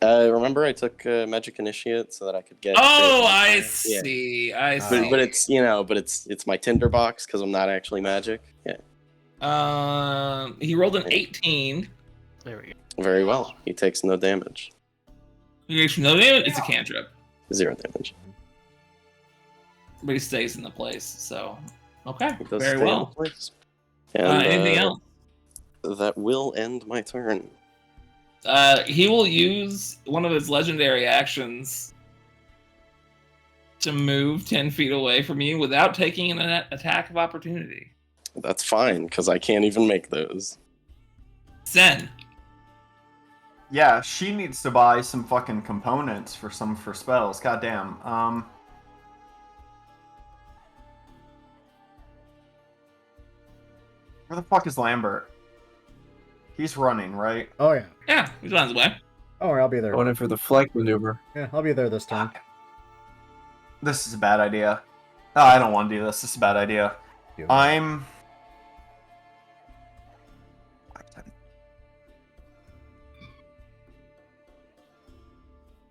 Remember I took Magic Initiate so that I could get. Oh, I Yeah. see. I see. But it's it's my tinderbox because I'm not actually magic. Yeah. He rolled an 18. There we go. Very well. He takes no damage. He takes no damage. It's a cantrip, 0 damage. but he stays in the place. So, okay, He does very stay in well. place. And, Anything else? That will end my turn. He will use one of his legendary actions to move 10 feet away from you without taking an attack of opportunity. That's fine because I can't even make those. Sen. Yeah, she needs to buy some fucking components for spells. Goddamn. Where the fuck is Lambert? He's running, right? Oh, yeah. Yeah, he's on his way. Oh, I'll be there. Going in for the flank maneuver. Yeah, I'll be there this time. This is a bad idea. Oh, I don't want to do this. This is a bad idea. Yeah. I'm...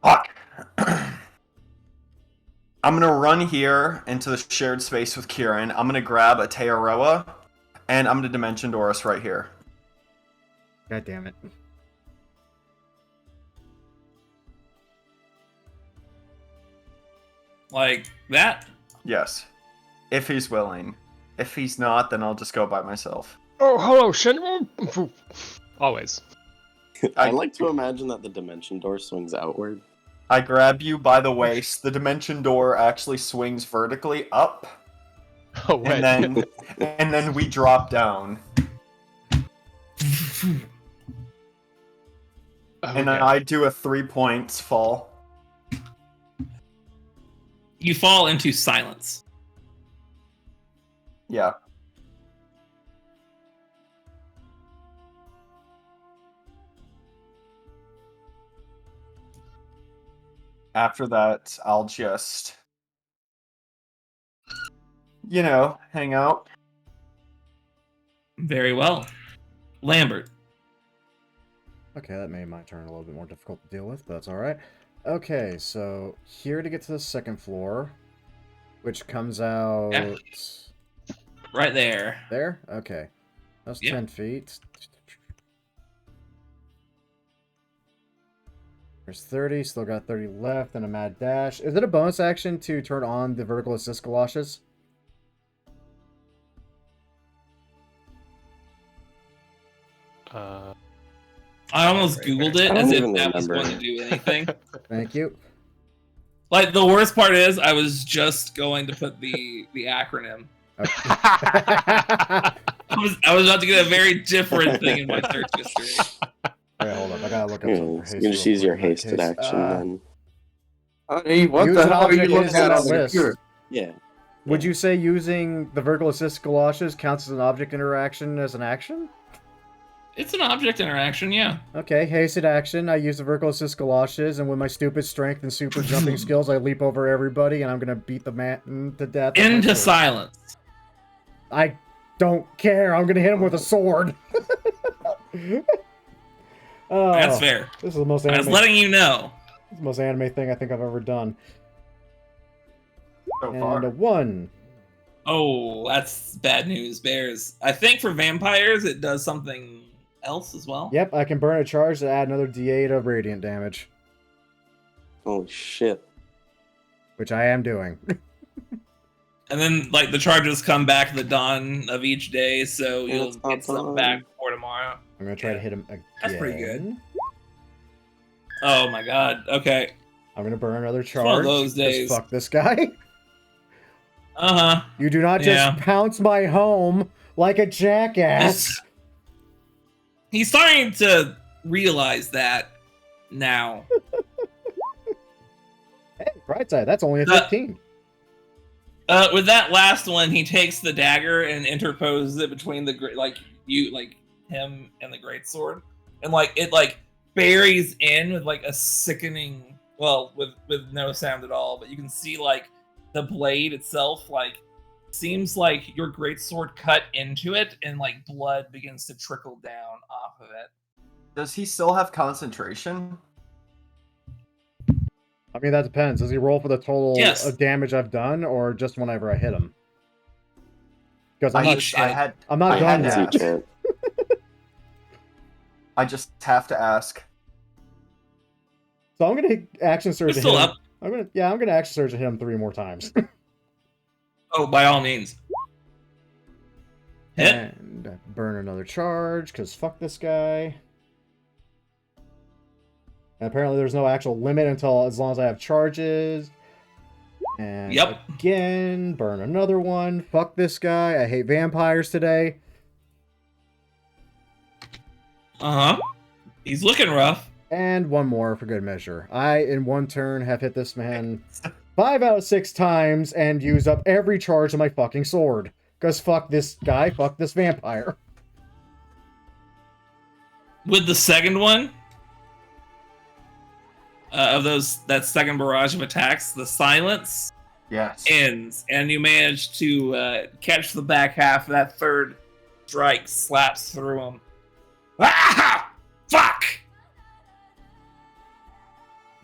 Fuck. I'm gonna run here into the shared space with Kieran. I'm gonna grab a Tearoa, and I'm gonna Dimension Doris right here. God damn it. Like that? Yes. If he's willing. If he's not, then I'll just go by myself. Oh, hello, Shen. Always. I like to imagine that the dimension door swings outward. I grab you by the waist. The dimension door actually swings vertically up, Oh, wait. and then we drop down. And Okay. I do a 3 points fall. You fall into silence. Yeah. After that, I'll just, hang out. Very well. Lambert. Okay, that made my turn a little bit more difficult to deal with, but that's alright. Okay, so here to get to the second floor, which comes out... Yeah. Right there. There? Okay. That's Yeah. 10 feet. There's 30, still got 30 left, and a mad dash. Is it a bonus action to turn on the vertical assist galoshes? I almost Googled it I as don't if even that was remember. going to do anything. Thank you. Like, the worst part is, I was just going to put the acronym. Okay. I was about to get a very different thing in my search history. Wait, hold up. I gotta look up Yeah, something for you haste. can real just use quick your in that hasted case. action then. Honey, what Use the an hell are you object looking is at on on the the list. computer? Yeah. Would you say using the vertical assist galoshes counts as an object interaction as an action? It's an object interaction, yeah. Okay, hasted action. I use the vertical assist galoshes, and with my stupid strength and super jumping skills, I leap over everybody, and I'm gonna beat the man to death. with my Into sword. silence. I don't care. I'm gonna hit him with a sword. Oh, That's fair. This is the most I was anime. letting you know. This is the most anime thing I think I've ever done. So And far. a 1. Oh, that's bad news, Bears. I think for vampires, it does something else as well. Yep, I can burn a charge to add another D8 of radiant damage, Holy shit. which I am doing. And then, like, the charges come back at the dawn of each day, so Yeah, you'll it's not get some done. back before tomorrow. I'm gonna try to hit him again. That's pretty good. Oh my god. Okay. I'm gonna burn another charge. one of those 'cause days. Fuck this guy. Uh-huh. You do not just Yeah. pounce my home like a jackass. He's starting to realize that now. Hey, bright side, that's only a Uh, 15. With that last one, he takes the dagger and interposes it between the him and the greatsword, and it buries in with like a sickening, with no sound at all, but you can see like the blade itself like seems like your greatsword cut into it, and like blood begins to trickle down off of it. Does he still have concentration? I mean, that depends. Does he roll for the total Yes. of damage I've done, or just whenever I hit him? Because I'm I not had I'm not I done had yet. to Can't. I just have to ask. So I'm gonna action surge It's at still him. up. I'm gonna action surge at him 3 more times. Oh, by all means. Hit. And burn another charge, because fuck this guy. And apparently there's no actual limit until as long as I have charges. And Yep. again, burn another one. Fuck this guy. I hate vampires today. Uh-huh. He's looking rough. And one more for good measure. I, in one turn, have hit this man 5 out of 6 times and used up every charge of my fucking sword. Because fuck this guy, fuck this vampire. With the second one of that second barrage of attacks, the silence Yes. ends, and you manage to catch the back half of that third strike, slaps through him. Ah! Fuck!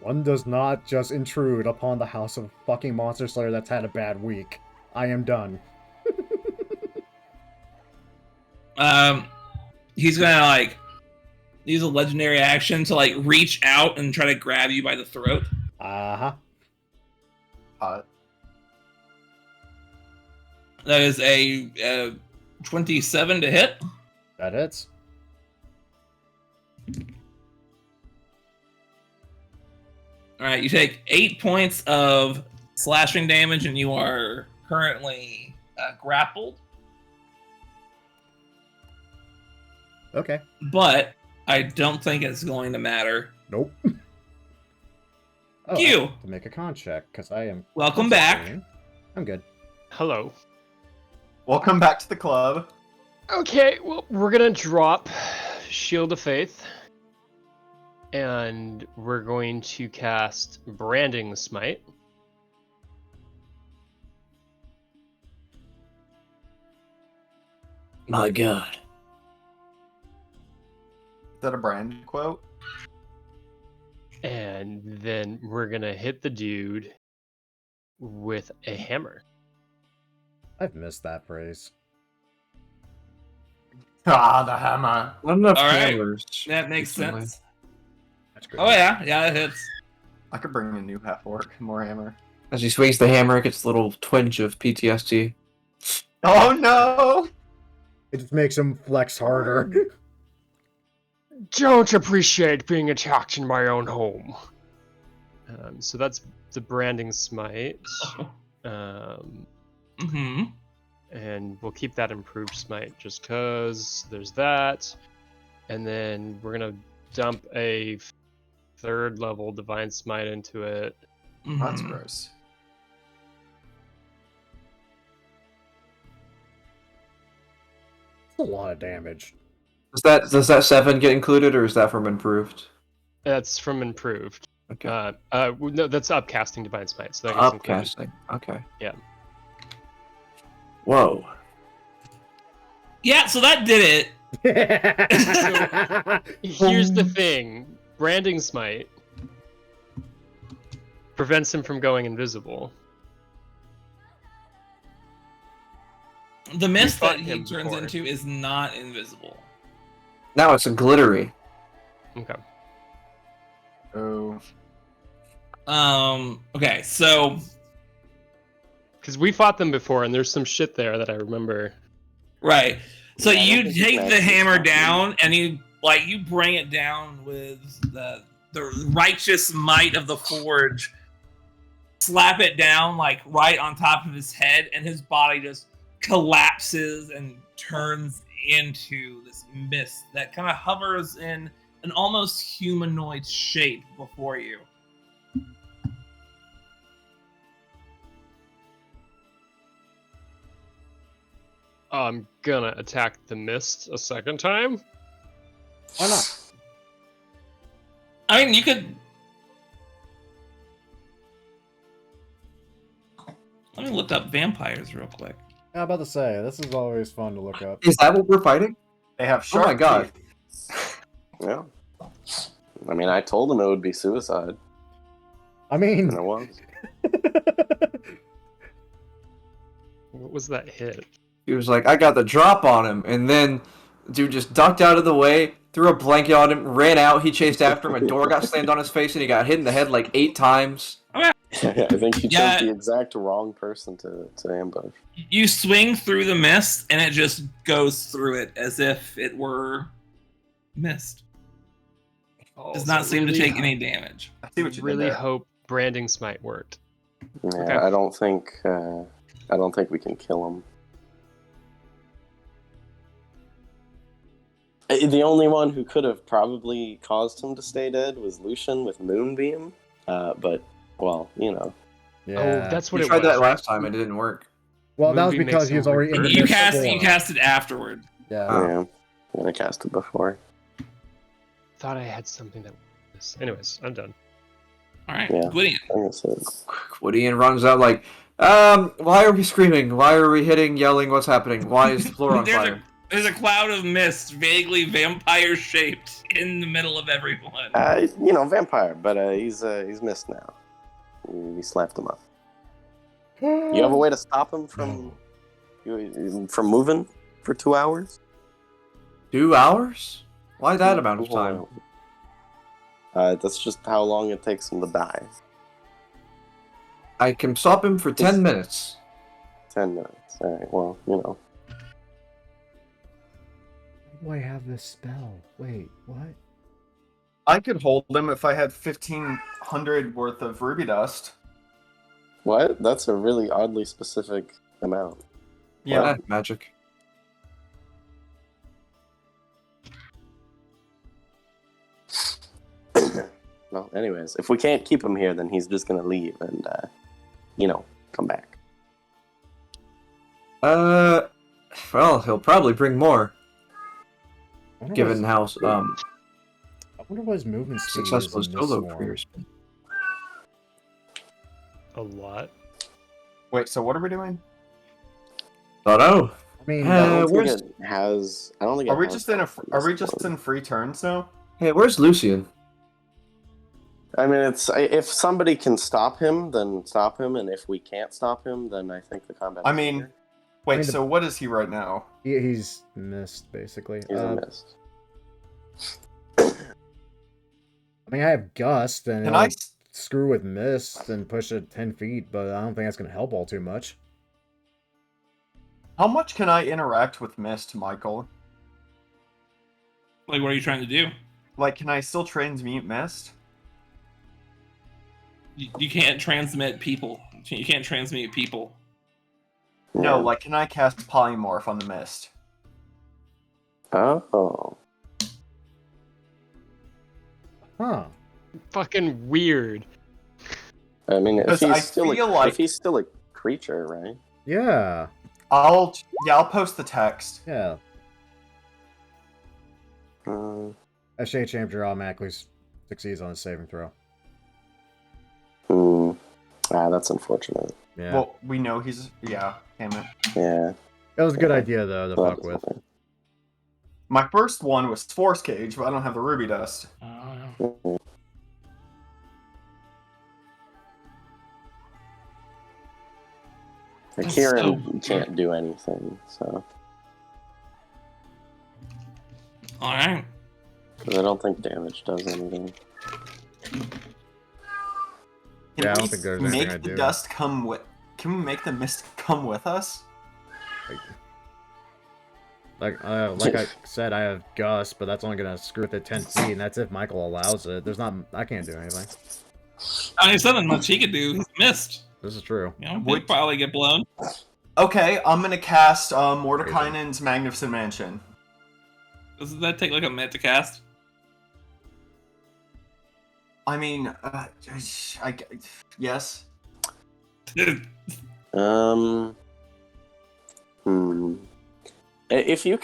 One does not just intrude upon the house of a fucking monster slayer that's had a bad week. I am done. He's gonna like use a legendary action to like reach out and try to grab you by the throat. Uh-huh. That is a 27 to hit. That hits. All right, you take 8 points of slashing damage, and you are currently grappled. Okay. But I don't think it's going to matter. Nope. Oh, I You. have to make a con check, because I am... Welcome back. I'm good. Hello. Welcome back to the club. Okay, well, we're gonna drop Shield of Faith. And we're going to cast Branding Smite. My god. Is that a brand quote? And then we're gonna hit the dude with a hammer. I've missed that phrase. Ah, the hammer. Not enough All right. hammers. That makes recently. sense. That's great. Oh yeah, it hits. I could bring a new half orc, more hammer. As he swings the hammer, it gets a little twinge of PTSD. Oh no! It just makes him flex harder. Don't appreciate being attacked in my own home. So that's the Branding Smite. Mm-hmm. And we'll keep that improved smite just cause there's that. And then we're gonna dump a 3rd level divine smite into it. That's Mm-hmm. gross. It's a lot of damage. Does that 7 get included, or is that from improved? That's from improved. Okay. No, that's upcasting divine smite. So that gets included. Upcasting. Okay. Yeah. Whoa. Yeah, so that did it. Here's the thing: Branding Smite prevents him from going invisible. The mist fought that he him turns before. into is not invisible. Now it's a glittery. Okay. Oh. Okay, so Because we fought them before, and there's some shit there that I remember. right. So Yeah, I don't you think take it's the actually hammer smart. down, and you bring it down with the righteous might of the forge. Slap it down like right on top of his head, and his body just collapses and turns into this mist that kind of hovers in an almost humanoid shape before you. I'm gonna attack the mist a second time. Why not? I mean, you could. Let me look up vampires real quick. I'm about to say, this is always fun to look up. Is that what we're fighting? They have Oh sharp my god. teeth. Yeah. I mean, I told him it would be suicide, I mean, and it was. What was that hit? He was like, I got the drop on him, and then dude just ducked out of the way, threw a blanket on him, ran out, he chased after him, a door got slammed on his face, and he got hit in the head like 8 times. I think you Yeah. chose the exact wrong person to ambush. You swing through the mist, and it just goes through it as if it were mist. Does not seem to take any damage. I see what you really did there. hope branding smite worked. Yeah, Okay. I don't think we can kill him. The only one who could have probably caused him to stay dead was Lucian with Moonbeam, but well, you know. yeah. Oh, that's what We it tried was. that last time, and it didn't work. Well, that was Movie because makes he was him already in the revert. You mist cast form. it afterward. Yeah. Oh. Yeah, I cast it before. Thought I had something that was. Anyways, I'm done. All right, Yeah. Gwydion. I guess it- Woodian runs out like, why are we screaming? Why are we hitting, yelling? What's happening? Why is the floor on fire? There's a cloud of mist, vaguely vampire-shaped, in the middle of everyone. vampire, but he's missed now. We slapped him up. You have a way to stop him from moving for 2 hours? 2 hours? Why that amount of time? That's just how long it takes him to die. I can stop him for 10 minutes. 10 minutes. Alright, well, you know. Why do I have this spell? Wait, what? I could hold them if I had 1,500 worth of ruby dust. What? That's a really oddly specific amount. Yeah. Magic. Well, anyways, if we can't keep him here, then he's just gonna leave and, come back. Well, he'll probably bring more, I wonder given what his- how I wonder what his movement speed successful is his in this solo one. career's been. A lot. Wait, so what are we doing? Oh no. I mean, I don't think where's- it has. I don't think. Are it we has just in health are we this just one. in free turns now? Hey, where's Lucian? I mean, it's if somebody can stop him, then stop him, and if we can't stop him, then I think the combat. I is mean, easier. wait, mean, so what is he right now? he's missed, basically. He's a miss. I mean, I have Gust, and Can I'll I? screw with Mist and push it 10 feet, but I don't think that's going to help all too much. How much can I interact with Mist, Michael? Like, what are you trying to do? Like, can I still transmute Mist? You can't transmit people. You can't transmute people. No, Yeah. like, can I cast Polymorph on the Mist? Oh. Huh. Fucking weird. I mean, if Because he's I still feel like- if he's still a creature, right? Yeah. I'll post the text. Yeah. Uh, SH Champion automatically succeeds on a saving throw. that's unfortunate. Yeah. Well, we know he's damn it. Yeah. That was a good idea, though, to Well, fuck with. My first one was Force Cage, but I don't have the ruby dust. That's Kieran can't do anything, so All right. 'cause I don't think damage does anything. Can Yeah, I don't we think there's anything make I the do. dust come with? Can we make the mist come with us? Like I said, I have Gust, but that's only gonna screw with it 10 feet, and that's if Michael allows it. I can't do anything. I mean, there's nothing much he could do. He's missed. This is true. You know, Would- he'd probably get blown. Okay, I'm gonna cast Mordekainen's Magnificent Mansion. Doesn't that take like a minute to cast? I mean, yes. If you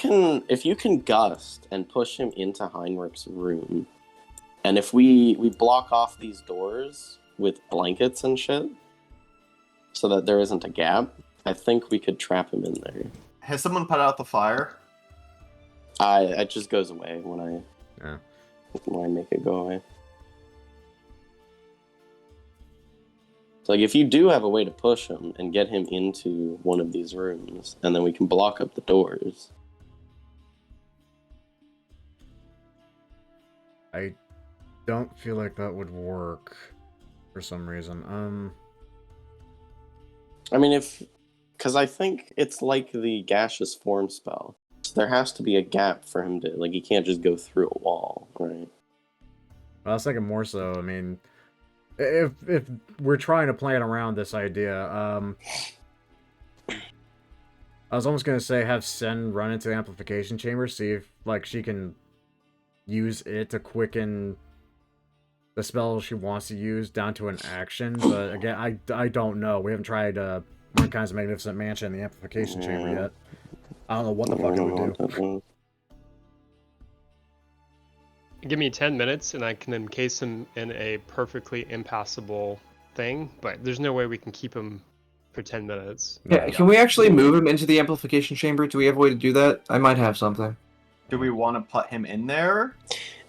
can gust and push him into Heinrich's room, and if we block off these doors with blankets and shit, so that there isn't a gap, I think we could trap him in there. Has someone put out the fire? It just goes away when Yeah. I make it go away. So, like, if you do have a way to push him and get him into one of these rooms, and then we can block up the doors. I don't feel like that would work for some reason. I mean, because I think it's like the gaseous form spell. So there has to be a gap for him to, like, he can't just go through a wall, right? I was thinking more so, I mean, if we're trying to plan around this idea, I was almost going to say have Sen run into the amplification chamber, see if, like, she can use it to quicken the spell she wants to use down to an action, but again, I don't know. We haven't tried One Kind's Magnificent Mansion in the amplification chamber yet. I don't know what the fuck it would do. Give me 10 minutes and I can encase him in a perfectly impassable thing, but there's no way we can keep him for 10 minutes. Yeah, can we actually move him into the amplification chamber? Do we have a way to do that? I might have something. Do we want to put him in there?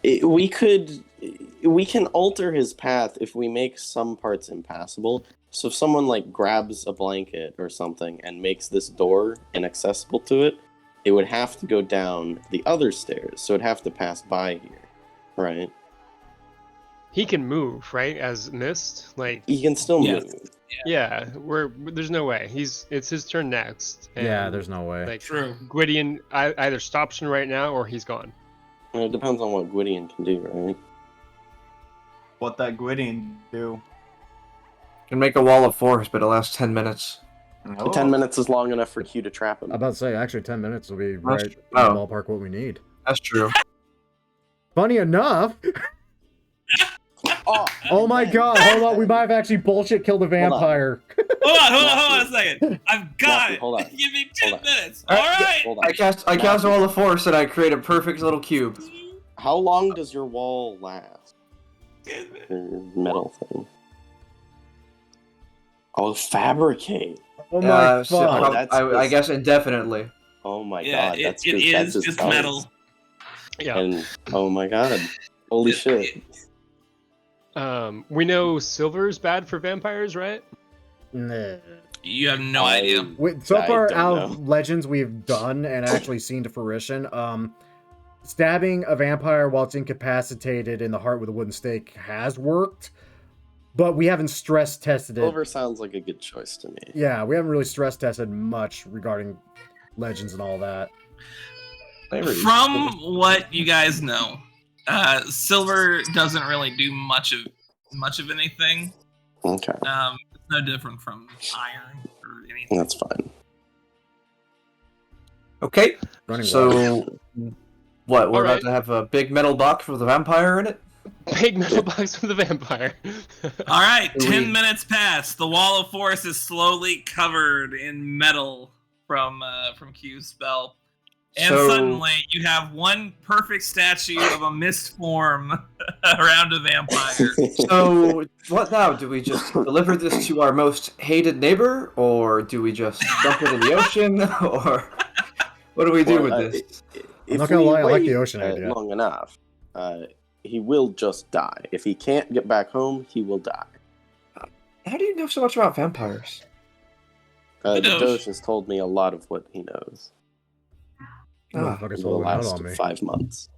We can alter his path if we make some parts impassable. So if someone, like, grabs a blanket or something and makes this door inaccessible to it, it would have to go down the other stairs, so it'd have to pass by here, right? He can move, right? As Mist, like He can still Yes. move. yeah, there's no way. It's his turn next. Yeah, and, there's no way. like True. Gwydion either stops him right now or he's gone. And it depends on what Gwydion can do, right? What that Gwydion do? Can make a wall of force, but it lasts 10 minutes. Oh. 10 minutes is long enough for Q to trap him. I'm about to say, actually, 10 minutes will be That's- right in the oh. ballpark what we need. That's true. Funny enough, oh my god, hold on, we might have actually bullshit killed a vampire. Hold on a second. I've got Matthew, it. hold on. Give me 10 Hold on. minutes. All All right, right. Hold on. I cast a wall of force and I create a perfect little cube. How long does your wall last? Your metal thing. Oh, fabricate. Oh my So fuck. that's I guess indefinitely. Oh my Yeah, god, it that's is just just bones. metal. Yeah. And oh my god, holy shit! We know silver's bad for vampires, right? Nah. You have no idea. So I far, don't out know. of legends we've done and actually seen to fruition, stabbing a vampire while it's incapacitated in the heart with a wooden stake has worked, but we haven't stress tested it. Silver sounds like a good choice to me. Yeah, we haven't really stress tested much regarding legends and all that. From what you guys know, silver doesn't really do much of anything. Okay, It's no different from iron or anything. that's fine. Okay, Running water. so what? We're Alright. about to have a big metal box with a vampire in it? Big metal box for the vampire. All right, Do 10 we- minutes pass. The wall of force is slowly covered in metal from Q's spell. And So- suddenly, you have one perfect statue of a mist form around a vampire. So what now? Do we just deliver this to our most hated neighbor, or do we just dump it in the ocean, or what do we do with this? If not gonna we lie, I like the wait, ocean idea. Long enough, he will just die. If he can't get back home, he will die. How do you know so much about vampires? The Doge. Doge has told me a lot of what he knows Ah, Motherfucker's for the holding out last on me. 5 months.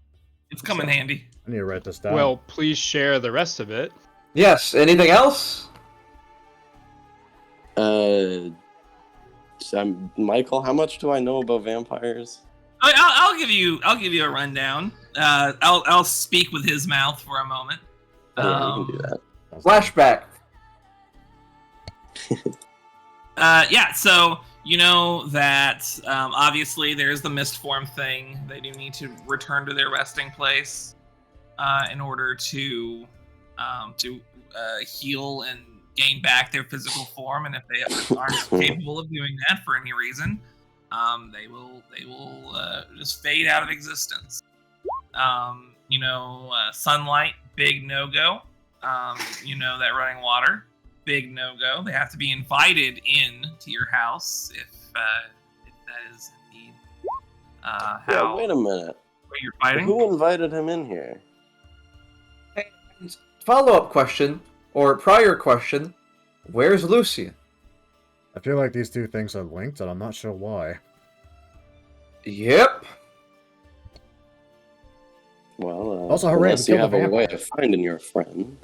It's coming handy. I need to write this down. Well, please share the rest of it. yes. Anything else? Michael, how much do I know about vampires? I'll give you a rundown. I'll speak with his mouth for a moment. Yeah, you can do that. Flashback. Yeah, so you know that obviously there's the mist form thing. They do need to return to their resting place in order to heal and gain back their physical form. And if they aren't capable of doing that for any reason, they will just fade out of existence. Sunlight, big no-go. That running water, big no-go. They have to be invited in to your house if that is indeed Yeah, how wait a minute. what you're fighting. Who invited him in here? And follow-up question, or prior question, where's Lucian? I feel like these two things are linked, and I'm not sure why. Yep. Well, Also, hooray, unless we you killed have a a way vampire. of finding your friend.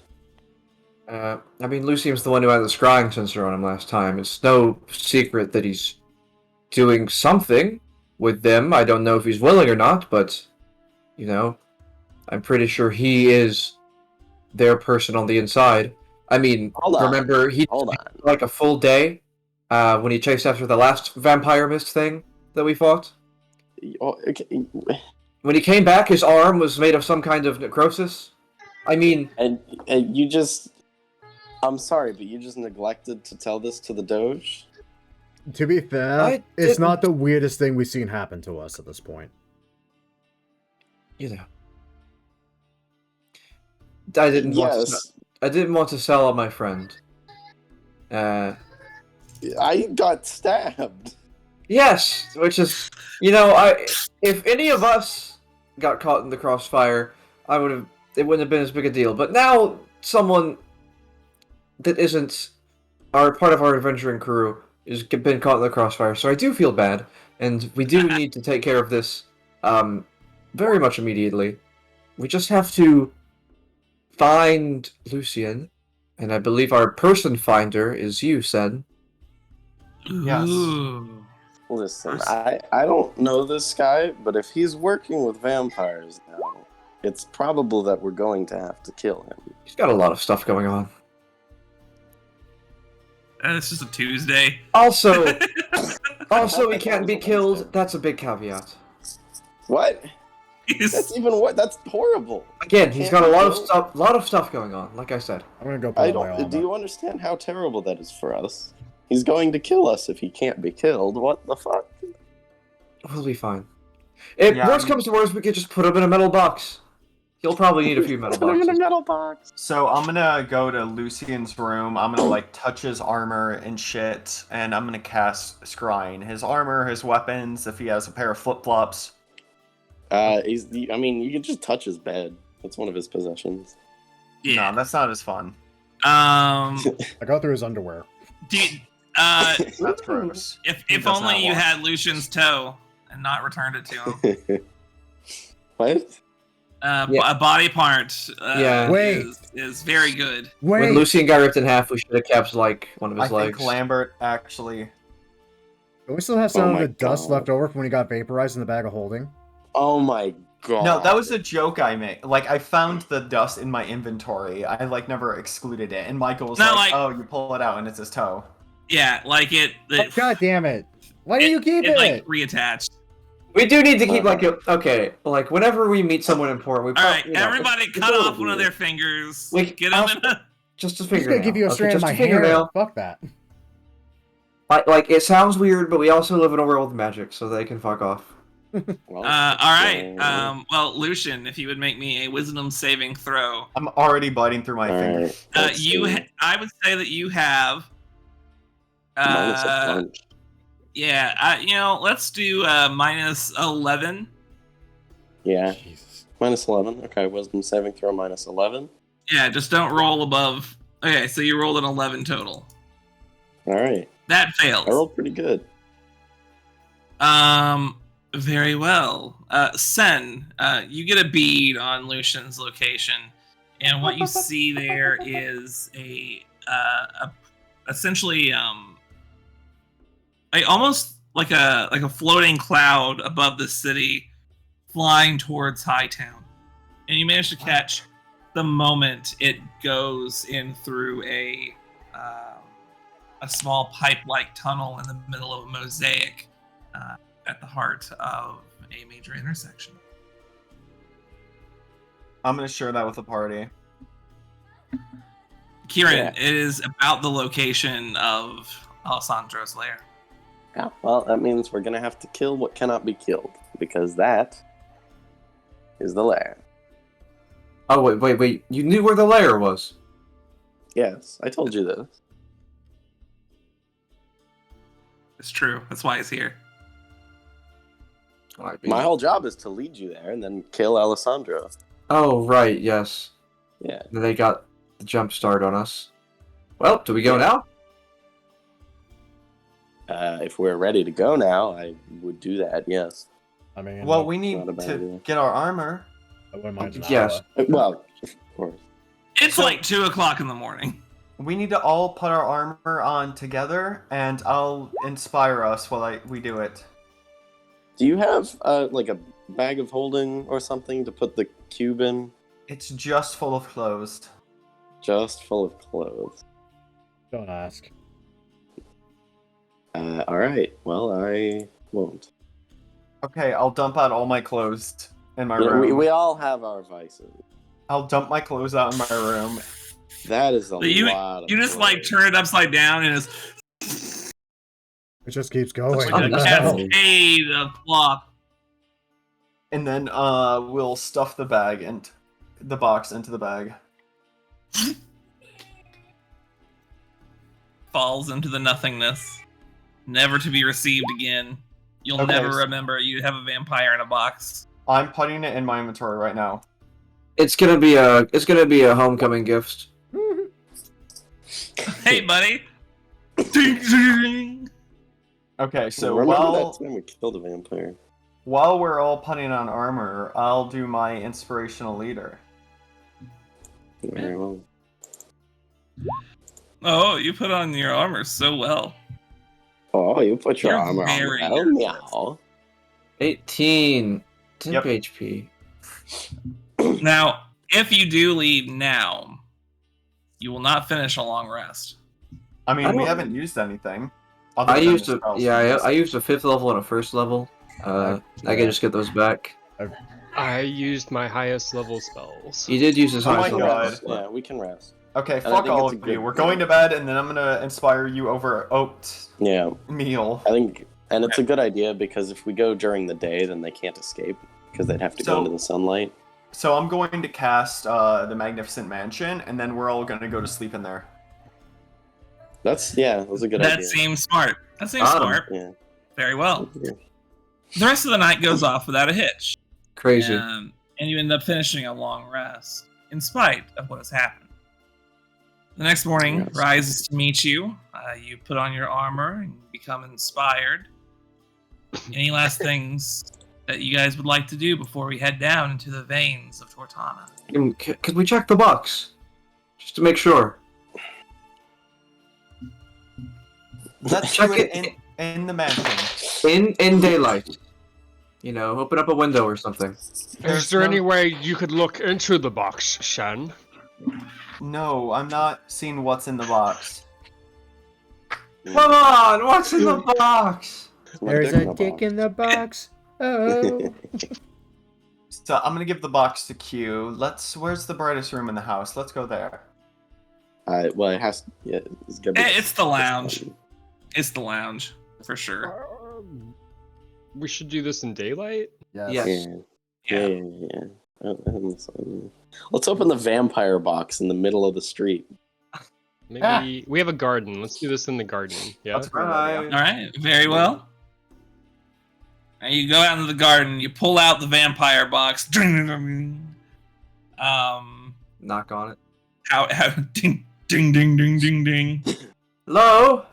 I mean, Lucian's the one who had the scrying sensor on him last time. It's no secret that he's doing something with them. I don't know if he's willing or not, but, you know, I'm pretty sure he is their person on the inside. I mean, Hold on. remember, he Hold on. like a full day when he chased after the last vampire mist thing that we fought? Oh, okay. When he came back, his arm was made of some kind of necrosis. I mean... And you just... I'm sorry, but you just neglected to tell this to the Doge? To be fair, I it's didn't- not the weirdest thing we've seen happen to us at this point. You know. I didn't want to sell on my friend. I got stabbed. Yes, which is, you know, if any of us got caught in the crossfire, it wouldn't have been as big a deal. But now someone that isn't part of our adventuring crew has been caught in the crossfire, so I do feel bad, and we do need to take care of this very much immediately. We just have to find Lucian, and I believe our person finder is you, Sen. Yes. Ooh. Listen, I don't know this guy, but if he's working with vampires now, it's probable that we're going to have to kill him. He's got a lot of stuff going on. It's just a Tuesday. Also, he can't be killed. That's a big caveat. What? That's even what? That's horrible. Again, he's got Can't a be lot of stuff going on. Like I said, I'm gonna go pull I out my don't. armor. Do you understand how terrible that is for us? He's going to kill us if he can't be killed. What the fuck? we'll be fine. If Yeah, worst comes to worst, we could just put him in a metal box. He'll probably need a few metal Put him in a boxes. metal box. So I'm gonna go to Lucian's room. I'm gonna like touch his armor and shit, and I'm gonna cast Scrying. His armor, his weapons, if he has a pair of flip flops. I mean, you can just touch his bed. That's one of his possessions. Yeah. No, that's not as fun. I go through his underwear. Dude, That's gross. if He does only not you want- had Lucian's toe and not returned it to him. What? Yeah. A body part Yeah. Wait. is very good. Wait, When Lucian got ripped in half, we should have kept like one of I his legs. think Lambert actually. do we still have some Oh of my the dust God. left over from when he got vaporized in the bag of holding? Oh my god. No, that was a joke I made. Like I found the dust in my inventory. I like never excluded it, and Michael was No, like, like- "Oh, you pull it out and it's his toe." Yeah, like Oh, God damn it! Why do you keep it? like reattached. We do need to keep like like whenever we meet someone important, we All right, you know, everybody, it's cut a little off one of weird. their fingers. We- Get them in a... Just a I'm just fingernail. gonna give you a Okay, strand of just my a fingernail. hair. Fuck that. Like it sounds weird, but we also live in a world of magic, so they can fuck off. Well, all right. Well, Lucian, if you would make me a wisdom saving throw. I'm already biting through my all finger. right, let's see. I would say that you have... Minus a bunch. Yeah, let's do minus 11. Yeah, Jesus. minus 11. Okay, wisdom saving throw minus 11. Yeah, just don't roll above... Okay, so you rolled an 11 total. All right, That fails. I rolled pretty good. Very well. Sen, you get a bead on Lucian's location, and what you see there is a essentially almost like a floating cloud above the city, flying towards Hightown, and you manage to catch the moment it goes in through a small pipe-like tunnel in the middle of a mosaic. At the heart of a major intersection. I'm gonna share that with the party. Kieran, Yeah. it is about the location of Alessandro's lair. Yeah, well, that means we're gonna have to kill what cannot be killed, because that is the lair. Oh wait! You knew where the lair was. Yes, I told you this. It's true. That's why he's here. My whole job is to lead you there and then kill Alessandro. Oh, right, yes. Yeah. They got the jump start on us. Well, do we go now? If we're ready to go now, I would do that, yes. I mean, Well, we need not a bad to idea. get our armor. I wouldn't mind an Yes. hour. Well, of course. It's like 2 o'clock in the morning. We need to all put our armor on together, and I'll inspire us while we do it. Do you have, like, a bag of holding or something to put the cube in? It's just full of clothes. Just full of clothes. Don't ask. Alright. Well, I won't. Okay, I'll dump out all my clothes in my Yeah, room. we all have our vices. I'll dump my clothes out in my room. That is a So you lot of you just like clothes. turn it upside down and it's It just keeps going. like Oh, a no. cascade of cloth. And then we'll stuff the bag and the box into the bag. Falls into the nothingness, never to be received again. You'll Okay, never so- remember you have a vampire in a box. I'm putting it in my inventory right now. It's gonna be a homecoming gift. Hey, buddy. Ding, ding. Okay, so Remember while that time we killed a vampire? while we're all putting on armor, I'll do my inspirational leader. Very well. Oh, you put on your armor so well. Oh, you put your You're armor on. very Hell good. meow. 18. Temp Yep. HP. Now, if you do leave now, you will not finish a long rest. I mean, I we don't- haven't used anything. other I than used the a spells yeah, we I used. used a 5th level and a 1st level. I can just get those back. I used my highest level spells. You did use his Oh my highest level. God. Yeah, we can rest. Okay, I fuck think all it's a of you. good- We're going to bed, and then I'm gonna inspire you over an oat Yeah, meal. I think, and it's a good idea because if we go during the day, then they can't escape because they'd have to So- go into the sunlight. So I'm going to cast the Magnificent Mansion, and then we're all gonna go to sleep in there. That's a good That idea. seems smart. That seems Bottom. smart. Yeah. Very well. The rest of the night goes off without a hitch. Crazy. And you end up finishing a long rest, in spite of what has happened. The next morning Yes. rises to meet you. You put on your armor and become inspired. Any last things that you guys would like to do before we head down into the veins of Tortana? Could we check the box? Just to make sure. Let's Check do it it. in the mansion. In daylight. You know, open up a window or something. Is There's there no- any way you could look into the box, Shen? No, I'm not seeing what's in the box. Come on, what's in the box? There's a dick in the box. Oh. So I'm gonna give the box to Q. Where's the brightest room in the house? Let's go there. Well, it has. Yeah, it's gotta be. It's the lounge. It's the lounge, for sure. We should do this in daylight? Yes. Yeah. Let's open the vampire box in the middle of the street. Maybe we have a garden. Let's do this in the garden. Yeah. That's a great idea. All right, very well. And you go out into the garden. You pull out the vampire box. Knock on it. How ding ding ding ding ding ding. Hello?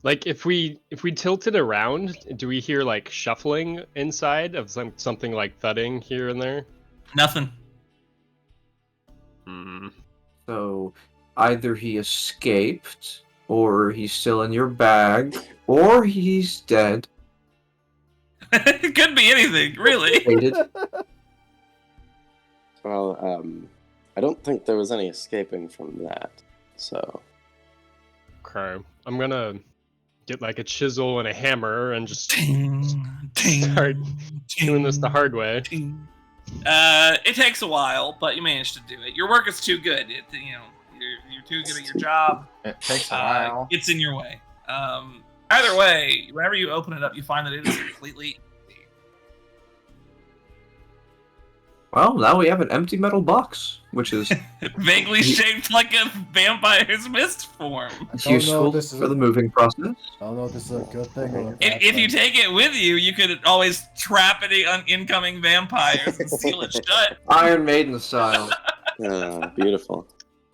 Like if we tilt it around, do we hear like shuffling inside of something like thudding here and there? Nothing. Hmm. So either he escaped, or he's still in your bag, or he's dead. It could be anything, really. Hated. Well, I don't think there was any escaping from that. So Okay. I'm gonna get like a chisel and a hammer and just Ting, ting, start doing this the ting, hard way. ting. It takes a while, but you managed to do it. Your work is too good. You're too good at your job. It takes a while. It's in your way. Either way, whenever you open it up, you find that it is completely empty. Well, now we have an empty metal box, which is Vaguely shaped like a vampire's mist form. I don't know useful if this is for the moving process. I don't know if this is a good thing or a bad If you thing. take it with you, you could always trap any incoming vampires and seal it shut. Iron Maiden style. Beautiful.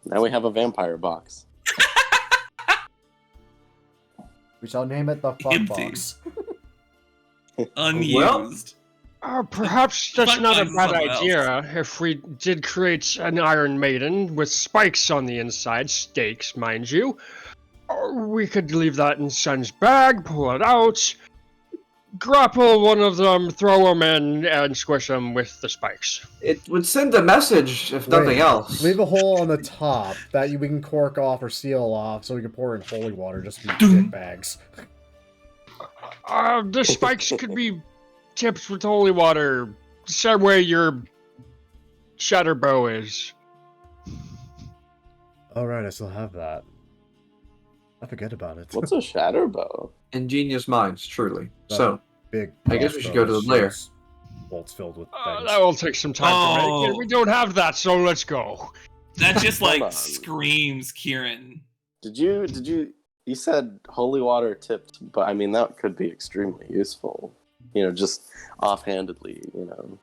Now we have a vampire box. We shall name it the fuck Empty. box. Unused. Perhaps that's Fuck not a finds bad something else. idea if we did create an Iron Maiden with spikes on the inside, stakes, mind you. Or we could leave that in Sun's bag, pull it out, grapple one of them, throw them in, and squish them with the spikes. It would send a message, if nothing Wait, else. Leave a hole on the top that we can cork off or seal off so we can pour in holy water just to be dick bags. The spikes could be tipped with holy water, the same way your shatter bow is. Alright, I still have that. I forget about it. What's a shatter bow? Ingenious minds, truly. So, Big I guess we should go to the lair. Bolts filled with things. That will take some time to make, and we don't have that, so let's go. That just Hold like on. screams Kieran. Did you said holy water tipped, but I mean that could be extremely useful. Just offhandedly, I mean,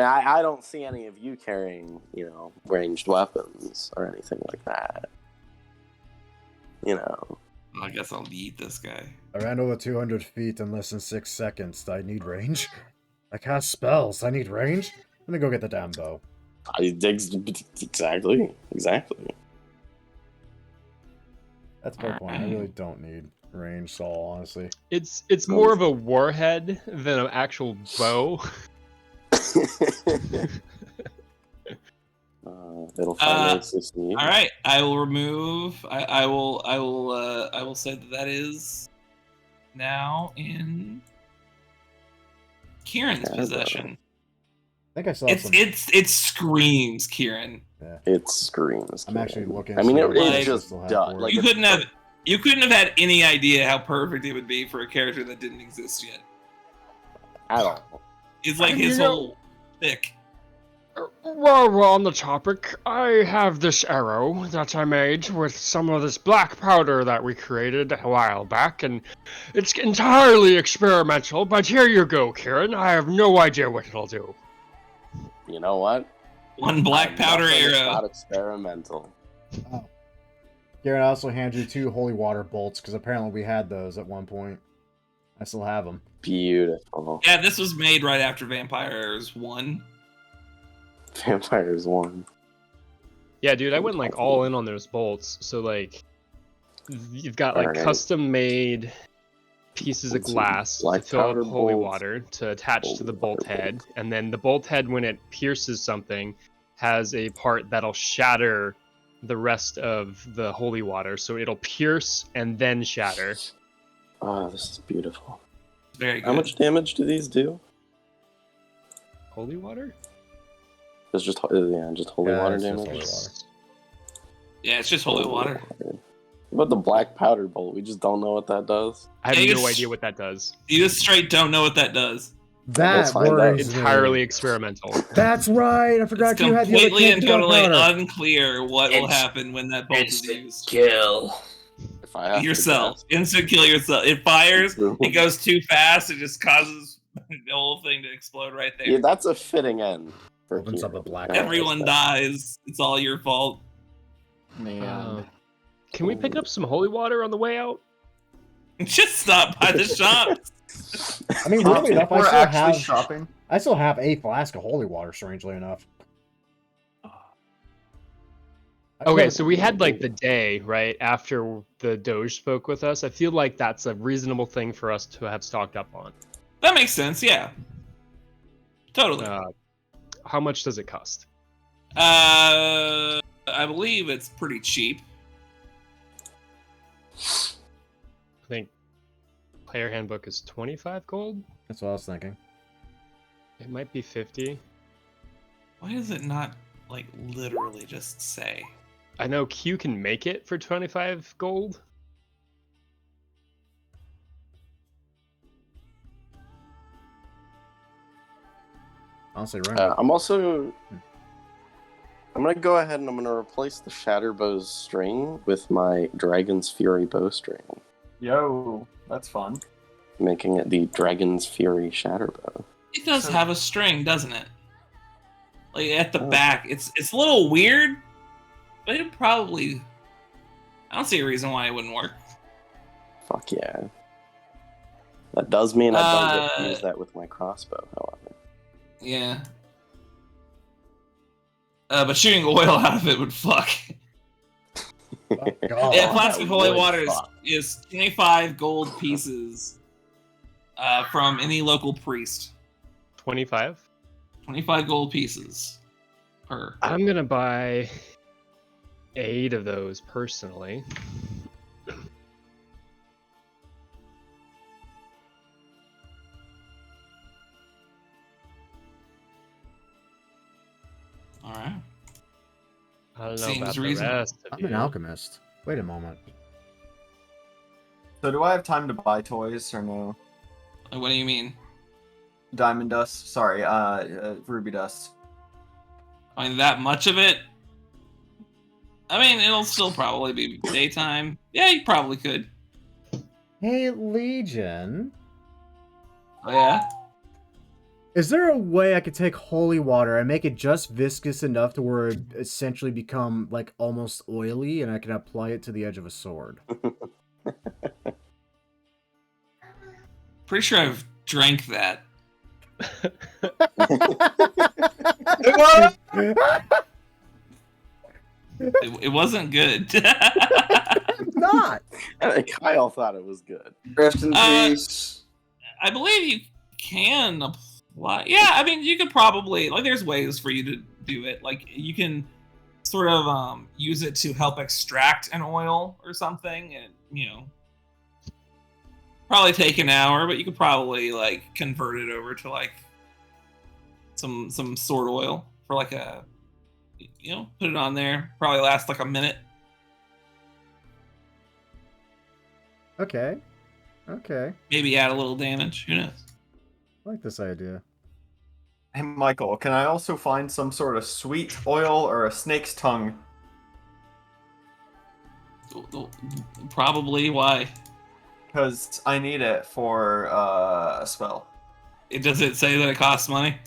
I don't see any of you carrying, ranged weapons or anything like that. I guess I'll eat this guy. I ran over 200 feet in less than 6 seconds. I need range? I cast spells. I need range? Let me go get the damn bow. Exactly. That's my point. I really don't need range, Saul, honestly. It's more of a warhead than an actual bow. It'll finally assist me. All right, I will remove. I will say that is now in Kieran's possession. I think I saw some. It screams Kieran. Yeah. It screams. I'm actually looking. I mean, to see what it I just still have does. for it. Like, You couldn't have had any idea how perfect it would be for a character that didn't exist yet. at all. It's like his whole thick. While we're on the topic, I have this arrow that I made with some of this black powder that we created a while back, and it's entirely experimental, but here you go, Kieran. I have no idea what it'll do. You know what? One black powder Nothing is arrow. Not experimental. Garen, I also hand you 2 holy water bolts because apparently we had those at one point. I still have them. Beautiful. Yeah, this was made right after Vampires 1. Vampires 1. Yeah, dude, I went like all in on those bolts. So like, you've got like Alright. custom-made pieces of Let's see. glass to Black fill up powder holy bolts. water to attach to the Holy bolt water head, bolts. and then the bolt head, when it pierces something, has a part that'll shatter the rest of the holy water. So it'll pierce and then shatter. Oh, this is beautiful. Very good. How much damage do these do? Holy water? It's just holy Yeah, water it's just holy damage. water. Yeah, it's just holy water. What about the black powder bolt? We just don't know what that does. I have Yeah, no it's- idea what that does. You just straight don't know what that does. That Let's find out. worries me. Entirely experimental. That's right. I It's forgot you had the other completely and candy totally gunpowder. unclear what will It's- happen when that bolt is used. kill. If I have to Yourself. guess. Instant kill yourself. It fires, it goes too fast, it just causes the whole thing to explode right there. Yeah, that's a fitting end. For Opens up Kieran. a black Yeah, Everyone that's dies. It's all your fault. Man. Can we pick up some holy water on the way out? Just stop by the shop. I mean, weirdly enough, We're actually shopping. I still have a flask of holy water, strangely enough. Okay, so we had like the day, right, after the Doge spoke with us. I feel like that's a reasonable thing for us to have stocked up on. That makes sense, yeah. Totally. How much does it cost? I believe it's pretty cheap. I think player handbook is 25 gold. That's what I was thinking. It might be 50. Why does it not, like, literally just say? I know Q can make it for 25 gold. Honestly, run. I'm also. I'm gonna go ahead and I'm gonna replace the Shatterbow's string with my Dragon's Fury bowstring, Yo, that's fun. making it the Dragon's Fury Shatterbow. It does So- have a string, doesn't it? Like at the Oh. back, it's a little weird, but it probably. I don't see a reason why it wouldn't work. Fuck yeah. That does mean I don't get to Uh, use that with my crossbow, however. Yeah. But shooting oil out of it would fuck. Oh, God. Yeah, flask of that holy would water fuck. is 25 gold pieces from any local priest. 25. 25 gold pieces per. I'm gonna buy 8 of those personally. All right. I don't know Seems about the reasonable. rest of I'm an you. alchemist. Wait a moment. So do I have time to buy toys or no? What do you mean? Diamond dust. Sorry, ruby dust. I mean, that much of it? I mean, it'll still probably be daytime. Yeah, you probably could. Hey, Legion. Oh, yeah? Is there a way I could take holy water and make it just viscous enough to where it essentially become like almost oily, and I can apply it to the edge of a sword? Pretty sure I've drank that. It wasn't good. Not. Kyle thought it was good. Rest in Uh, peace. I believe you can apply. Yeah, I mean, you could probably like. There's ways for you to do it. Like you can sort of use it to help extract an oil or something, and probably take an hour, but you could probably like convert it over to like some sword oil for like a put it on there. Probably last like a minute. Okay. Okay. Maybe add a little damage. Who knows? I like this idea. Hey, Michael, can I also find some sort of sweet oil or a snake's tongue? Probably. Why? Because I need it for a spell. Does it say that it costs money?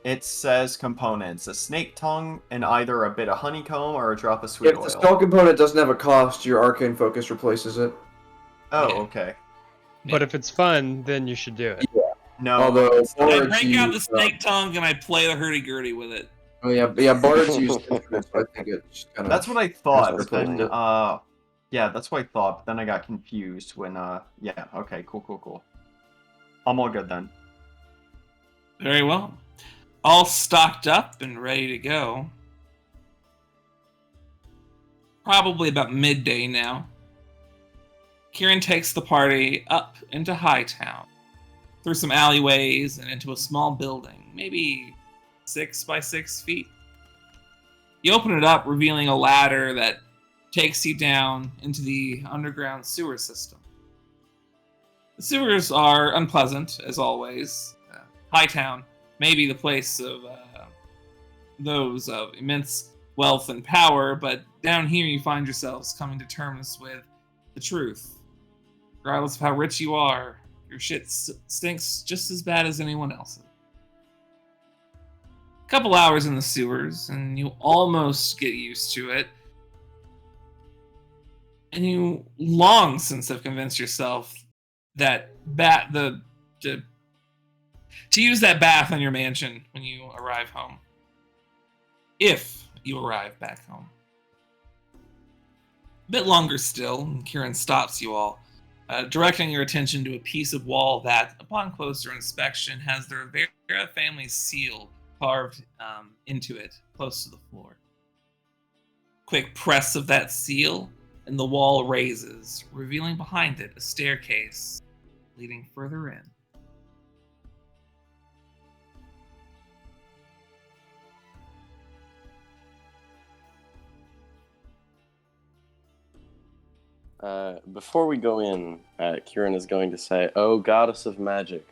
It says components: a snake tongue, and either a bit of honeycomb or a drop of sweet If the oil. spell component doesn't have a cost, your arcane focus replaces it. Oh, Yeah. okay. But if it's fun, then you should do it. No, Although it's not. I bards break out the use, snake tongue and I play the hurdy-gurdy with it. oh yeah, bards use instruments, so I think it's kind of. That's what I thought. That's But then, what yeah, that's what I thought. But then I got confused when, yeah. Okay, cool. I'm all good then. Very well. All stocked up and ready to go. Probably about midday now. Kieran takes the party up into Hightown, through some alleyways and into a small building, maybe 6 by 6 feet. You open it up, revealing a ladder that takes you down into the underground sewer system. The sewers are unpleasant, as always. Hightown may be the place of those of immense wealth and power, but down here you find yourselves coming to terms with the truth. Regardless of how rich you are, your shit stinks just as bad as anyone else's. A couple hours in the sewers, and you almost get used to it. And you long since have convinced yourself that to use that bath in your mansion when you arrive home. If you arrive back home. A bit longer still, and Kieran stops you all, directing your attention to a piece of wall that, upon closer inspection, has the Rivera Family seal carved into it, close to the floor. Quick press of that seal, and the wall raises, revealing behind it a staircase leading further in. Before we go in, Kieran is going to say, "Oh, goddess of magic,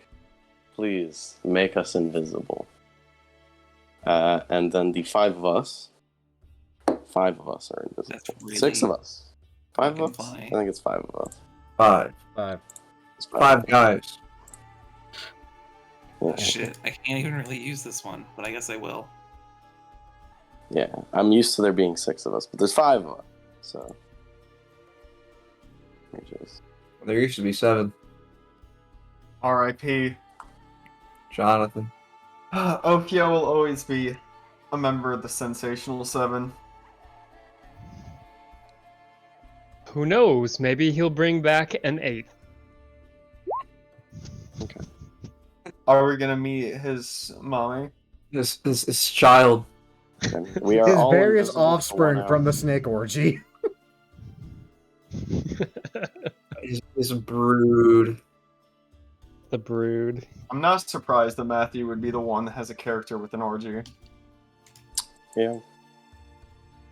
please make us invisible. And then the five of us are invisible. That's really 6 of us. 5 of us? fucking funny. I think it's 5 of us. 5. It's 5 guys. Oh, shit, I can't even really use this one, but I guess I will. Yeah, I'm used to there being 6 of us, but there's 5 of us, so. There used to be 7. R.I.P. Jonathan. Okio will always be a member of the Sensational 7. Who knows? Maybe he'll bring back an 8th. Are we gonna meet his mommy? His child. We are His all various invisible for offspring 1 from hour. the snake orgy. His brood. The brood. I'm not surprised that Matthew would be the one that has a character with an orgy. Yeah.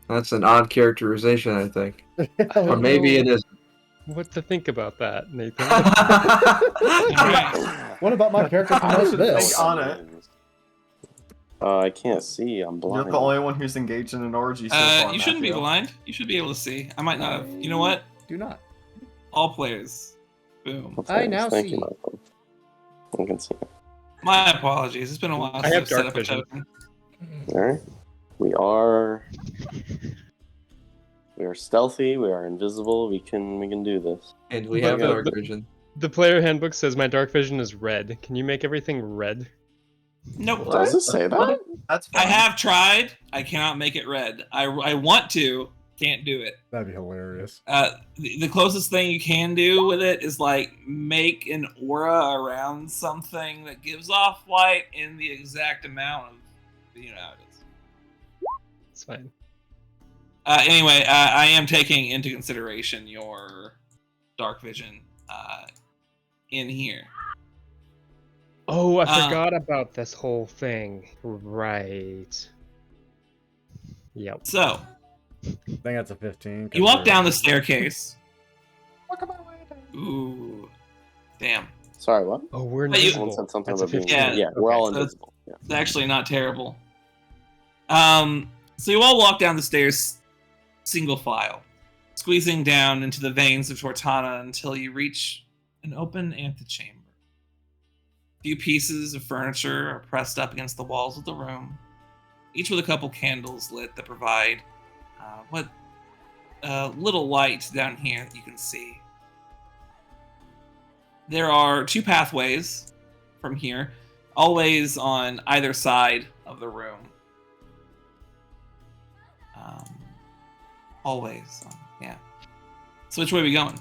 That's an odd characterization, I think. Or maybe it is. What to think about that, Nathan? Alright. What about my character from I most should of this? think on it. I can't see. I'm blind. You're the only one who's engaged in an orgy so far, You shouldn't be Matthew. blind. You should be able to see. I might not have. You know what? Do not. All players. Boom. Well, I thanks. now Thank see. you, Michael. I can see. My apologies. It's been a while I since have I've set dark up a vision. token. Alright. We are stealthy, we are invisible, we can do this. And we But have the- dark the- vision. The player handbook says my dark vision is red. Can you make everything red? Nope. Does it say that? That's I fine. have tried. I cannot make it red. I want to. Can't do it. That'd be hilarious. The closest thing you can do with it is like make an aura around something that gives off light in the exact amount of, you know how it is. It's fine. Anyway, I am taking into consideration your dark vision in here. Oh, I Uh, forgot about this whole thing. Right. Yep. So I think that's a 15. you walk down the staircase. Ooh, damn. Sorry, what? Oh, we're But you- Someone invisible. said something That's a about being 15. Yeah. we're all So it's- invisible. Yeah. It's actually not terrible. So you all walk down the stairs, single file, squeezing down into the veins of Tortana until you reach an open antechamber. A few pieces of furniture are pressed up against the walls of the room, each with a couple candles lit that provide what little light down here that you can see. There are 2 pathways from here, always on either side of the room. Always, yeah. So which way are we going?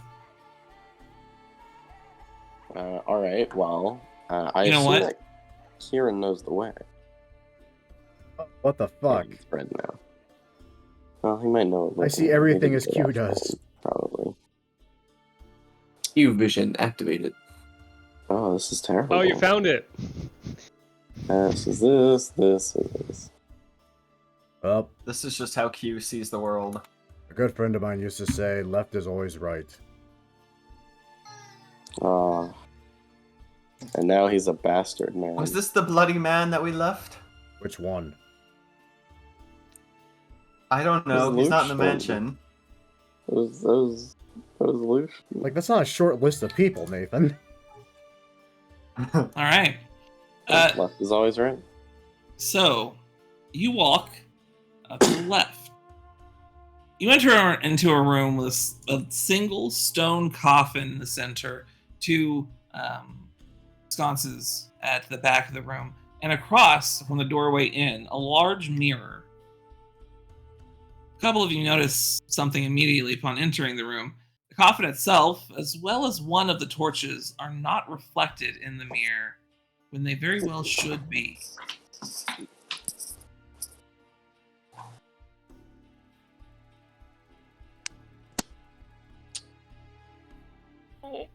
All right. Well, I You know assume what? that Kieran knows the way. What the fuck? Yeah, he's red now. Well, he might know. I see everything as Q does. Probably. Q vision activated. Oh, this is terrible. Oh, you found it. This is this. This is this. Well, This is just how Q sees the world. a good friend of mine used to say, left is always right. Oh. And now he's a bastard, man. Was this the bloody man that we left? Which one? I don't know. Who's He's not in the Lucian? mansion. That was Lucian. Like, that's not a short list of people, Nathan. All right. Left is always right. So you walk to the left. You enter into a room with a single stone coffin in the center, 2 sconces at the back of the room, and across from the doorway in, a large mirror. A couple of you notice something immediately upon entering the room. The coffin itself, as well as one of the torches, are not reflected in the mirror when they very well should be.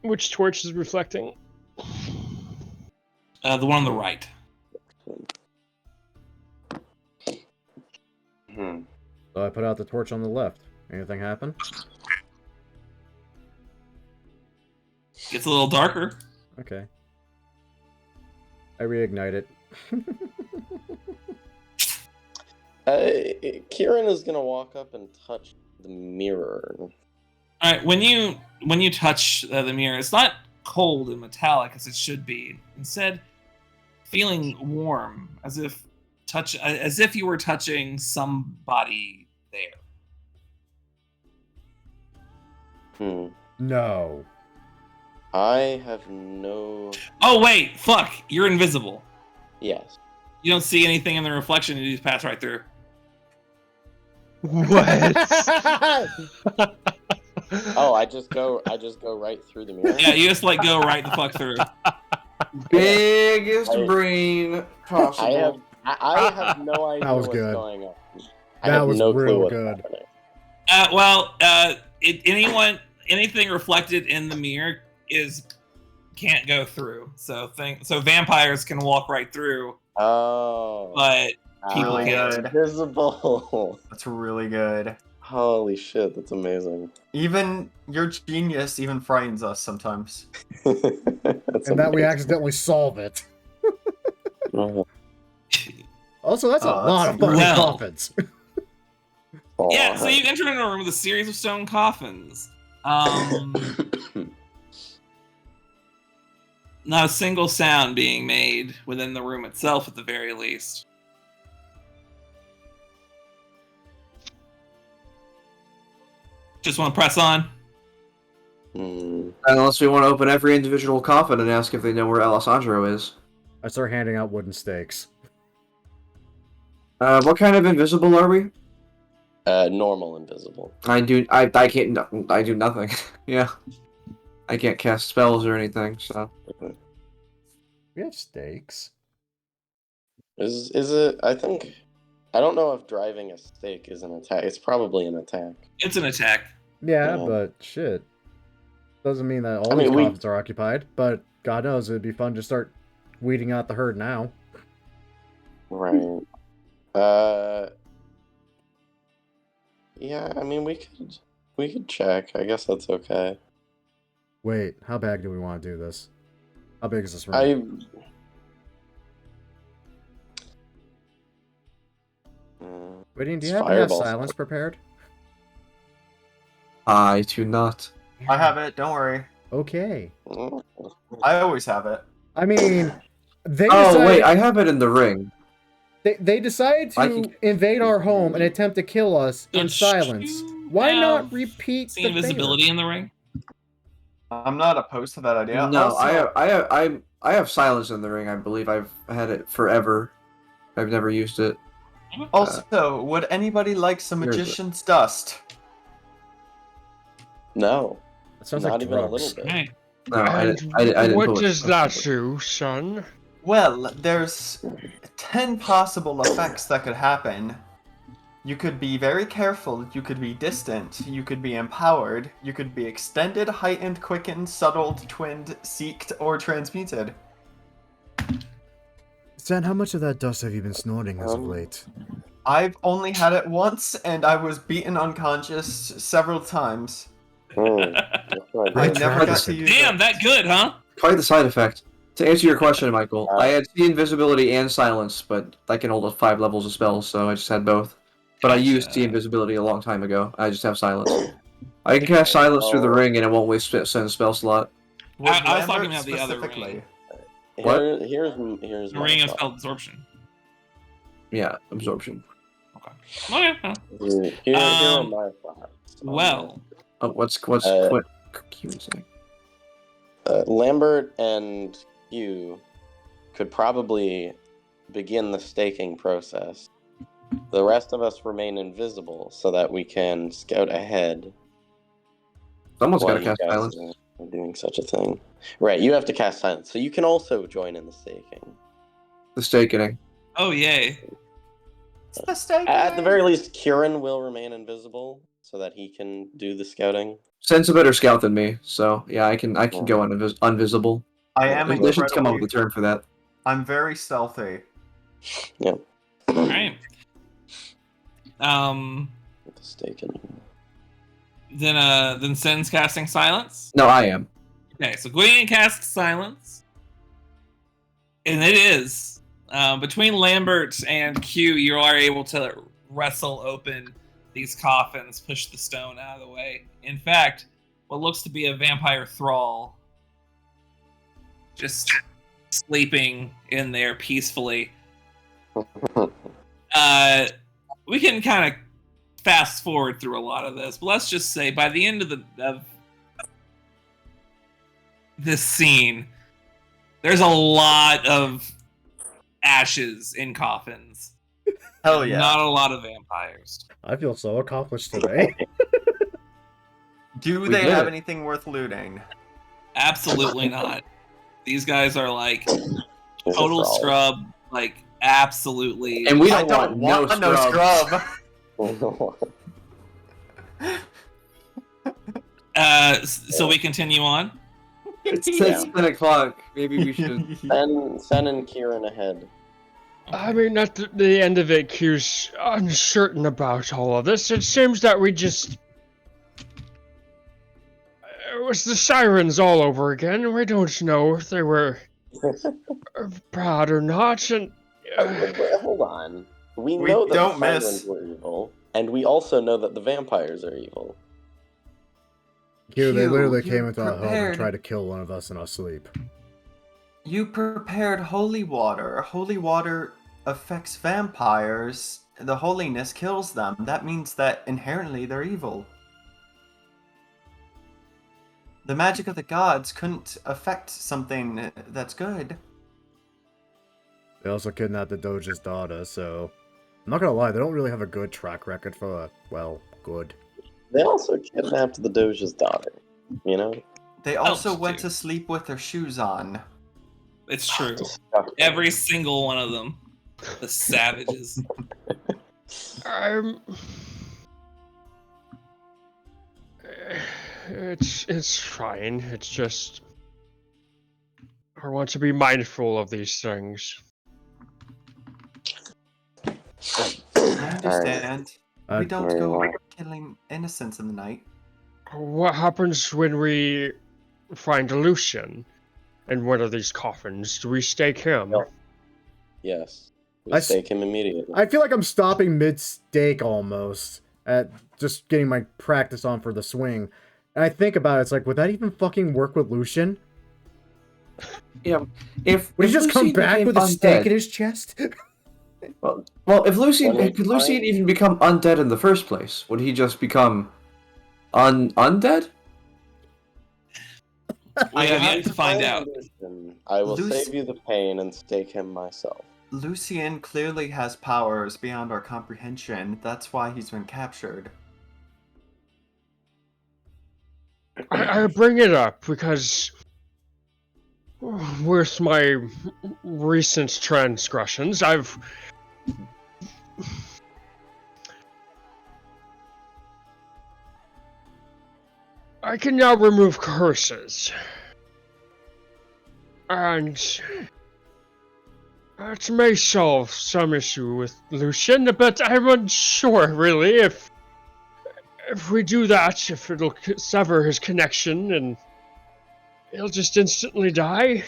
Which torch is reflecting? The one on the right. Hmm. So I put out the torch on the left. Anything happen? Gets a little darker. Okay. I reignite it. Kieran is gonna walk up and touch the mirror. All right, when you touch the mirror, it's not cold and metallic as it should be. Instead, feeling warm, as if you were touching somebody there. No. I have no. Oh wait, fuck! You're invisible. Yes. You don't see anything in the reflection. You just pass right through. What? Oh, I just go right through the mirror. Yeah, you just like go right the fuck through. Biggest brain possible. I have no idea That was what's good. going on. I That have was no clue real what's good. happening. Anything reflected in the mirror can't go through. So vampires can walk right through, Oh. but people Really can't. good. Invisible. That's really good. Holy shit, that's amazing. Even your genius even frightens us sometimes. That's And that we amazing. accidentally solve it. Oh, Also, that's a Oh, lot that's of fucking well. coffins. Yeah, so you enter into a room with a series of stone coffins. Not a single sound being made within the room itself, at the very least. Just want to press on. Unless we want to open every individual coffin and ask if they know where Alessandro is. I start handing out wooden stakes. What kind of invisible are we? Normal invisible. I do nothing. Yeah. I can't cast spells or anything, so. We have stakes. Is it? I don't know if driving a stake is an attack. It's probably an attack. It's an attack. Yeah, Yeah. but shit. Doesn't mean that all I these mean, coffins are occupied, but God knows it'd be fun to start weeding out the herd now. Right. Yeah. I mean, we could check. I guess that's okay. Wait, how bad do we want to do this? How big is this room? Waiting, do you It's happen to have fireballs. silence prepared? I do not. I have it, don't worry. Okay. I always have it. I mean, they Oh, decided, wait, I have it in the ring. they decided I to can- invade our home and attempt to kill us in Don't silence. you Why not have repeat See the favor? invisibility in the ring? I'm not opposed to that idea. No, Also, I have silence in the ring. I believe I've had it forever. I've never used it. Also, would anybody like some Here's it. magician's dust? No, That sounds not like even a drugs. little bit. Hey, No, I And didn't what put it- does that do, son? Well, there's 10 possible effects that could happen. You could be very careful, you could be distant, you could be empowered, you could be extended, heightened, quickened, subtled, twinned, seeked, or transmuted. Stan, how much of that dust have you been snorting as of late? I've only had it once, and I was beaten unconscious several times. That's right. I tried never got this. to use damn, it. that good, huh? Quite the side effect. To answer your question, Michael, I had see invisibility and silence, but I can hold 5 levels of spells, so I just had both. But I used see invisibility a long time ago. I just have silence. I can cast silence through the ring, and it won't waste send spell slot. Would I was talking Lambert about the other specifically? ring. What? Here's The my ring of thought. spell absorption. Yeah, absorption. Okay. Well. Here are my thoughts. Well, Oh, what's Uh, what? Q say? Lambert and Hugh could probably begin the staking process. The rest of us remain invisible so that we can scout ahead. Someone's while got to you cast guys silence. are doing such a thing. Right, you have to cast silence, so you can also join in the staking. The staking. oh yay. It's the stake. At the very least, Kieran will remain invisible so that he can do the scouting. Sen's a better scout than me, so yeah, I can go unvisible. I am They should come up incredibly. with a term for that. I'm very stealthy. Alright. With the staking. Then Sen's casting silence. No, I am. Okay, so Gwydion casts silence. And it is. Between Lambert and Q, you are able to wrestle open these coffins, push the stone out of the way. In fact, what looks to be a vampire thrall just sleeping in there peacefully. We can kind of fast forward through a lot of this, but let's just say by the end of this scene, there's a lot of ashes in coffins. Hell yeah. Not a lot of vampires. I feel so accomplished today. Do We they did have it. anything worth looting? Absolutely not. These guys are like There's a total frog. scrub, like absolutely. And we I don't, want no scrub. So we continue on. It's Yeah. 10 o'clock. Maybe we should. Send and Kieran ahead. I mean, at the end of it, Q's uncertain about all of this. It seems that we just... It was the sirens all over again. We don't know if they were bad or not, and... Hold on. We We know that don't the miss. sirens were evil, and we also know that the vampires are evil. Q, they Q, literally you came into our home and prepared- tried to kill one of us in our sleep. You prepared holy water. Holy water affects vampires. The holiness kills them. That means that inherently they're evil. The magic of the gods couldn't affect something that's good. They also kidnapped the Doge's daughter, so... I'm not gonna lie, they don't really have a good track record for, well, good. They also kidnapped the Doge's daughter, you know? They also Elves went do. to sleep with their shoes on. It's true. Disgusting. Every single one of them. The savages. It's fine. It's just... I want to be mindful of these things. I understand. Uh, We don't very go well. killing innocents in the night. What happens when we find Lucian in one of these coffins? Do we stake him? Yep. Yes. We I s- stake him immediately. I feel like I'm stopping mid-stake almost, at just getting my practice on for the swing. And I think about it, it's like, would that even fucking work with Lucian? Yeah. If Would he just come Lucien back became with a stake undead- in his chest? Well, if Lucien When we could Lucien find- even become undead in the first place? Would he just become undead? We have yet have to find out. Lucian, I will Luc- save you the pain and stake him myself. Lucien clearly has powers beyond our comprehension. That's why he's been captured. I bring it up because with my recent transgressions, I can now remove curses. And it may solve some issue with Lucian, but I'm unsure really if we do that, if it'll sever his connection and he'll just instantly die.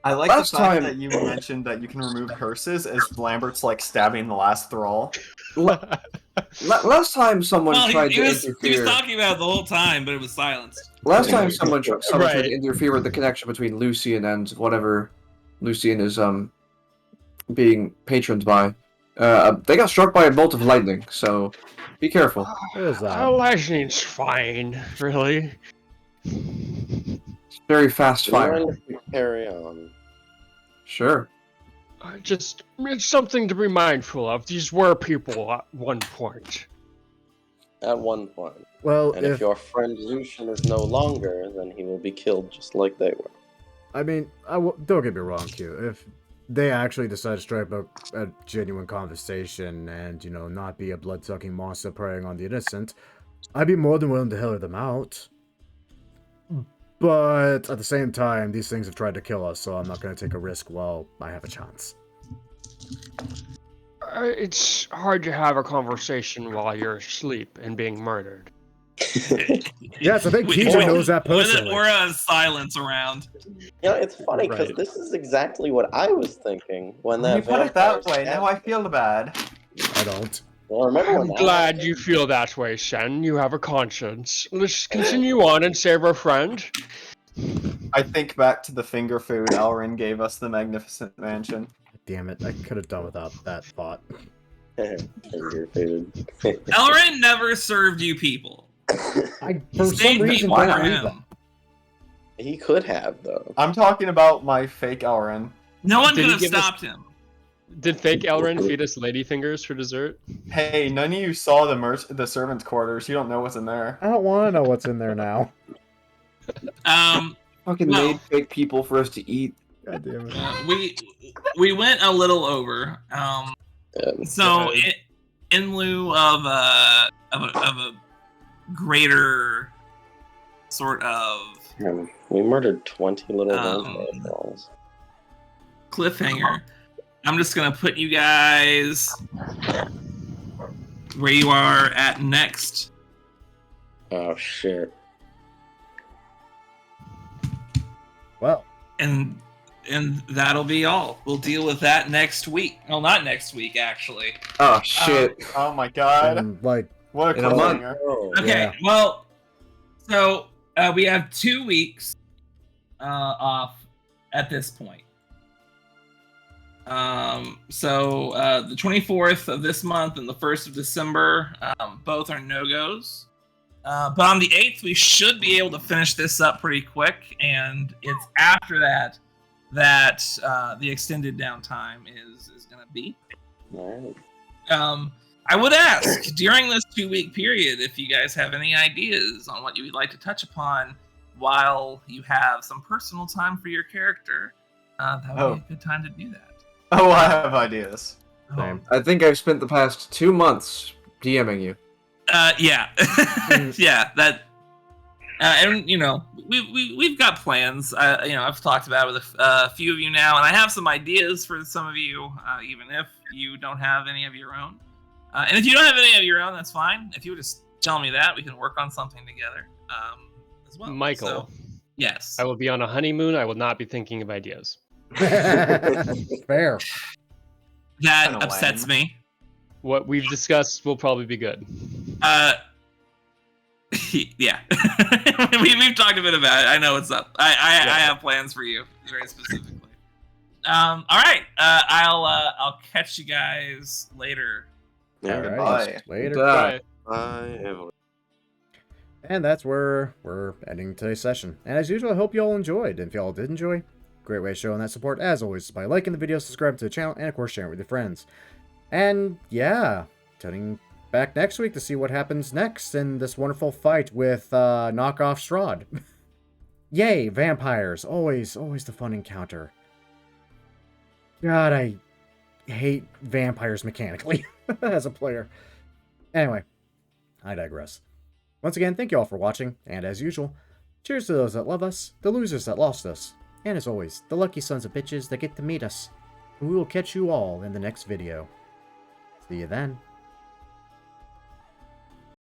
I like Last the fact time- that you mentioned that you can remove curses as Lambert's like stabbing the last thrall. Last time someone Well, tried he to was interfere. talking about it the whole time, but it was silenced. Last time someone tried Right. to interfere with the connection between Lucien and whatever Lucien is being patroned by, they got struck by a bolt of lightning. So be careful. What is that? Lightning's fine, really. It's very fast fire. We're going to carry on. Sure. It's something to be mindful of. These were people at one point. At one point. Well, And if your friend Lucian is no longer, then he will be killed just like they were. I mean, don't get me wrong, Q. If they actually decide to strike up a genuine conversation and, you know, not be a blood-sucking monster preying on the innocent, I'd be more than willing to hear them out. But at the same time, these things have tried to kill us, so I'm not going to take a risk while I have a chance. It's hard to have a conversation while you're asleep and being murdered. Yes, I think Keegan knows that personally. Or a silence around. Yeah, it's funny because Right. this is exactly what I was thinking when When that you put it that vampire way, now I feel bad. I don't. Well, remember when I'm that glad happened? you feel that way, Shen. You have a conscience. Let's continue on and save our friend. I think back to the finger food Alrin gave us the Magnificent Mansion. Damn it, I could have done without that thought. Finger food. Elrin never served you people. I, He for some saved reason, people don't for believe him. that. He could have though. I'm talking about my fake Alrin. No one Did could he have give us- stopped him. Did fake Elrin feed us ladyfingers for dessert? Hey, none of you saw the servants' quarters. You don't know what's in there. I don't want to know what's in there now. Fucking Well- made fake people for us to eat. God damn it. We went a little over. So Good. in lieu of a greater sort of We murdered 20 little Um, vampire balls. cliffhanger, I'm just gonna put you guys where you are at next. Oh shit. Well, And that'll be all. We'll deal with that next week. Well, not next week, actually. Oh shit. Oh my god. and, like, What a in a month. cliffhanger. Oh. Okay, Yeah. well, so we have 2 weeks off at this point. So the 24th of this month and the 1st of December, both are no-goes. But on the 8th, we should be able to finish this up pretty quick, and it's after that the extended downtime is going to be. Alright. I would ask during this 2-week period if you guys have any ideas on what you would like to touch upon while you have some personal time for your character. That would be a good time to do that. Oh, I have ideas. Same. I think I've spent the past 2 months DMing you. Yeah, yeah. That, and you know, we've got plans. You know, I've talked about it with a few of you now, and I have some ideas for some of you, even if you don't have any of your own. And if you don't have any of your own, that's fine. If you would just tell me that, we can work on something together as well. Michael, So, yes. I will be on a honeymoon. I will not be thinking of ideas. Fair. That Kinda upsets lame. me. What we've discussed will probably be good. Yeah. we've talked a bit about it. I know what's up. I have plans for you very specifically. All right. I'll catch you guys later. Yeah. All right. Bye. Later. Bye. Bye. And that's where we're ending today's session. And as usual, I hope you all enjoyed. And if you all did enjoy, great way of showing that support, as always, is by liking the video, subscribing to the channel, and of course sharing it with your friends. And yeah, tuning back next week to see what happens next in this wonderful fight with knockoff Strahd. Yay, vampires. Always the fun encounter. God, I hate vampires mechanically as a player. Anyway, I digress. Once again, thank you all for watching, and as usual, cheers to those that love us, the losers that lost us, and as always, the lucky sons of bitches that get to meet us. And we will catch you all in the next video. See you then.